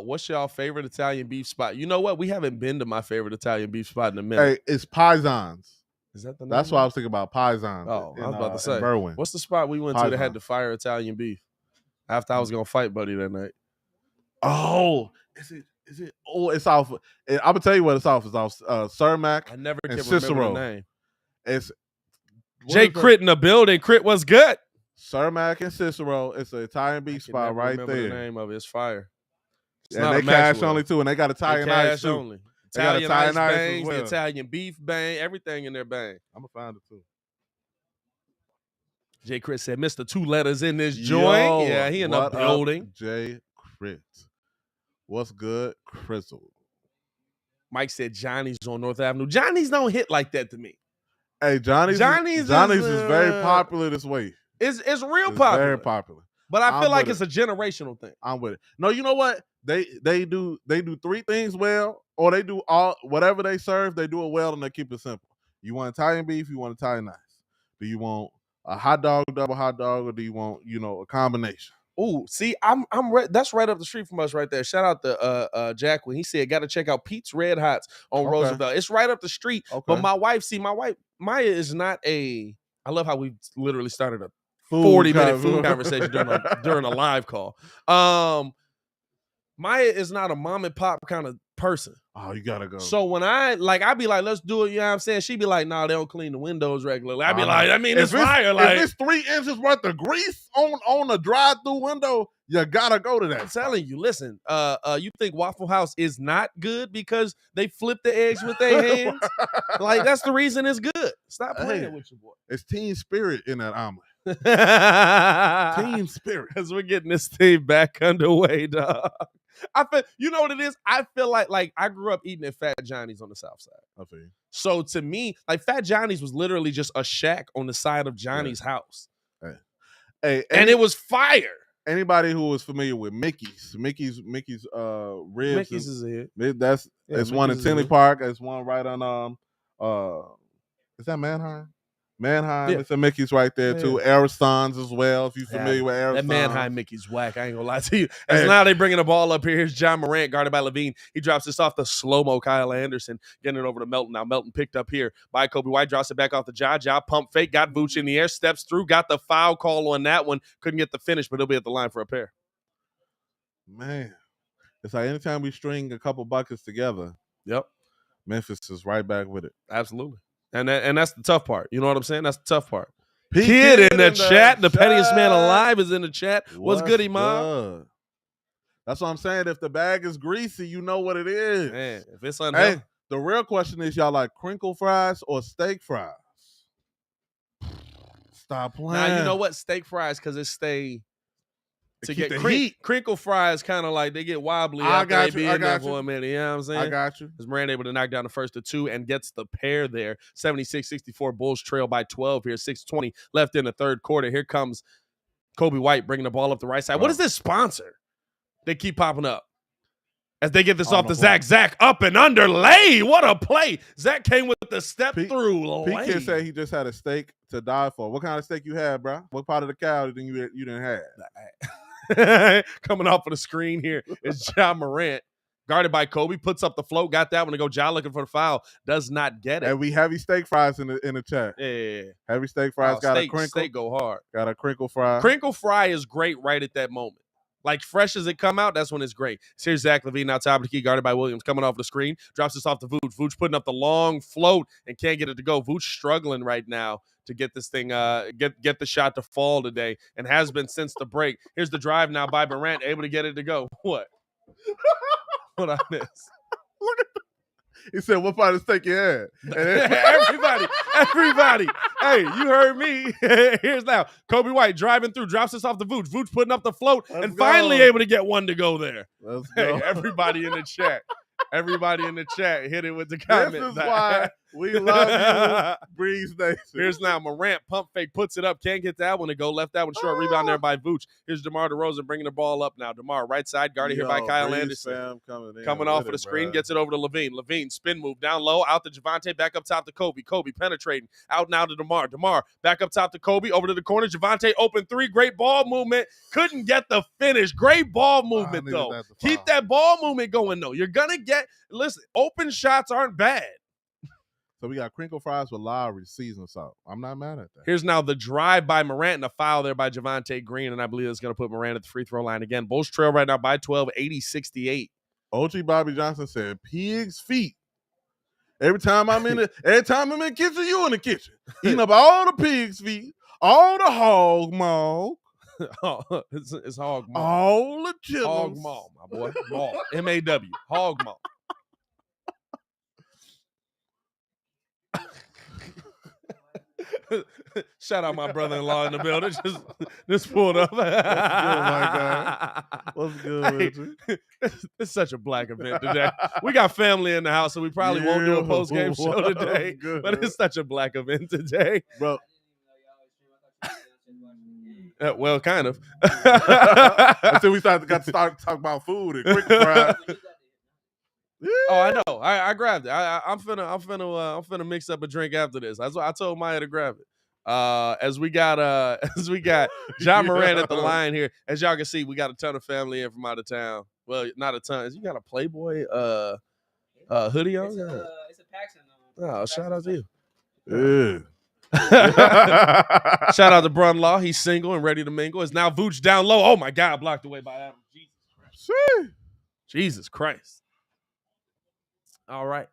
What's y'all favorite Italian beef spot? You know what? We haven't been to my favorite Italian beef spot in a minute. Hey, it's Paisans. Is that the name? That's what I was thinking about, Paisans. Oh, I was about to say. Berwyn. What's the spot we went to that had the fire Italian beef? After I was gonna fight Buddy that night. Oh, is it? Oh, it's off. I'm gonna tell you what it's off. It's off Cermak. I never can Cicero. remember the name. It's Jay Crit in the building. Crit was good. Cermak and Cicero. It's an Italian beef spot right there. The name of it. It's fire. It's and they cash only too, and they got Italian ice too. Only. Italian ice bangs, the Italian beef bang, everything in their bang. I'm gonna find it too. Jay Crit said, "Mr. Two Letters in this joint." Yeah, he in the building. Jay Crit. What's good, Crizzle? Mike said Johnny's on North Avenue. Johnny's don't hit like that to me. Hey, Johnny's is very popular this way. It's real popular. Very popular. But I feel like it's a generational thing. I'm with it. No, you know what? They do three things well, or they do whatever they serve, they do it well and they keep it simple. You want Italian beef, you want Italian ice. Do you want a hot dog, double hot dog, or do you want, a combination? Ooh, see, that's right up the street from us right there. Shout out to Jack when he said, "Got to check out Pete's Red Hots on Roosevelt." It's right up the street. Okay. But my wife, Maya is not I love how we literally started a 40-minute food conversation during a live call. Maya is not a mom and pop kind of person. Oh, you gotta go. So when I'd be like, "Let's do it," you know what I'm saying? She'd be like, "Nah, they don't clean the windows regularly." I'd be like, it's fire. Like, if it's 3 inches worth of grease on a drive-through window, you gotta go to that. I'm telling you, listen, you think Waffle House is not good because they flip the eggs with their hands? Like, that's the reason it's good. Stop playing with your boy. It's team spirit in that omelet. Team spirit. Because we're getting this thing back underway, dog. I feel, you know what it is? I feel like I grew up eating at Fat Johnny's on the South Side. I feel you. So to me, like, Fat Johnny's was literally just a shack on the side of Johnny's house. Hey, and it was fire. Anybody who was familiar with Mickey's ribs. Mickey's is a hit. It's one in Tinley Park. It's one right on is that Manheim? Manheim, it's a Mickey's right there too. Ariston's as well, if you're familiar with Ariston's. That Manheim Mickey's whack. I ain't gonna lie to you. As now they bringing the ball up here. Here's John Morant guarded by Levine. He drops this off the slow-mo Kyle Anderson, getting it over to Melton. Now Melton picked up here by Kobe White, drops it back off the Ja. Pump fake, got Vooch in the air, steps through, got the foul call on that one. Couldn't get the finish, but he'll be at the line for a pair. Man, it's like anytime we string a couple buckets together, yep, Memphis is right back with it. Absolutely. And that's the tough part. You know what I'm saying? That's the tough part. Kid in the chat. The pettiest man alive is in the chat. What's good, Imam? That's what I'm saying. If the bag is greasy, you know what it is. Man, if it's unhealthy. Hey, the real question is, y'all like crinkle fries or steak fries? Stop playing. Now, you know what? Steak fries, because it stay to get heat. Crinkle fries kind of like they get wobbly after they be in there for a minute. You know what I'm saying? I got you. Because Morant able to knock down the first of two and gets the pair there. 76-64. Bulls trail by 12 here. 6:20 left in the third quarter. Here comes Kobe White bringing the ball up the right side. What is this sponsor? They keep popping up. As they get this off the Zach up and under lay. What a play. Zach came with the step through lay. Pete said he just had a steak to die for. What kind of steak you had, bro? What part of the cow you didn't have? Coming off of the screen here is Ja Morant, guarded by Kobe, puts up the float, got that one to go. Ja looking for the foul, does not get it. And we heavy steak fries in the chat. Yeah. Heavy steak fries got a crinkle. Steak go hard. Got a crinkle fry. Crinkle fry is great right at that moment. Like fresh as it come out, that's when it's great. Here's Zach LaVine now top of the key, guarded by Williams, coming off the screen, drops this off to Vooch. Vooch putting up the long float and can't get it to go. Vooch struggling right now to get this thing, get the shot to fall today, and has been since the break. Here's the drive now by Morant, able to get it to go. What? What I missed? Look at He said, "What part of the steak you had?" everybody Hey, you heard me. Here's now. Kobe White driving through, drops this off the Vooch. Vooch putting up the float and finally able to get one to go there. Let's Hey, go. everybody in the chat. Everybody in the chat hit it with the This comment. is why we love you, Breeze Nation. Here's now Morant, pump fake, puts it up, can't get that one to go. Left that one short, rebound there by Vooch. Here's DeMar DeRozan bringing the ball up now. DeMar, right side, guarded here by Kyle Breeze Anderson. fam Coming off of the screen, gets it over to Levine. Levine, spin move, down low, out to Javante, back up top to Kobe. Kobe penetrating, out now to DeMar. DeMar, back up top to Kobe, over to the corner. Javante, open three, great ball movement. Couldn't get the finish. Great ball movement, though. Keep that ball movement going, though. You're going to get, listen, open shots aren't bad. So we got crinkle fries with Lowry season salt. I'm not mad at that. Here's now the drive by Morant and a foul there by Javante Green, and I believe it's going to put Morant at the free throw line again. Bulls trail right now by 12, 80-68. OG Bobby Johnson said, "Pig's feet." Every time I'm in the kitchen, you in the kitchen. Eating up all the pig's feet, all the hog maw. It's hog maw. All the chitlins. Hog maw, my boy. Maw. M-A-W. Hog maw. Shout out my brother-in-law in the building. Just pulled up. What's good, my guy? What's good with you? It's such a black event today. We got family in the house, so we probably won't do a post-game show today. But it's such a black event today. Bro. Well, kind of. Until we got to start talking about food and quick fries. Yeah. Oh, I know. I grabbed it. I'm finna mix up a drink after this. That's what I told Maya to grab it. As we got John Moran at the line here. As y'all can see, we got a ton of family in from out of town. Well, not a ton. You got a Playboy hoodie on? It's a Paxson. Oh, shout out to Yeah. you. Shout out to Brunlaw. He's single and ready to mingle. It's now Vooch down low. Oh my God, blocked away by Adam. Jesus Christ. All right.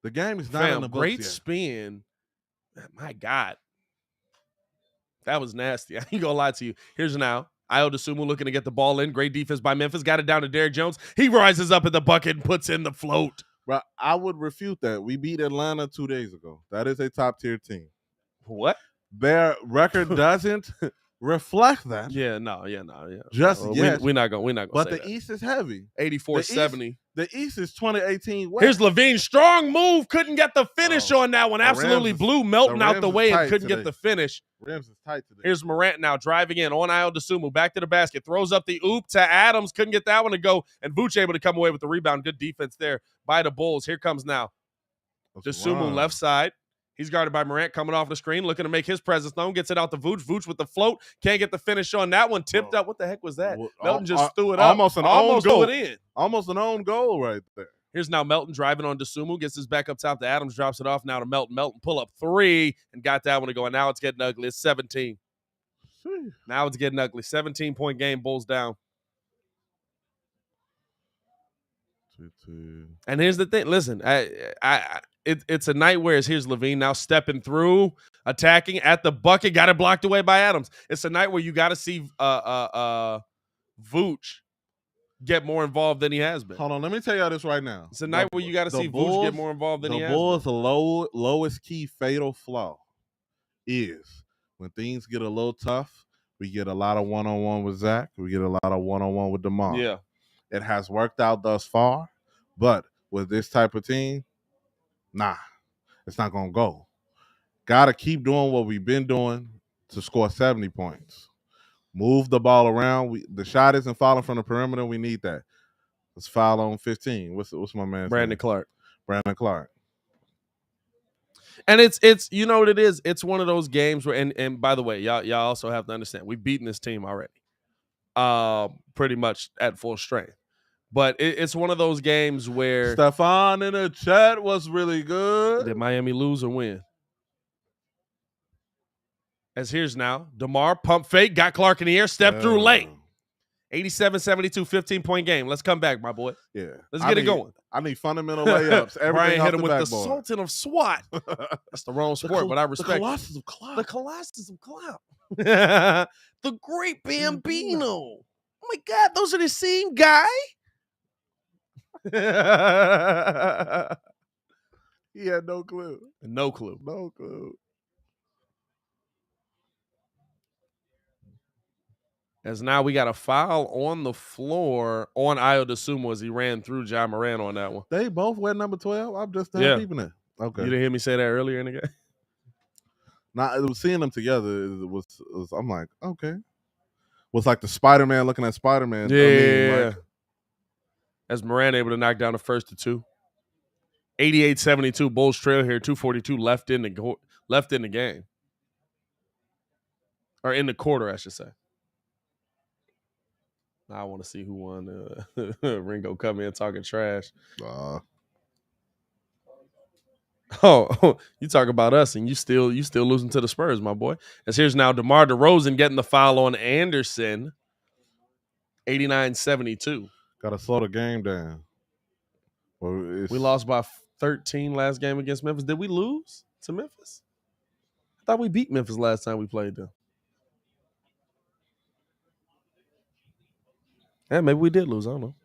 The game is not in the books great yet. spin. My God. That was nasty. I ain't gonna lie to you. Here's now. Ayo Dosunmu looking to get the ball in. Great defense by Memphis. Got it down to Derrick Jones. He rises up at the bucket and puts in the float. Bro, I would refute that. We beat Atlanta 2 days ago. That is a top-tier team. What? Their record doesn't reflect that. Yeah. Just yet. We're not gonna But say the that. East is heavy. 84-70. The East is 2018 West. Here's Levine. Strong move. Couldn't get the finish on that one. Absolutely blew Melton out the way and couldn't get the finish. Rams is tight today. Here's Morant now driving in on Ayo Dosunmu. Back to the basket. Throws up the oop to Adams. Couldn't get that one to go. And Vooch able to come away with the rebound. Good defense there by the Bulls. Here comes now Dosunmu left side. He's guarded by Morant coming off the screen, looking to make his presence known. Gets it out to Vooch. Vooch with the float. Can't get the finish on that one. Tipped up. What the heck was that? Melton just threw it up. Almost an own goal. Threw it in. Almost an own goal right there. Here's now Melton driving on Dosunmu. Gets his back up top to Adams. Drops it off now to Melton. Melton pull up three and got that one to go. And now it's getting ugly. It's 17. Now it's getting ugly. 17-point game. Bulls down. And here's the thing. Listen, it's a night where here's Levine now stepping through, attacking at the bucket, got it blocked away by Adams. It's a night where you got to see Vooch get more involved than he has been. Hold on, let me tell y'all this right now. It's a night where you got to see Vooch get more involved than he has been. The Bulls' lowest key fatal flaw is when things get a little tough, we get a lot of one-on-one with Zach. We get a lot of one-on-one with DeMar. Yeah. It has worked out thus far, but with this type of team, nah, it's not going to go. Got to keep doing what we've been doing to score 70 points. Move the ball around. The shot isn't falling from the perimeter. We need that. Let's foul on 15. What's my man's Brandon name? Clark. Brandon Clark. And it's you know what it is? It's one of those games where, and by the way, y'all also have to understand, we've beaten this team already. Pretty much at full strength. But it's one of those games where Stefan in the chat was really good. did Miami lose or win? As here's now, DeMar, pump fake, got Clark in the air, step through late. 87-72, 15-point game. Let's come back, my boy. Yeah. Let's get it going. I need fundamental layups. Brian Everything hit him with the backboard. Sultan of SWAT. That's the wrong sport, but I respect the it. Colossus of Cloud. The Colossus of Cloud. The Great Bambino. Oh, my God. Those are the same guy? He had no clue. No clue. No clue. As now we got a foul on the floor on Ayo Dosunmu as he ran through Ja Morant on that one. They both wear number 12. I'm just not Yeah. peeping it. Okay. You didn't hear me say that earlier in the game? Now, it was seeing them together. It was I'm like, okay. Was like the Spider-Man looking at Spider-Man. Yeah. Like, as Morant able to knock down the first to two. 88-72, Bulls trail here. 2:42 left in the game. Or in the quarter, I should say. Now I want to see who won. Ringo come in talking trash. Oh, you talk about us, and you still losing to the Spurs, my boy. As here's now DeMar DeRozan getting the foul on Anderson. 89-72. Got to slow the game down. We lost by 13 last game against Memphis. Did we lose to Memphis? I thought we beat Memphis last time we played them. Yeah, maybe we did lose. I don't know.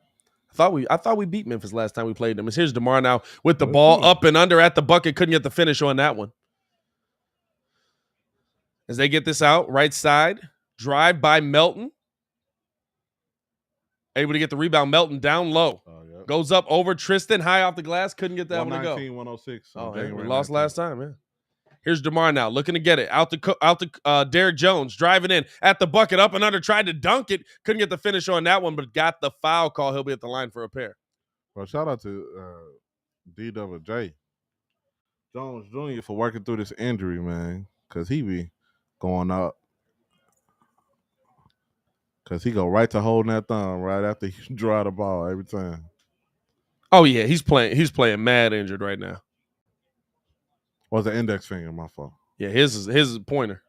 I thought we beat Memphis last time we played them. Here's DeMar now with the ball up and under at the bucket. Couldn't get the finish on that one. As they get this out, right side, drive by Melton. Able to get the rebound. Melton down low. Yep. Goes up over Tristan, high off the glass. Couldn't get that one to go. 106. Oh, we lost last time, man. Here's DeMar now, looking to get it. Out to Derrick Jones, driving in at the bucket, up and under, tried to dunk it. Couldn't get the finish on that one, but got the foul call. He'll be at the line for a pair. Well, shout out to DWJ Jones Jr. for working through this injury, man, because he be going up. Because he go right to holding that thumb right after he draw the ball every time. Oh, yeah, he's playing mad injured right now. Was the index finger, my fault. Yeah, his is pointer.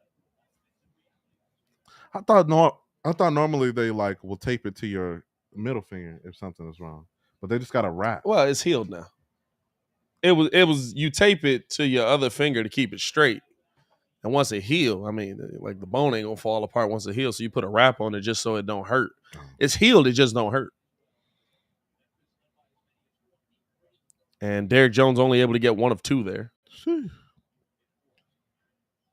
I thought normally they like will tape it to your middle finger if something is wrong, but they just got a wrap. Well, it's healed now. It was you tape it to your other finger to keep it straight, and once it healed, I mean, like the bone ain't gonna fall apart once it heals. So you put a wrap on it just so it don't hurt. It's healed, it just don't hurt. And Derrick Jones only able to get one of two there.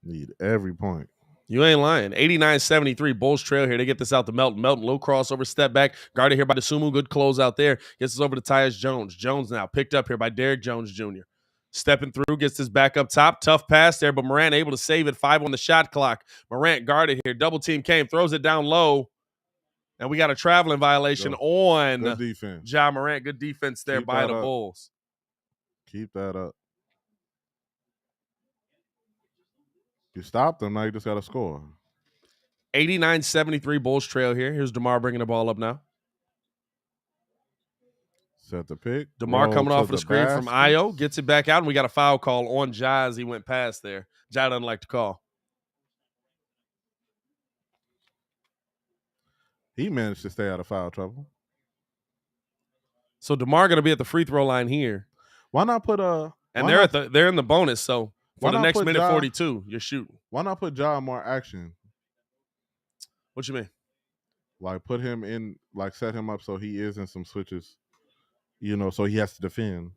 Need every point. You ain't lying. 89-73, Bulls trail here. They get this out to Melton. Melton, low crossover, step back. Guarded here by Dosunmu. Good close out there. Gets this over to Tyus Jones. Jones now picked up here by Derrick Jones Jr. Stepping through, gets this back up top. Tough pass there, but Morant able to save it. 5 on the shot clock. Morant guarded here. Double team came, throws it down low. And we got a traveling violation on good defense. Ja Morant. Good defense there by the Bulls. Keep that up. You stopped them, now you just got to score. 89-73, Bulls trail here. Here's DeMar bringing the ball up now. Set the pick. DeMar coming off of the screen from Ayo. Gets it back out, and we got a foul call on Ja as he went past there. Ja doesn't like to call. He managed to stay out of foul trouble. So DeMar going to be at the free throw line here. Why not put And they're in the bonus, so for the next minute 42, you're shooting. Why not put Ja in more action? What you mean? Like put him in, like set him up so he is in some switches, so he has to defend.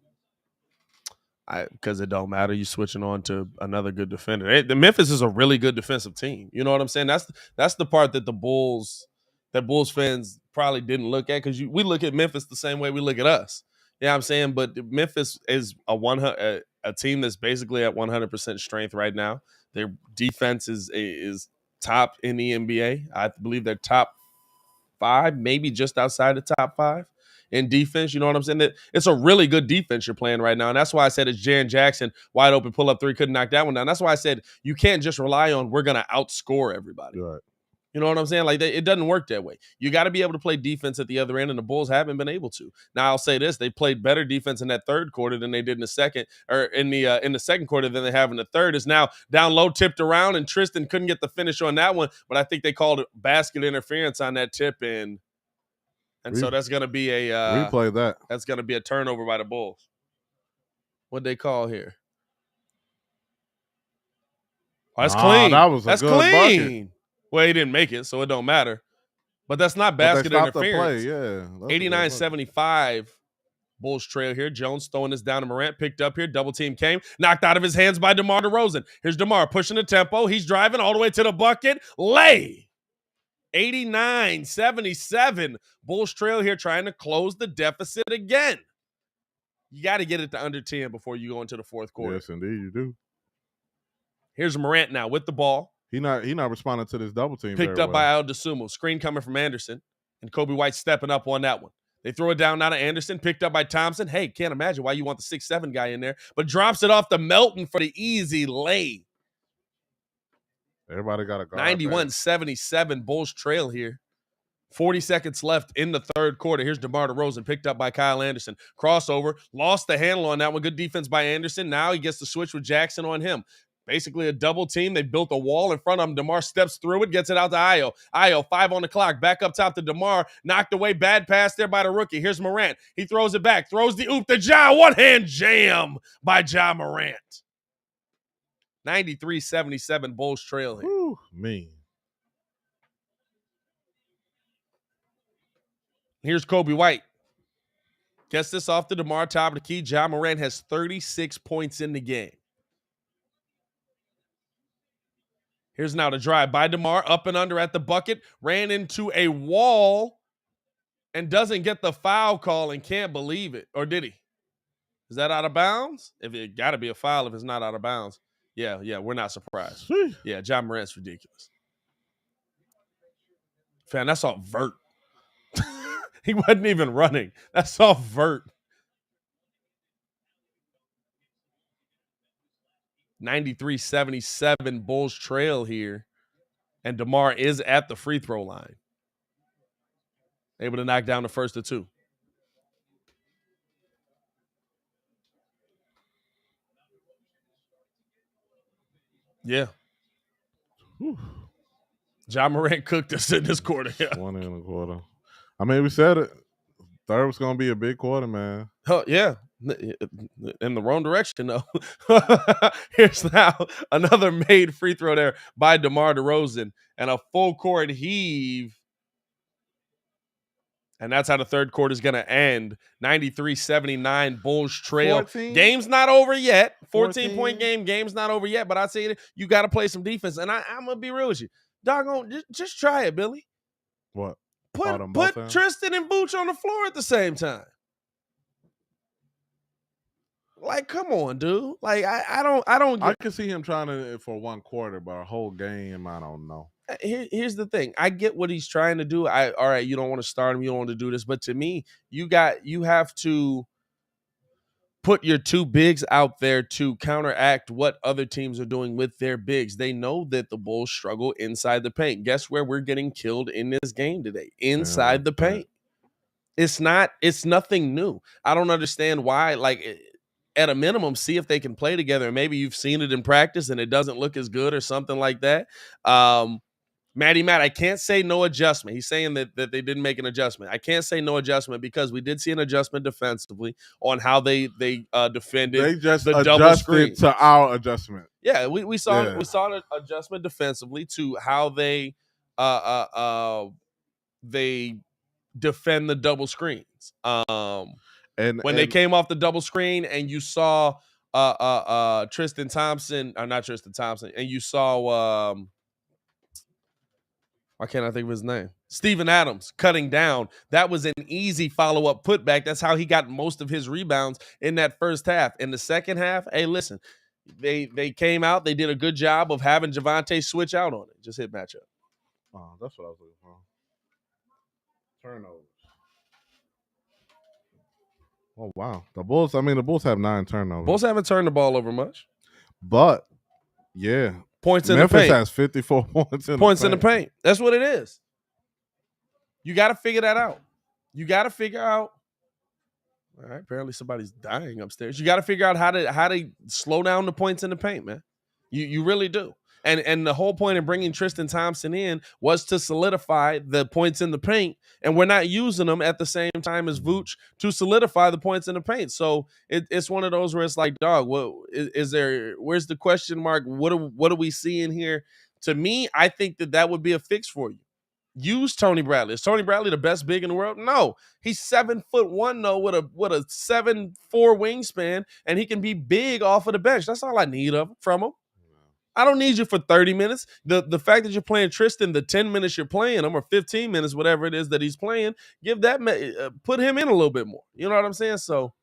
Because it don't matter. You switching on to another good defender. The Memphis is a really good defensive team. You know what I'm saying? That's the part that Bulls fans probably didn't look at, because we look at Memphis the same way we look at us. You know what I'm saying? But Memphis is a team that's basically at 100% strength right now. Their defense is top in the NBA. I believe they're top 5, maybe just outside the top 5 in defense. You know what I'm saying? It's a really good defense you're playing right now. And that's why I said it's Jaren Jackson, wide open, pull up 3, couldn't knock that one down. That's why I said you can't just rely on we're going to outscore everybody. Right. You know what I'm saying? Like it doesn't work that way. You got to be able to play defense at the other end, and the Bulls haven't been able to. Now I'll say this: they played better defense in that third quarter than they did in the second, or in the second quarter than they have in the third. Is now down low, tipped around, and Tristan couldn't get the finish on that one. But I think they called it basket interference on that tip, and so that's going to be a replay that. That's going to be a turnover by the Bulls. What'd they call here? Oh, that's clean. That's clean. Bucket. Well, he didn't make it, so it don't matter. But that's not basket interference. The play. Yeah. 89-75. Bulls trail here. Jones throwing this down to Morant. Picked up here. Double team came. Knocked out of his hands by DeMar DeRozan. Here's DeMar pushing the tempo. He's driving all the way to the bucket. Lay. 89-77. Bulls trail here trying to close the deficit again. You got to get it to under 10 before you go into the fourth quarter. Yes, indeed, you do. Here's Morant now with the ball. He not responding to this double team. Picked up by Al DeSumo. Screen coming from Anderson. And Kobe White stepping up on that one. They throw it down now to Anderson. Picked up by Thompson. Hey, can't imagine why you want the 6'7" guy in there. But drops it off to Melton for the easy lay. Everybody got a guard. 91-77. Bulls trail here. 40 seconds left in the third quarter. Here's DeMar DeRozan, picked up by Kyle Anderson. Crossover. Lost the handle on that one. Good defense by Anderson. Now he gets to switch with Jackson on him. Basically a double team. They built a wall in front of him. DeMar steps through it, gets it out to Ayo. Ayo, 5 on the clock. Back up top to DeMar. Knocked away. Bad pass there by the rookie. Here's Morant. He throws it back. Throws the oop to Ja. One-hand jam by Ja Morant. 93-77. Bulls trail here. Whew, mean. Here's Kobe White. Gets this off to DeMar, top of the key. Ja Morant has 36 points in the game. Here's now the drive by DeMar, up and under at the bucket. Ran into a wall and doesn't get the foul call and can't believe it. Or did he? Is that out of bounds? If it got to be a foul if it's not out of bounds. Yeah, we're not surprised. Yeah, Ja Morant's ridiculous. Fam, that's all vert. He wasn't even running. That's all vert. 93-77 Bulls trail here. And DeMar is at the free throw line. Able to knock down the first of two. Yeah. Whew. Ja Morant cooked us in this quarter. Yeah. 1 in a quarter. I mean, we said it. Third was going to be a big quarter, man. Oh, yeah. In the wrong direction, though. Here's now another made free throw there by DeMar DeRozan and a full court heave. And that's how the third quarter is going to end. 93-79 Bulls trail. 14? Game's not over yet. 14-point game. Game's not over yet. But I say you got to play some defense. And I'm going to be real with you. Doggone, just try it, Billy. What? Put Tristan and Booch on the floor at the same time. Like, come on, dude. Like, I don't. I can see him trying to for one quarter, but a whole game, I don't know. Here's the thing. I get what he's trying to do. All right, you don't want to start him. You don't want to do this. But to me, you have to put your two bigs out there to counteract what other teams are doing with their bigs. They know that the Bulls struggle inside the paint. Guess where we're getting killed in this game today? Inside the paint. It's nothing new. I don't understand why. Like, at a minimum, see if they can play together. Maybe you've seen it in practice and it doesn't look as good or something like that. Matt, I can't say no adjustment. He's saying that they didn't make an adjustment. I can't say no adjustment because we did see an adjustment defensively on how they defended. They just the double screen to our adjustment. Yeah, we saw an adjustment defensively to how they defend the double screens. And they came off the double screen and you saw Tristan Thompson, or not Tristan Thompson, and you saw why can't I think of his name? Steven Adams cutting down. That was an easy follow-up putback. That's how he got most of his rebounds in that first half. In the second half, hey, listen, they came out. They did a good job of having Javante switch out on it. Just hit matchup. Oh, that's what I was looking for. Turnovers. Oh, wow. The Bulls have 9 turnovers. Bulls haven't turned the ball over much. But, yeah. Points in the paint. Memphis has 54 points in the paint. That's what it is. You got to figure that out. You got to figure out. All right, apparently somebody's dying upstairs. You got to figure out how to slow down the points in the paint, man. You really do. And the whole point of bringing Tristan Thompson in was to solidify the points in the paint, and we're not using them at the same time as Vooch to solidify the points in the paint. So it's one of those where it's like, dog, what is there? Where's the question mark? What are we seeing here? To me, I think that would be a fix for you. use Tony Bradley. Is Tony Bradley the best big in the world? No. He's 7'1" though, with a 7'4" wingspan, and he can be big off of the bench. That's all I need from him. I don't need you for 30 minutes. The fact that you're playing Tristan, the 10 minutes you're playing him, or 15 minutes, whatever it is that he's playing, put him in a little bit more. You know what I'm saying? So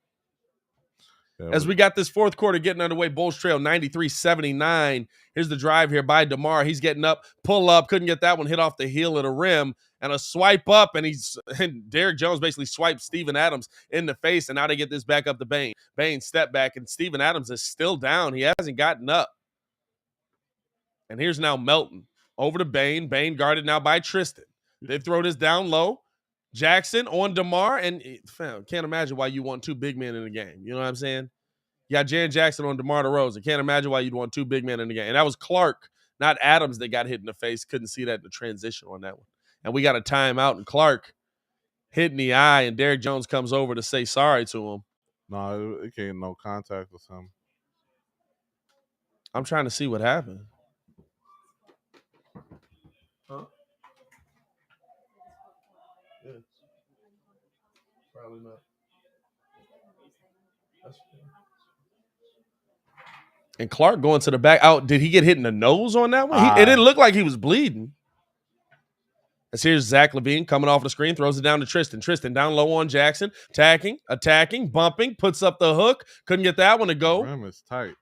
as we got this fourth quarter getting underway, Bulls trail 93-79. Here's the drive here by DeMar. He's getting up, pull up, couldn't get that one, hit off the heel of the rim, and a swipe up, and Derrick Jones basically swiped Steven Adams in the face, and now they get this back up to Bane. Bane step back, and Steven Adams is still down. He hasn't gotten up. And here's now Melton over to Bane. Bane guarded now by Tristan. They throw this down low. Jackson on DeMar, and can't imagine why you want two big men in the game. You know what I'm saying? You got Jaren Jackson on DeMar DeRozan. Can't imagine why you'd want two big men in the game. And that was Clark, not Adams, that got hit in the face. Couldn't see that in the transition on that one. And we got a timeout, and Clark hit in the eye, and Derrick Jones comes over to say sorry to him. No, it can't no contact or something. I'm trying to see what happened. Huh? Yeah. Probably not. And Clark going to the back. Out. Did he get hit in the nose on that one? It didn't look like he was bleeding. As here's Zach LaVine coming off the screen, throws it down to Tristan. Tristan down low on Jackson, attacking, bumping, puts up the hook. Couldn't get that one to go. The rim is tight.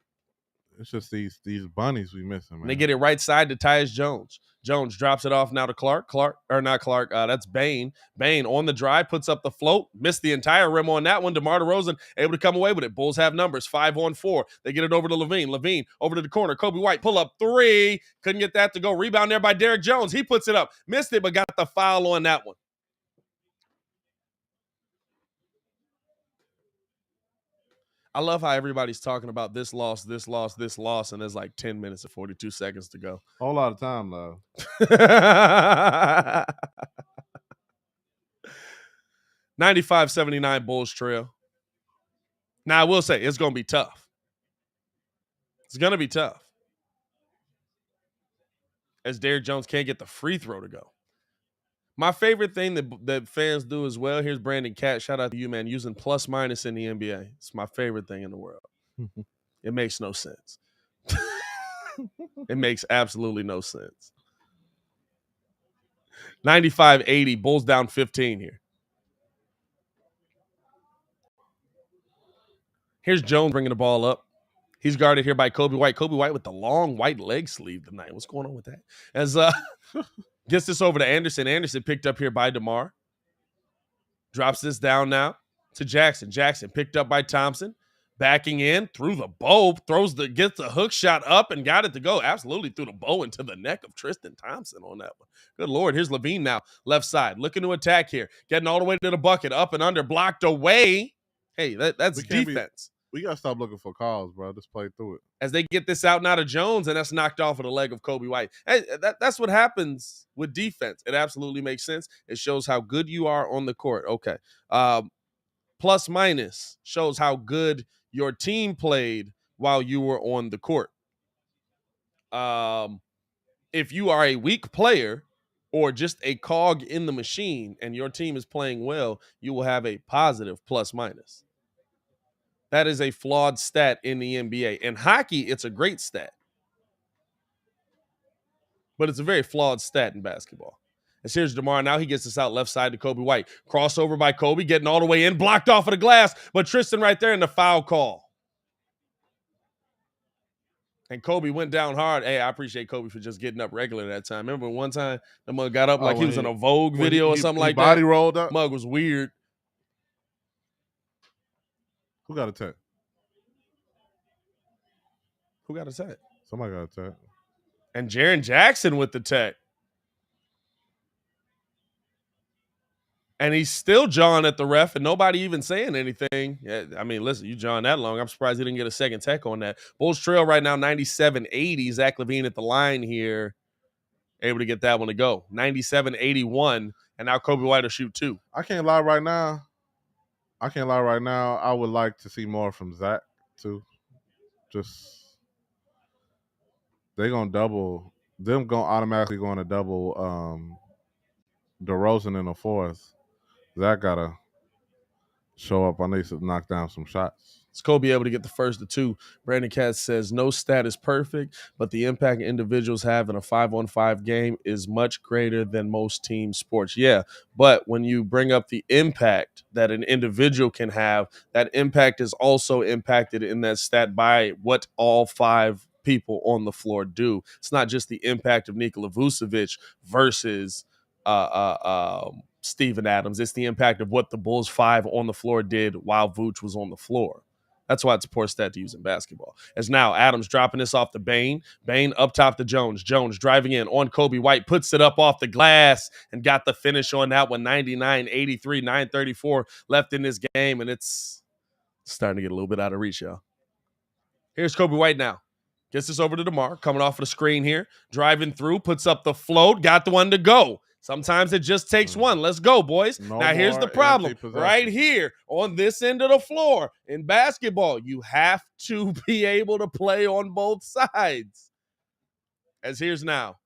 It's just these bunnies we missing, man. And they get it right side to Tyus Jones. Jones drops it off now to Clark. That's Bane. Bane on the drive, puts up the float, missed the entire rim on that one. DeMar DeRozan able to come away with it. Bulls have numbers, 5-on-4. They get it over to LaVine. LaVine over to the corner. Kobe White, pull up three. Couldn't get that to go. Rebound there by Derrick Jones. He puts it up. Missed it, but got the foul on that one. I love how everybody's talking about this loss, and there's like 10 minutes and 42 seconds to go. Whole lot of time, though. 95-79 Bulls trail. Now, I will say, it's going to be tough. It's going to be tough. As Derrick Jones can't get the free throw to go. My favorite thing that fans do as well, here's Brandon Cat. Shout out to you, man, using plus minus in the NBA. It's my favorite thing in the world. It makes no sense. It makes absolutely no sense. 95-80, Bulls down 15 here. Here's Jones bringing the ball up. He's guarded here by Kobe White. Kobe White with the long white leg sleeve tonight. What's going on with that? As gets this over to Anderson. Anderson picked up here by DeMar. Drops this down now to Jackson. Jackson picked up by Thompson. Backing in through the bow. Gets the hook shot up and got it to go. Absolutely threw the bow into the neck of Tristan Thompson on that one. Good Lord. Here's LaVine now. Left side. Looking to attack here. Getting all the way to the bucket. Up and under. Blocked away. Hey, that's defense. We got to stop looking for calls, bro. Just play through it. As they get this out now to Jones, and that's knocked off of the leg of Kobe White. Hey, that's what happens with defense. It absolutely makes sense. It shows how good you are on the court. Okay. Plus minus shows how good your team played while you were on the court. If you are a weak player or just a cog in the machine and your team is playing well, you will have a positive plus minus. That is a flawed stat in the NBA. In hockey, it's a great stat. But it's a very flawed stat in basketball. And here's DeMar. Now he gets this out left side to Kobe White. Crossover by Kobe, getting all the way in, blocked off of the glass. But Tristan right there in the foul call. And Kobe went down hard. Hey, I appreciate Kobe for just getting up regular that time. Remember one time the mug got up like he was in a Vogue video or something like that? Body rolled up. Mug was weird. Who got attacked? Who got attacked? Somebody got attacked. And Jaren Jackson with the tech. And he's still jawing at the ref and nobody even saying anything. Yeah, I mean, listen, you jawing that long. I'm surprised he didn't get a second tech on that. Bulls trail right now, 97-80. Zach LaVine at the line here. Able to get that one to go. 97-81. And now Kobe White will shoot two. I can't lie right now. I would like to see more from Zach, too. Just, they're going to double. Them going automatically going to double DeRozan in the fourth. Zach gotta show up. I need to knock down some shots. Is Kobe able to get the first to two? Brandon Katz says no stat is perfect, but the impact individuals have in a 5-on-5 game is much greater than most team sports. Yeah, but when you bring up the impact that an individual can have, that impact is also impacted in that stat by what all five people on the floor do. It's not just the impact of Nikola Vucevic versus Steven Adams. It's the impact of what the Bulls five on the floor did while Vooch was on the floor. That's why it's a poor stat to use in basketball. As now Adams dropping this off to Bane. Bane up top to Jones. Jones driving in on Kobe White, puts it up off the glass and got the finish on that one. 99-83, 9:34 left in this game, and it's starting to get a little bit out of reach, y'all. Here's Kobe White now. Gets this over to DeMar, coming off of the screen here, driving through, puts up the float, got the one to go. Sometimes it just takes one. Let's go, boys. Now, here's the problem. Right here on this end of the floor in basketball, you have to be able to play on both sides. As here's now.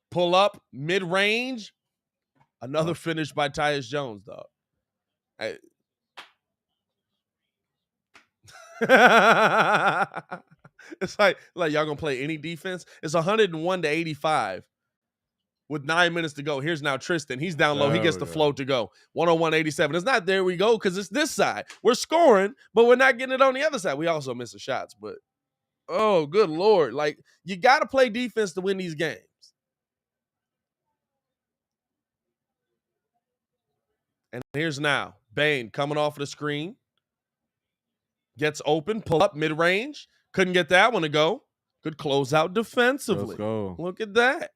Pull up, mid-range. Another finish by Tyus Jones, dog. It's like y'all gonna play any defense. It's 101-85 with 9 minutes to go. Here's now Tristan. He's down low. He gets the float to go. 101-87. It's not there we go because it's this side. We're scoring, but we're not getting it on the other side. We also miss the shots, but oh, good Lord. Like, you got to play defense to win these games. And here's now Bane coming off of the screen. Gets open, pull up mid-range. Couldn't get that one to go. Good closeout defensively. Let's go. Look at that.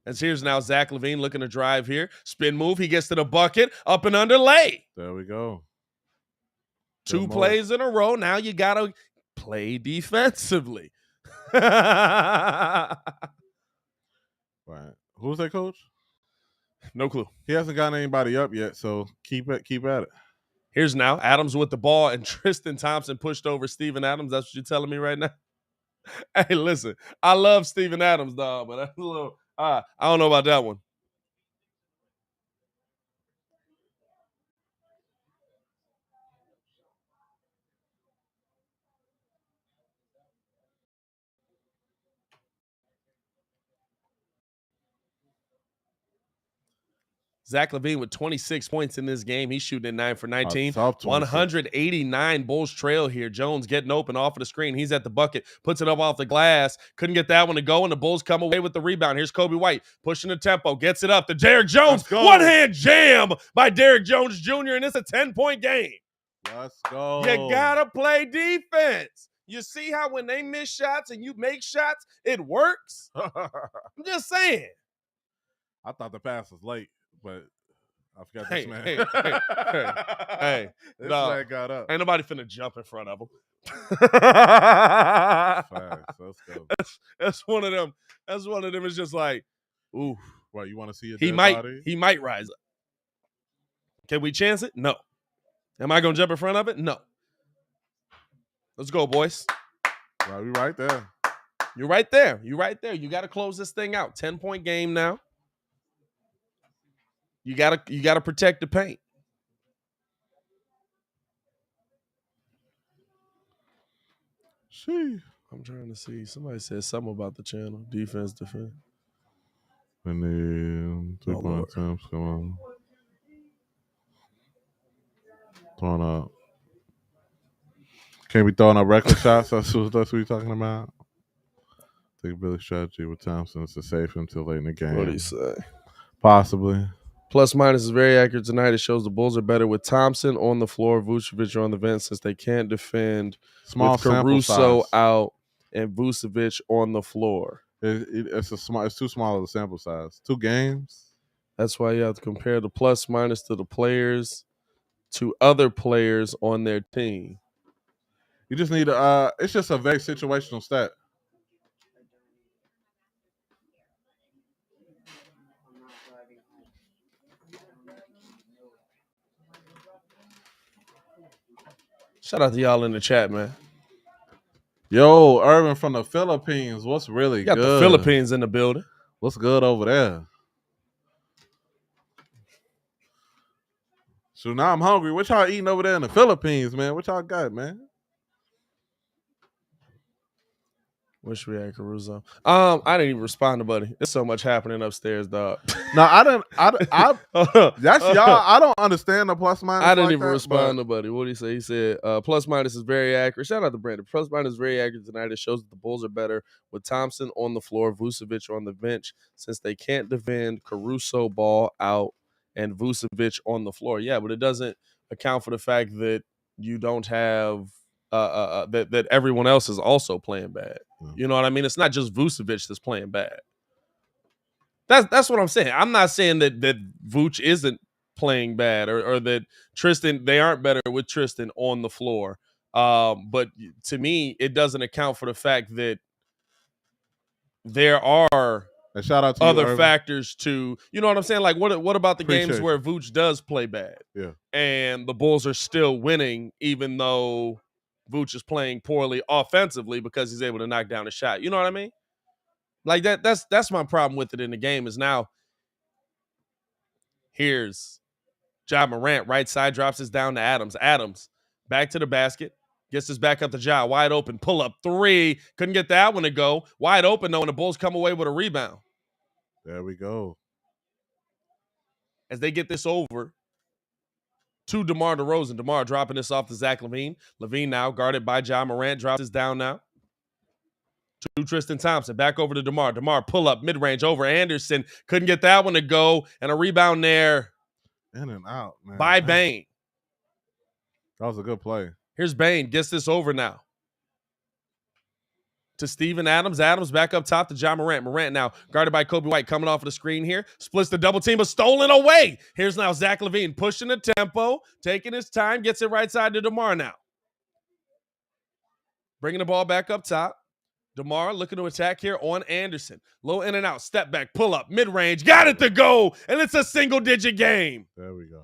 As here's now Zach LaVine looking to drive here. Spin move. He gets to the bucket. Up and under lay. There we go. Two plays in a row. Now you got to play defensively. Right. Who's that coach? No clue. He hasn't got anybody up yet, so keep at it. Here's now Adams with the ball, and Tristan Thompson pushed over Steven Adams. That's what you're telling me right now? Hey, listen, I love Steven Adams, dog, but that's a little I don't know about that one. Zach LaVine with 26 points in this game. He's shooting at 9 for 19. 189 Bulls trail here. Jones getting open off of the screen. He's at the bucket. Puts it up off the glass. Couldn't get that one to go, and the Bulls come away with the rebound. Here's Kobe White pushing the tempo. Gets it up to Derrick Jones. One-hand jam by Derrick Jones Jr., and it's a 10-point game. Let's go. You got to play defense. You see how when they miss shots and you make shots, it works? I'm just saying. I thought the pass was late. But I forgot this man. Hey, this man got up. Ain't nobody finna jump in front of him. Facts. Let's go. That's one of them. That's one of them. It's just like, ooh. What, you want to see it? He might rise up. Can we chance it? No. Am I gonna jump in front of it? No. Let's go, boys. Right, we right there. You're right there. You're right there. You got to close this thing out. 10-point game now. You gotta protect the paint. Sheesh. I'm trying to see. Somebody said something about the channel. Defense, defense. And then 3-point attempts. Come on. Throwing up. Can't be throwing up reckless shots. That's what you're talking about. Take Billy's strategy with Thompson is to save him till late in the game. What do you say? Possibly. Plus minus is very accurate tonight. It shows the Bulls are better with Thompson on the floor, Vucevic on the bench, since they can't defend with Caruso out and Vucevic on the floor. It's too small of a sample size. 2 games. That's why you have to compare the plus minus to the players to other players on their team. You just need it's just a very situational stat. Shout out to y'all in the chat, man. Yo, Irvin from the Philippines. What's really good? Got the Philippines in the building. What's good over there? So now I'm hungry. What y'all eating over there in the Philippines, man? What y'all got, man? Wish we had Caruso. I didn't even respond to Buddy. There's so much happening upstairs, dog. No, I that's y'all. I don't understand the plus minus. I didn't like even that, respond to Buddy. What did he say? He said, plus minus is very accurate. Shout out to Brandon. Plus minus is very accurate tonight. It shows that the Bulls are better with Thompson on the floor, Vucevic on the bench, since they can't defend Caruso ball out and Vucevic on the floor. Yeah, but it doesn't account for the fact that you don't have that everyone else is also playing bad. You know what I mean? It's not just Vucevic that's playing bad. That's what I'm saying. I'm not saying that Vooch isn't playing bad or that Tristan, they aren't better with Tristan on the floor. But to me, it doesn't account for the fact that there are shout out to other factors to, you know what I'm saying? Like, what about the games where Vooch does play bad? Yeah. And the Bulls are still winning, even though Vooch is playing poorly offensively because he's able to knock down a shot. You know what I mean? Like that's my problem with it in the game is now here's Ja Morant, right side, drops this down to Adams. Adams, back to the basket, gets this back up to Ja, wide open, pull up three. Couldn't get that one to go. Wide open, though, and the Bulls come away with a rebound. There we go. As they get this over to DeMar DeRozan. DeMar dropping this off to Zach LaVine. LaVine now guarded by Ja Morant, drops this down now to Tristan Thompson. Back over to DeMar. DeMar pull up mid-range over Anderson. Couldn't get that one to go. And a rebound there. In and out, man. By Bane. That was a good play. Here's Bane. Gets this over now to Steven Adams. Adams back up top to Ja Morant. Morant now guarded by Kobe White. Coming off of the screen here. Splits the double team, but stolen away. Here's now Zach LaVine pushing the tempo. Taking his time. Gets it right side to DeMar now. Bringing the ball back up top. DeMar looking to attack here on Anderson. Low in and out. Step back. Pull up. Mid-range. Got it to go. And it's a single-digit game. There we go.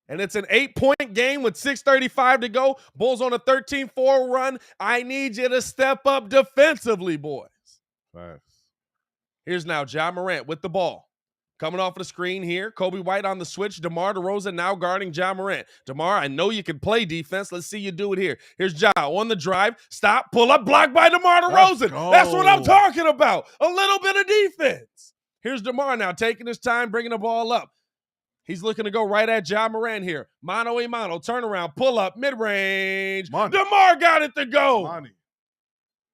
And it's an 8-point game with 6:35 to go. Bulls on a 13-4 run. I need you to step up defensively, boys. Facts. Here's now Ja Morant with the ball. Coming off of the screen here. Kobe White on the switch. DeMar DeRozan now guarding Ja Morant. DeMar, I know you can play defense. Let's see you do it here. Here's Ja on the drive. Stop. Pull up. Blocked by DeMar DeRozan. That's what I'm talking about. A little bit of defense. Here's DeMar now taking his time, bringing the ball up. He's looking to go right at Ja Morant here. Mano a mano. Turnaround. Pull up. Mid-range. DeMar got it to go. Money.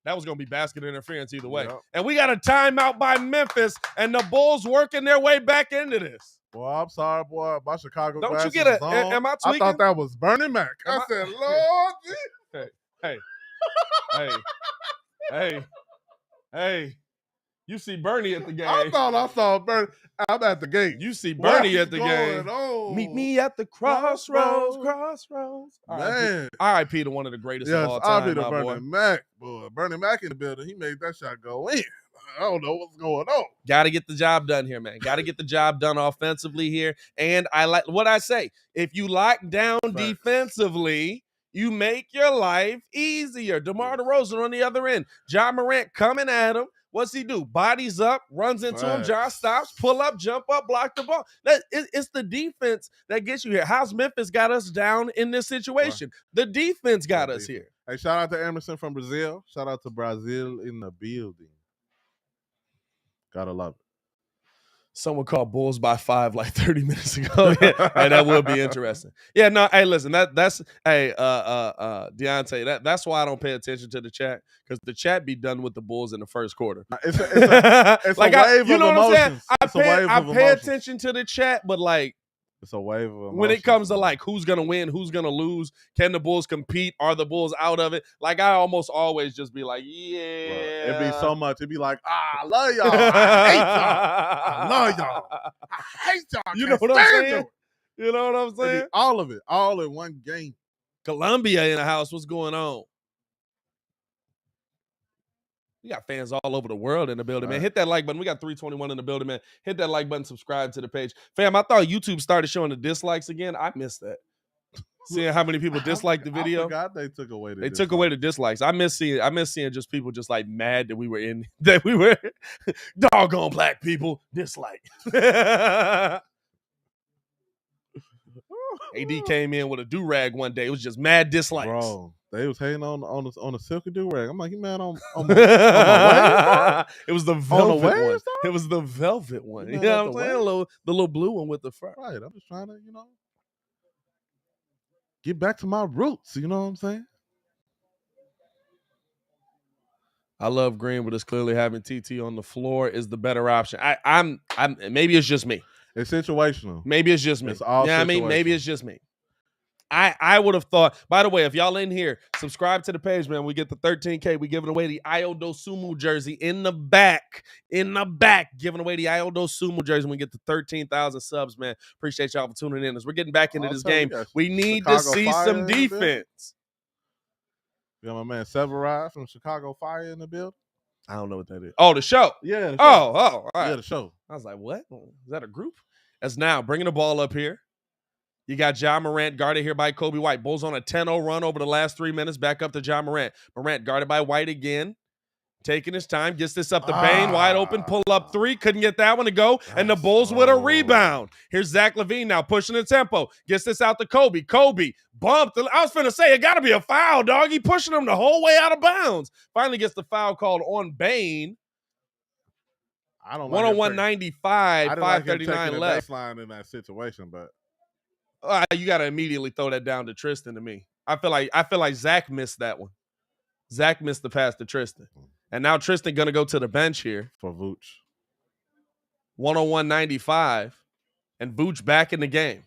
That was going to be basket interference either way. Yep. And we got a timeout by Memphis, and the Bulls working their way back into this. Boy, I'm sorry, boy. My Chicago Don't glasses you get it? on. Am I tweaking? I thought that was Bernie Mac. I said, Lord. Hey. You see Bernie at the game. I thought I saw Bernie. I'm at the gate. You see Bernie at the game. On? Meet me at the crossroads. Man. R.I.P. to one of the greatest of all time, R.I.P. to my Bernie boy. Mac. Boy, Bernie Mac in the building. He made that shot go in. I don't know what's going on. Got to get the job done here, man. Got to get the job done offensively here. And I like what I say. If you lock down defensively, you make your life easier. DeMar DeRozan on the other end. Ja Morant coming at him. What's he do? Bodies up, runs into him. Ja stops, pull up, jump up, block the ball. It's the defense that gets you here. How's Memphis got us down in this situation? The defense got us here. Hey, shout out to Emerson from Brazil. Shout out to Brazil in the building. Gotta love it. Someone called Bulls by 5 like 30 minutes ago. Hey, that would be interesting. Yeah, no, hey, listen, that's Deontay, that's why I don't pay attention to the chat, because the chat be done with the Bulls in the first quarter. It's a like wave you know of what emotions. I'm saying? I pay attention to the chat, but like, it's a wave of emotions. When it comes to like who's gonna win, who's gonna lose, can the Bulls compete? Are the Bulls out of it? Like I almost always just be like, yeah. It'd be so much. It'd be like, I love y'all. I hate y'all. I love y'all. I hate y'all. You know what I'm saying? You know what I'm saying? All of it, all in one game. Columbia in the house. What's going on? We got fans all over the world in the building, man. Hit that like button. We got 321 in the building, man. Hit that like button. Subscribe to the page. Fam, I thought YouTube started showing the dislikes again. I missed that. Seeing how many people disliked the video. I forgot they took away the dislikes. Took away the dislikes. I miss seeing just people just like mad that we were doggone black people dislike. AD came in with a do-rag one day. It was just mad dislikes. Bro, they was hating on the silky do-rag. I'm like, you mad on my waves, dog? It was the velvet waves, one. dog? It was the velvet one. You You mad know at what the I'm saying? waves? The little blue one with the fur. Right. I'm just trying to, get back to my roots. You know what I'm saying? I love green, but it's clearly having TT on the floor is the better option. I'm maybe it's just me. It's situational. Maybe it's just me. It's all I mean, maybe situational. it's just me. I would have thought, by the way, if y'all in here, subscribe to the page, man. We get the 13K. We giving away the Iodo Sumu jersey in the back, giving away the Iodo Sumu jersey. We get the 13,000 subs, man. Appreciate y'all for tuning in. As we're getting back into this game, we need to see some defense. You got my man Severide from Chicago Fire in the building. I don't know what that is. Oh, the show. Yeah. The show. Oh, all right. Yeah, the show. I was like, what? Is that a group? As now, bringing the ball up here. You got Ja Morant guarded here by Kobe White. Bulls on a 10-0 run over the last 3 minutes. Back up to Ja Morant. Morant guarded by White again. Taking his time. Gets this up to Bane. Wide open. Pull up three. Couldn't get that one to go. And the Bulls with a rebound. Here's Zach LaVine now pushing the tempo. Gets this out to Kobe. Kobe bumped. I was finna say, it got to be a foul, dog. He pushing him the whole way out of bounds. Finally gets the foul called on Bane. I don't 101-95. 5:39 left. Baseline in that situation, but you got to immediately throw that down to Tristan to me. I feel like Zach missed that one. Zach missed the pass to Tristan. And now Tristan going to go to the bench here. For Vooch. 101-95. And Vooch back in the game.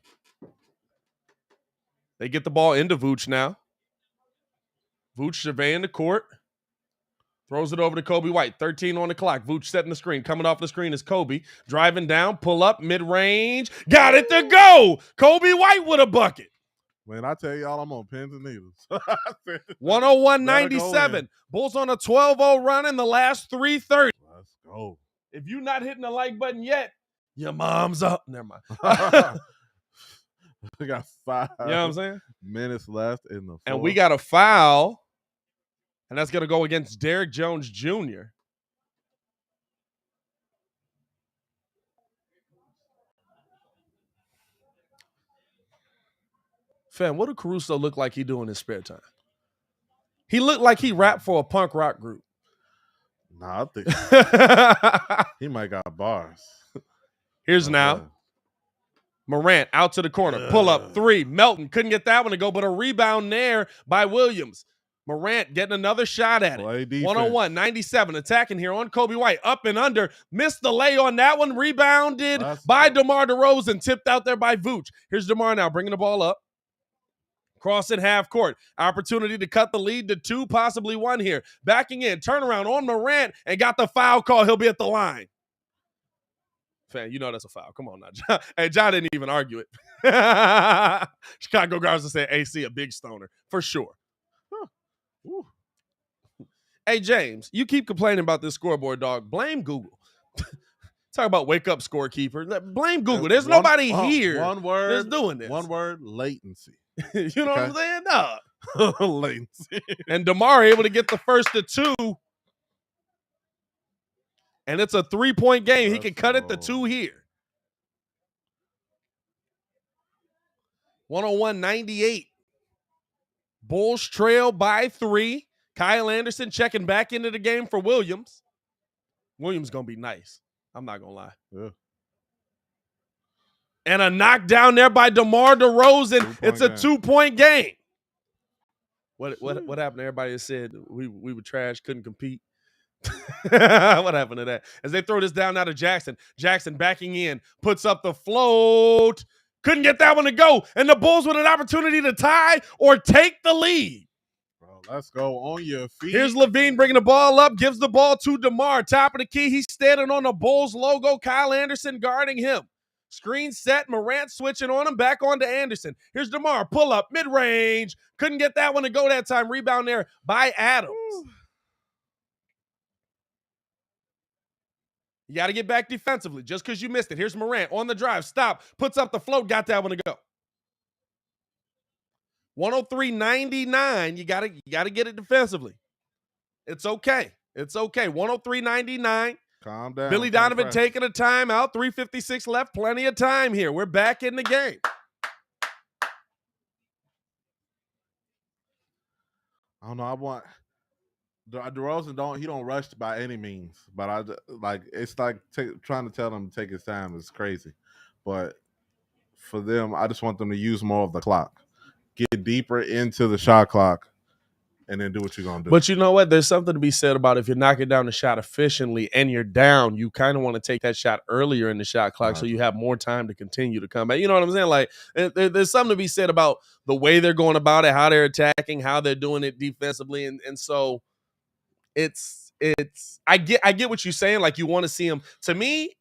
They get the ball into Vooch now. Vooch surveying the court. Throws it over to Kobe White. 13 on the clock. Vooch setting the screen. Coming off the screen is Kobe. Driving down. Pull up. Mid-range. Got it to go. Kobe White with a bucket. Man, I tell y'all, I'm on pins and needles. 101-97. Bulls on a 12-0 run in the last 3:30. Let's go. If you're not hitting the like button yet, your mom's up. Never mind. We got 5 You know what I'm saying? minutes left in the fourth. And we got a foul. And that's going to go against Derrick Jones Jr. Fam, what do Caruso look like he do in his spare time? He looked like he rapped for a punk rock group. Nah, I think he might got bars. Here's now. Morant out to the corner. Pull up three. Melton couldn't get that one to go, but a rebound there by Williams. Morant getting another shot at it. 101-97. Attacking here on Kobe White. Up and under. Missed the lay on that one. Rebounded by DeMar DeRozan. Tipped out there by Vooch. Here's DeMar now bringing the ball up. Crossing half court. Opportunity to cut the lead to 2, possibly 1 here. Backing in. Turnaround on Morant and got the foul call. He'll be at the line. Fan, you know that's a foul. Come on now, John. Hey, John didn't even argue it. Chicago guards will say AC a big stoner for sure. Hey, James, you keep complaining about this scoreboard, dog. Blame Google. Talk about wake up scorekeeper. Blame Google. There's nobody here that's doing this. One word, latency. You know what I'm saying? No. Latency. And DeMar able to get the first to 2. And it's a 3-point game. He can cut it to 2 here. 101-98. Bulls trail by 3. Kyle Anderson checking back into the game for Williams. Williams going to be nice. I'm not going to lie. Yeah. And a knockdown there by DeMar DeRozan. It's a 2-point game. What happened to everybody that said we were trash, couldn't compete? What happened to that? As they throw this down now to Jackson. Jackson backing in, puts up the float. Couldn't get that one to go. And the Bulls with an opportunity to tie or take the lead. Bro, let's go on your feet. Here's LaVine bringing the ball up, gives the ball to DeMar. Top of the key. He's standing on the Bulls logo. Kyle Anderson guarding him. Screen set. Morant switching on him. Back on to Anderson. Here's DeMar. Pull up. Mid-range. Couldn't get that one to go that time. Rebound there by Adams. You got to get back defensively just because you missed it. Here's Morant on the drive. Stop. Puts up the float. Got that one to go. 103-99. You gotta get it defensively. It's okay. It's okay. 103-99. Calm down. Billy Donovan taking a timeout. 3:56 left. Plenty of time here. We're back in the game. I don't know. I want DeRozan don't rush by any means, but it's like trying to tell him to take his time is crazy. But for them, I just want them to use more of the clock, get deeper into the shot clock, and then do what you're gonna do. But you know what? There's something to be said about if you're knocking down the shot efficiently and you're down, you kind of want to take that shot earlier in the shot clock so you have more time to continue to come back. You know what I'm saying? Like there's something to be said about the way they're going about it, how they're attacking, how they're doing it defensively, and so it's I get what you're saying. Like you want to see them. To me,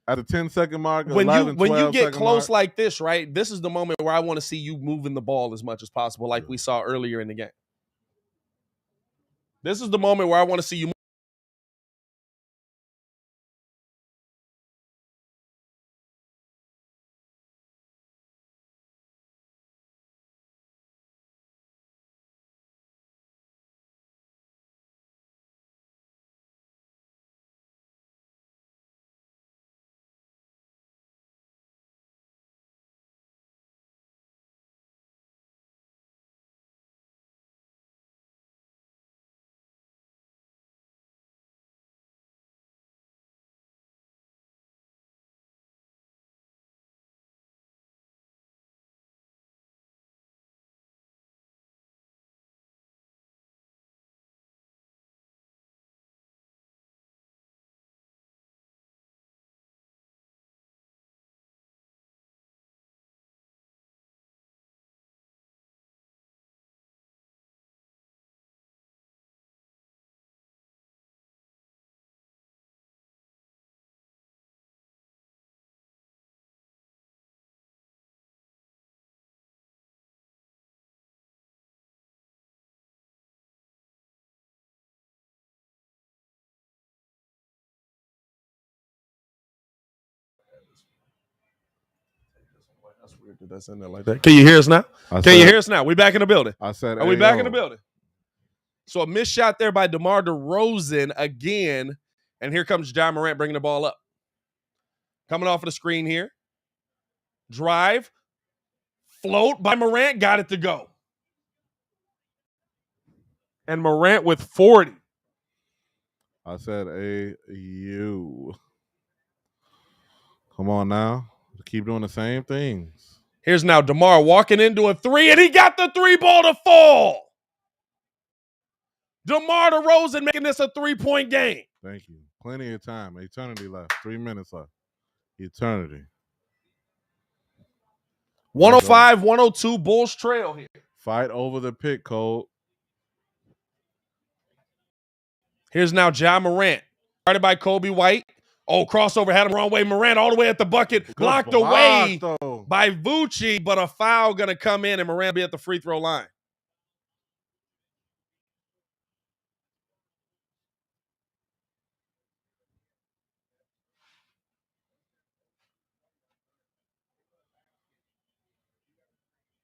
at the 10-second mark, when you get close mark, like this, right? This is the moment where I want to see you moving the ball as much as possible, like we saw earlier in the game. This is the moment where I want to see you. That's weird that that's in there like that. Can you hear us now? Can you hear us now? We back in the building. I said, are we back in the building? So a missed shot there by DeMar DeRozan again, and here comes Ja Morant bringing the ball up. Coming off of the screen here. Drive. Float by Morant. Got it to go. And Morant with 40. I said, you. Come on now. Keep doing the same things. Here's now DeMar walking into a three, and he got the three ball to fall. DeMar DeRozan making this a 3-point game. Thank you. Plenty of time. Eternity left. 3 minutes left. Eternity. 105-102, Bulls trail here. Fight over the pick, Cole. Here's now Ja Morant. Started by Kobe White. Oh, crossover had him wrong way. Morant all the way at the bucket. Good blocked block, away though. by Vucci, but a foul going to come in, and Morant be at the free throw line.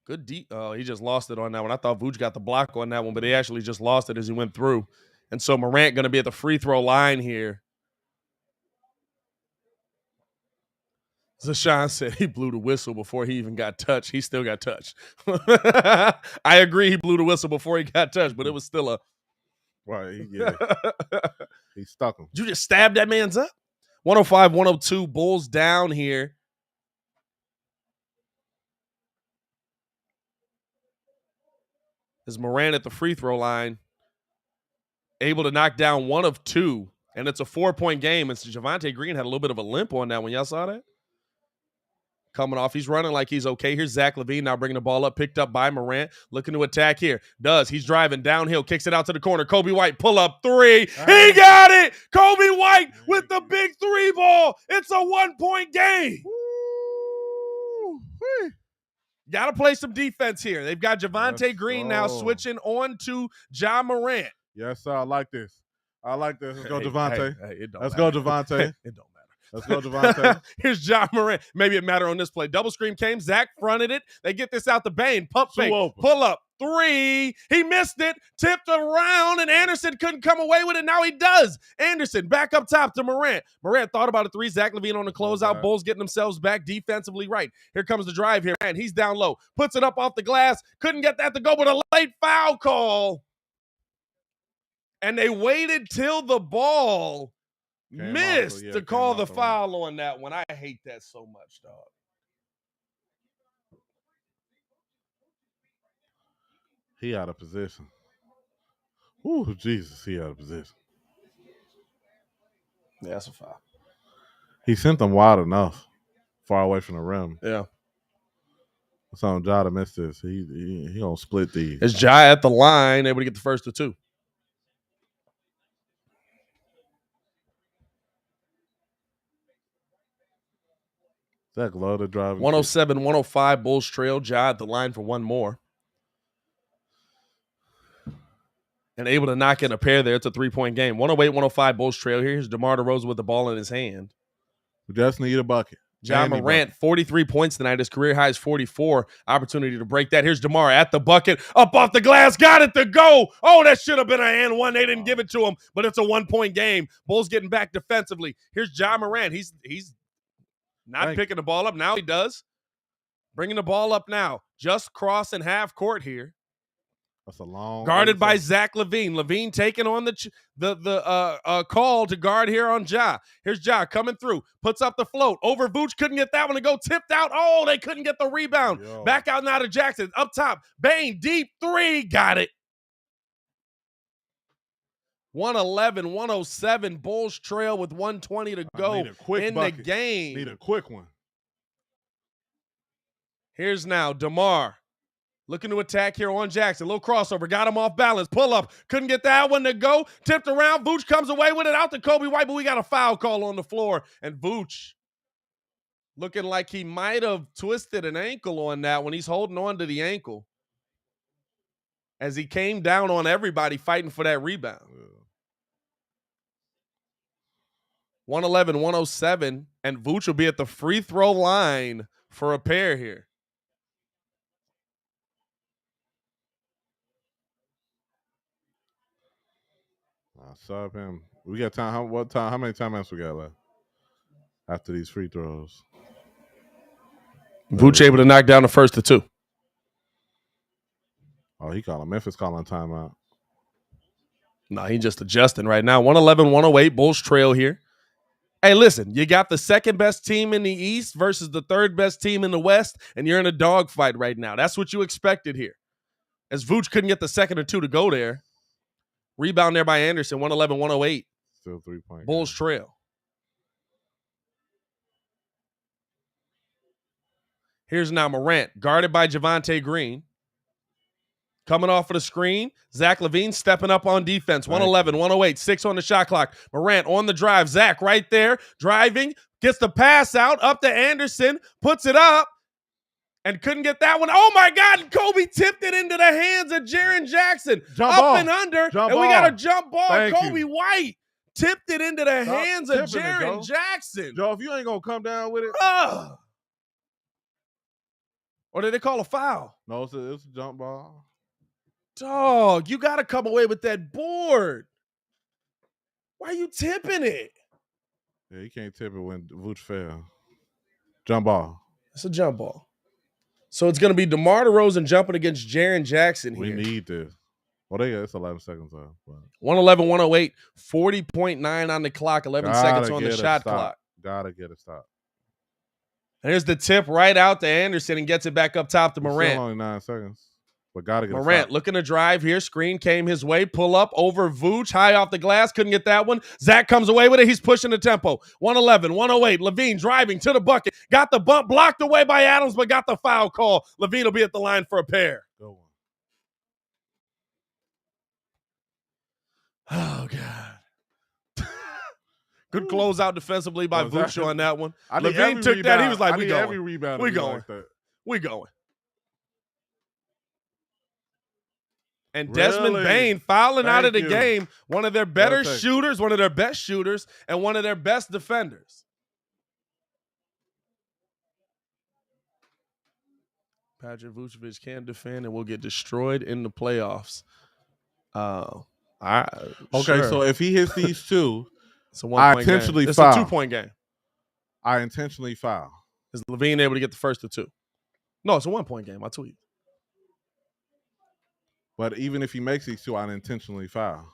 Good deep. Oh, he just lost it on that one. I thought Vucci got the block on that one, but he actually just lost it as he went through. And so Morant going to be at the free throw line here. Zashawn said he blew the whistle before he even got touched. He still got touched. I agree he blew the whistle before he got touched, but it was still a... Right, yeah. He stuck him. Did you just stab that man's up? 105-102, Bulls down here. Is Morant at the free throw line, able to knock down one of two, and it's a 4-point game. And so Javonte Green had a little bit of a limp on that one. Y'all saw that? Coming off. He's running like he's okay. Here's Zach LaVine now bringing the ball up, picked up by Morant. Looking to attack here. He's driving downhill, kicks it out to the corner. Kobe White, pull up three. He got it! Kobe White with the big three ball. It's a 1-point game. Got to play some defense here. They've got Javonte Green now switching on to Ja Morant. Yes, sir. I like this. Let's go, Javonte. Let's go, Javonte. It don't matter. Let's go, Javonte. Here's Ja Morant. Maybe it mattered on this play. Double screen came. Zach fronted it. They get this out the Bane. Pump fake. Pull up. Three. He missed it. Tipped around, and Anderson couldn't come away with it. Now he does. Anderson back up top to Morant. Morant thought about a three. Zach LaVine on the closeout. Bulls getting themselves back defensively right. Here comes the drive here. And he's down low. Puts it up off the glass. Couldn't get that to go with a late foul call. And they waited till the ball missed to call the foul on that one. I hate that so much, dog. He out of position. Ooh, Jesus, he out of position. Yeah, that's a foul. He sent them wide enough, far away from the rim. Yeah. It's on Ja to miss this. He gonna split these. It's Ja at the line, able to get the first of two. Zach love the drive. 107-105, Bulls trail. Ja at the line for one more. And able to knock in a pair there. It's a 3-point game. 108-105, Bulls trail. Here's DeMar DeRozan with the ball in his hand. We just need a bucket. Ja Morant, 43 points tonight. His career high is 44. Opportunity to break that. Here's DeMar at the bucket. Up off the glass. Got it to go. Oh, that should have been a and one. They didn't give it to him, but it's a 1-point game. Bulls getting back defensively. Here's Ja Morant. He's not picking the ball up. Now he does. Bringing the ball up now. Just crossing half court here. That's a long. Guarded by Zach LaVine. LaVine taking on the call to guard here on Ja. Here's Ja coming through. Puts up the float. Over Vooch. Couldn't get that one to go. Tipped out. Oh, they couldn't get the rebound. Yo. Back out now to Jackson. Up top. Bane. Deep three. Got it. 111-107. Bulls trail with 1:20 to go in the game. Need a quick one. Here's now DeMar. Looking to attack here on Jackson. Little crossover. Got him off balance. Pull up. Couldn't get that one to go. Tipped around. Vooch comes away with it out to Kobe White, but we got a foul call on the floor. And Vooch looking like he might have twisted an ankle on that when he's holding on to the ankle as he came down on everybody fighting for that rebound. 111-107, and Vooch will be at the free throw line for a pair here. Sub him. We got time. How many timeouts we got left after these free throws? Vooch able to knock down the first of two. Oh, he calling. Memphis calling timeout. No, he just adjusting right now. 111-108, Bulls trail here. Hey, listen, you got the second best team in the East versus the third best team in the West, and you're in a dogfight right now. That's what you expected here. As Vooch couldn't get the second or two to go there. Rebound there by Anderson, 111-108. Still 3-point. Bulls trail. Here's now Morant, guarded by Javonte Green. Coming off of the screen, Zach LaVine stepping up on defense. 111-108, 6 on the shot clock. Morant on the drive. Zach right there, driving, gets the pass out, up to Anderson, puts it up, and couldn't get that one. Oh, my God. Kobe tipped it into the hands of Jaren Jackson. And under. And we got a jump ball. Kobe White tipped it into the hands of Jaren Jackson. Joe, if you ain't going to come down with it. Or did they call a foul? No, it's a jump ball. Dog, you got to come away with that board. Why are you tipping it? Yeah, you can't tip it when Vooch fell. Jump ball. It's a jump ball. So it's going to be DeMar DeRozan jumping against Jaren Jackson here. We need this. Well, it's 11 seconds left. 111-108, 40.9 on the clock, 11 seconds on the shot clock. Gotta get a stop. And here's the tip right out to Anderson and gets it back up top to Morant. Still only 9 seconds. But gotta get Morant a stop. looking to drive here. Screen came his way. Pull up over Vooch. High off the glass. Couldn't get that one. Zach comes away with it. He's pushing the tempo. 111-108. LaVine driving to the bucket. Got the bump blocked away by Adams, but got the foul call. LaVine will be at the line for a pair. Go on. Oh, God. Good closeout defensively by Vooch on that one. LaVine took that. He was like, we going. Every rebound we going. Like that. We going. And Desmond Bane fouling out of the game. One of their better shooters, one of their best shooters, and one of their best defenders. Patrick Vucevic can defend and will get destroyed in the playoffs. Okay, so if he hits these two, it's a 1-point game. It's a 2-point game. I intentionally foul. Is LaVine able to get the first of two? No, it's a 1-point game. I tweet. But even if he makes these two, I intentionally foul.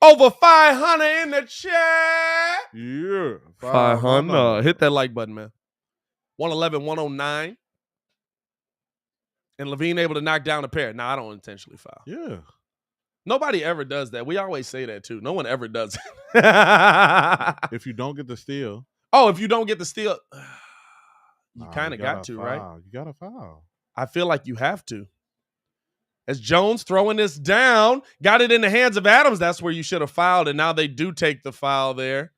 Over 500 in the chat. Yeah. 500. Hit that like button, man. 111, 109. And Levine able to knock down a pair. Now, I don't intentionally foul. Yeah. Nobody ever does that. We always say that, too. No one ever does it. If you don't get the steal. Oh, if you don't get the steal, you kind of got to, foul. right? You got to foul. I feel like you have to. As Jones throwing this down, got it in the hands of Adams. That's where you should have fouled, and now they do take the foul there.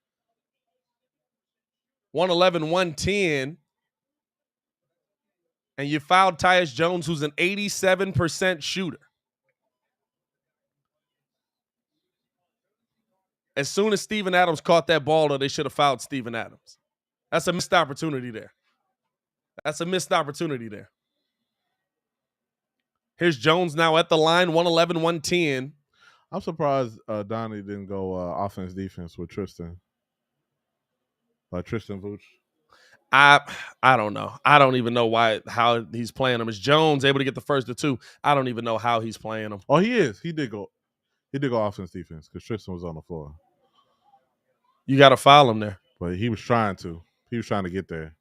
111, 110. And you fouled Tyus Jones, who's an 87% shooter. As soon as Steven Adams caught that ball, though, they should have fouled Steven Adams. That's a missed opportunity there. Here's Jones now at the line, 111, 110. I'm surprised Donnie didn't go offense defense with Tristan. Tristan Vooch. I don't know. I don't even know how he's playing him. Is Jones able to get the first of two? I don't even know how he's playing him. Oh, he is. He did go offense defense because Tristan was on the floor. You got to foul him there. But he was trying to. He was trying to get there.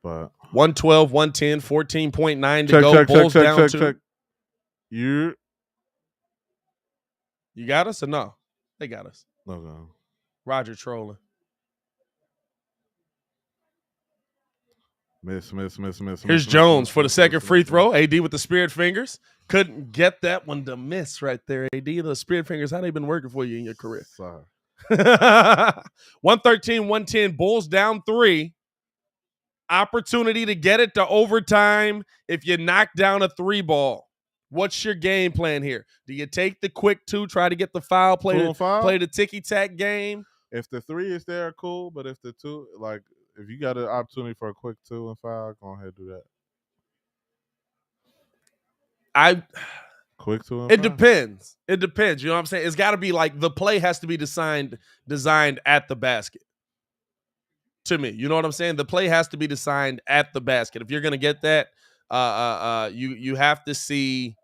But 112, 110, 14.9 to go. Bulls down two. You got us or no? They got us. No. Roger trolling. Miss. Here's Jones for the second free throw. AD with the spirit fingers. Couldn't get that one to miss right there, AD. The spirit fingers, how they been working for you in your career? Sorry. 113, 110. Bulls down three. Opportunity to get it to overtime if you knock down a three ball. What's your game plan here? Do you take the quick two, try to get the foul, play the ticky-tack game? If the three is there, cool. But if the two, if you got an opportunity for a quick two and foul, go ahead and do that. Quick two and foul? Depends. It depends. You know what I'm saying? It's got to be the play has to be designed at the basket. To me, you know what I'm saying? The play has to be designed at the basket. If you're gonna get that, you have to see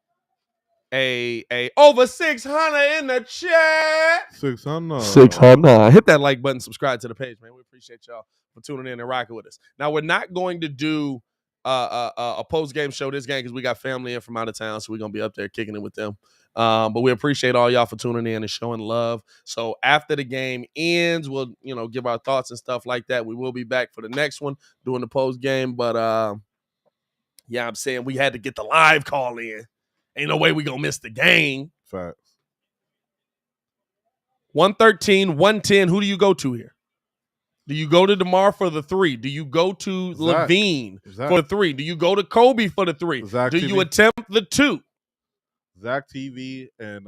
a over 600 in the chat. 600. Hit that like button, subscribe to the page, man. We appreciate y'all for tuning in and rocking with us. Now we're not going to do a post game show this game because we got family in from out of town, so we're gonna be up there kicking it with them. But we appreciate all y'all for tuning in and showing love. So after the game ends, we'll give our thoughts and stuff like that. We will be back for the next one doing the post game. But yeah, I'm saying we had to get the live call in. Ain't no way we gonna miss the game. Facts. 113, 110. Who do you go to here? Do you go to DeMar for the three? Do you go to Levine for the three? Do you go to Kobe for the three? Do you attempt the two? Zach TV and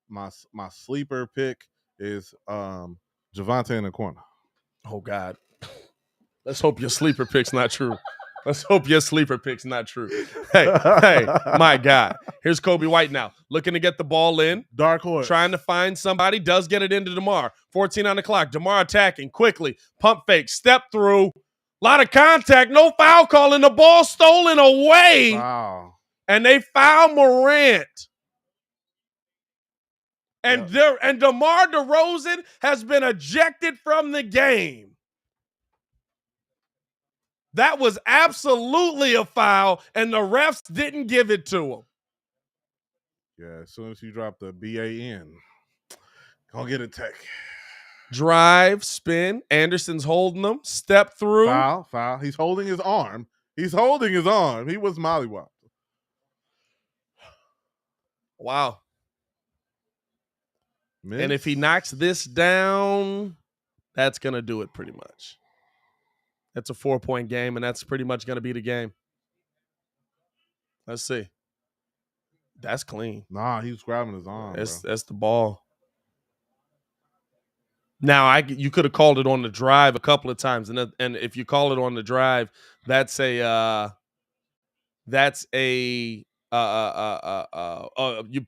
my sleeper pick is Javante in the corner. Oh God. Let's hope your sleeper pick's not true. Hey, my God. Here's Kobe White now. Looking to get the ball in. Dark horse. Trying to find somebody. Does get it into DeMar. 14 on the clock. DeMar attacking quickly. Pump fake. Step through. A lot of contact. No foul calling. The ball stolen away. Wow. And they foul Morant. And DeMar DeRozan has been ejected from the game. That was absolutely a foul, and the refs didn't give it to him. Yeah, as soon as you drop the BAN, gonna get a tech. Drive, spin. Anderson's holding him. Step through. Foul. He's holding his arm. He was mollywopped. Wow. And if he knocks this down, that's going to do it pretty much. That's a 4-point game, and that's pretty much going to be the game. Let's see. That's clean. Nah, he was grabbing his arm. That's the ball. Now, you could have called it on the drive a couple of times, and if you call it on the drive, that's you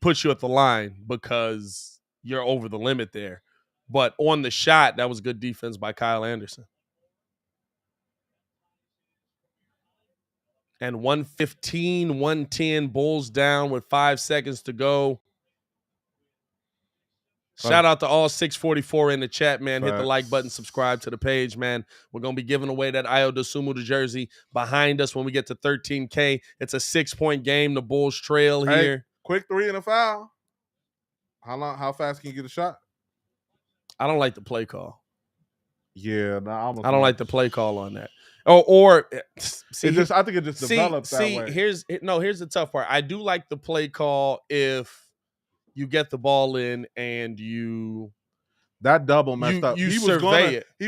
push you at the line because you're over the limit there. But on the shot, that was good defense by Kyle Anderson. And 115, 110, Bulls down with 5 seconds to go. Shout out to all 644 in the chat, man. Hit the Facts. like button, subscribe to the page, man. We're going to be giving away that Ayo Dosunmu jersey behind us when we get to 13K. It's a 6-point game. The Bulls trail here. Hey, quick 3 and a foul. How fast can you get a shot? I don't like the play call. Yeah, I don't like the play call on that. Or see, I think it just develops that way. Here's the tough part. I do like the play call if you get the ball in and that double messed up. He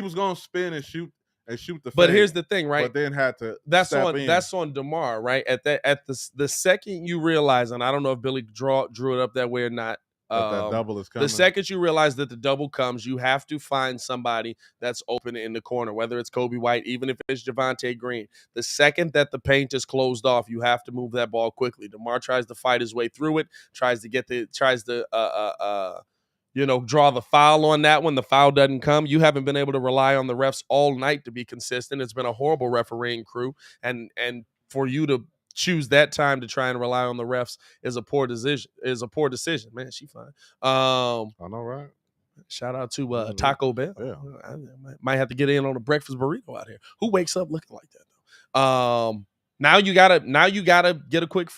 was going to spin and shoot the But fade, here's the thing, right? But then had to that's on DeMar, right? At the second you realize, and I don't know if Billy drew it up that way or not. That double is coming. The second you realize that the double comes, you have to find somebody that's open in the corner, whether it's Kobe White, even if it's Javonte Green. The second that the paint is closed off, you have to move that ball quickly. DeMar tries to fight his way through it, tries to draw the foul on that one. The foul doesn't come. You haven't been able to rely on the refs all night to be consistent. It's been a horrible refereeing crew, and for you to choose that time to try and rely on the refs is a poor decision. Man, she fine. I know, right? Shout out to Taco Bell. Yeah. I might have to get in on a breakfast burrito out here. Who wakes up looking like that though? Now you gotta get a quick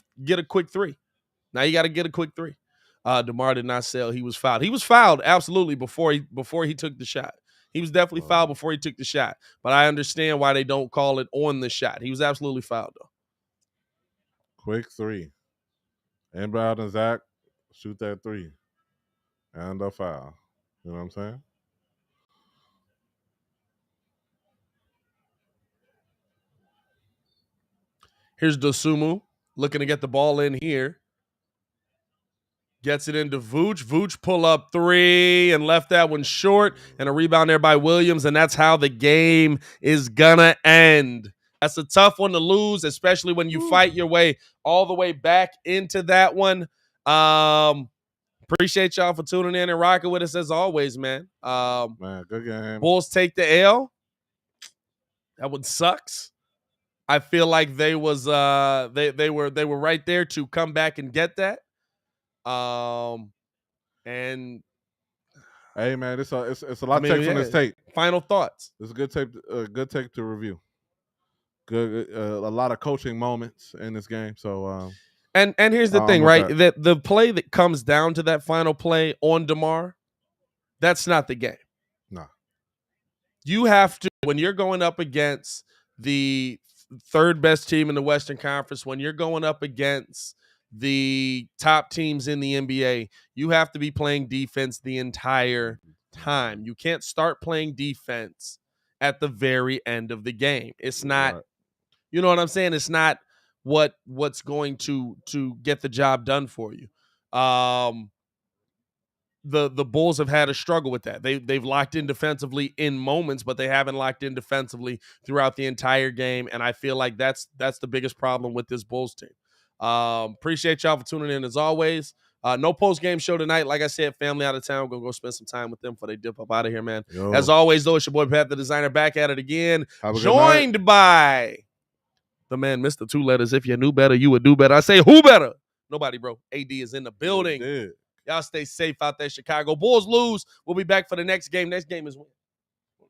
3. Now you gotta get a quick 3. DeMar did not sell. He was fouled. He was fouled absolutely before he took the shot. He was definitely fouled before he took the shot. But I understand why they don't call it on the shot. He was absolutely fouled though. Quick 3. Inbound and Zach shoot that 3. And a foul. You know what I'm saying? Here's Dosunmu looking to get the ball in here. Gets it into Vooch. Vooch pull up 3 and left that one short. And a rebound there by Williams. And that's how the game is going to end. That's a tough one to lose, especially when you fight your way all the way back into that one. Appreciate y'all for tuning in and rocking with us as always, man. Man, good game. Bulls take the L. That one sucks. I feel like they were right there to come back and get that. And hey man, it's a lot to take from this tape. Final thoughts. It's a good tape to review. Good, a lot of coaching moments in this game. So, and here's the thing, right? That the play that comes down to that final play on DeMar, that's not the game. No, you have to, when you're going up against the third best team in the Western Conference, when you're going up against the top teams in the NBA, you have to be playing defense the entire time. You can't start playing defense at the very end of the game. It's not, right. You know what I'm saying? It's not what's going to get the job done for you. The Bulls have had a struggle with that. They've locked in defensively in moments, but they haven't locked in defensively throughout the entire game. And I feel like that's the biggest problem with this Bulls team. Appreciate y'all for tuning in as always. No post-game show tonight. Like I said, family out of town. We're going to go spend some time with them before they dip up out of here, man. Yo. As always, though, it's your boy Pat the Designer back at it again. Joined by the man, Mr. Two Letters. If you knew better, you would do better. I say, who better? Nobody, bro. AD is in the building. Y'all stay safe out there, Chicago. Bulls lose. We'll be back for the next game. Next game is when? Let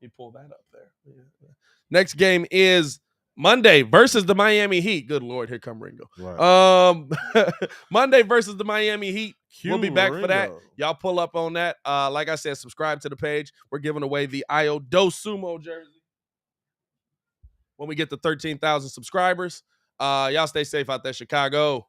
me pull that up there. Yeah. Next game is Monday versus the Miami Heat. Good Lord, here come Ringo. Right. Monday versus the Miami Heat. We'll be back for that. Y'all pull up on that. Like I said, subscribe to the page. We're giving away the Ayo Dosunmu jersey when we get to 13,000 subscribers. Y'all stay safe out there, Chicago.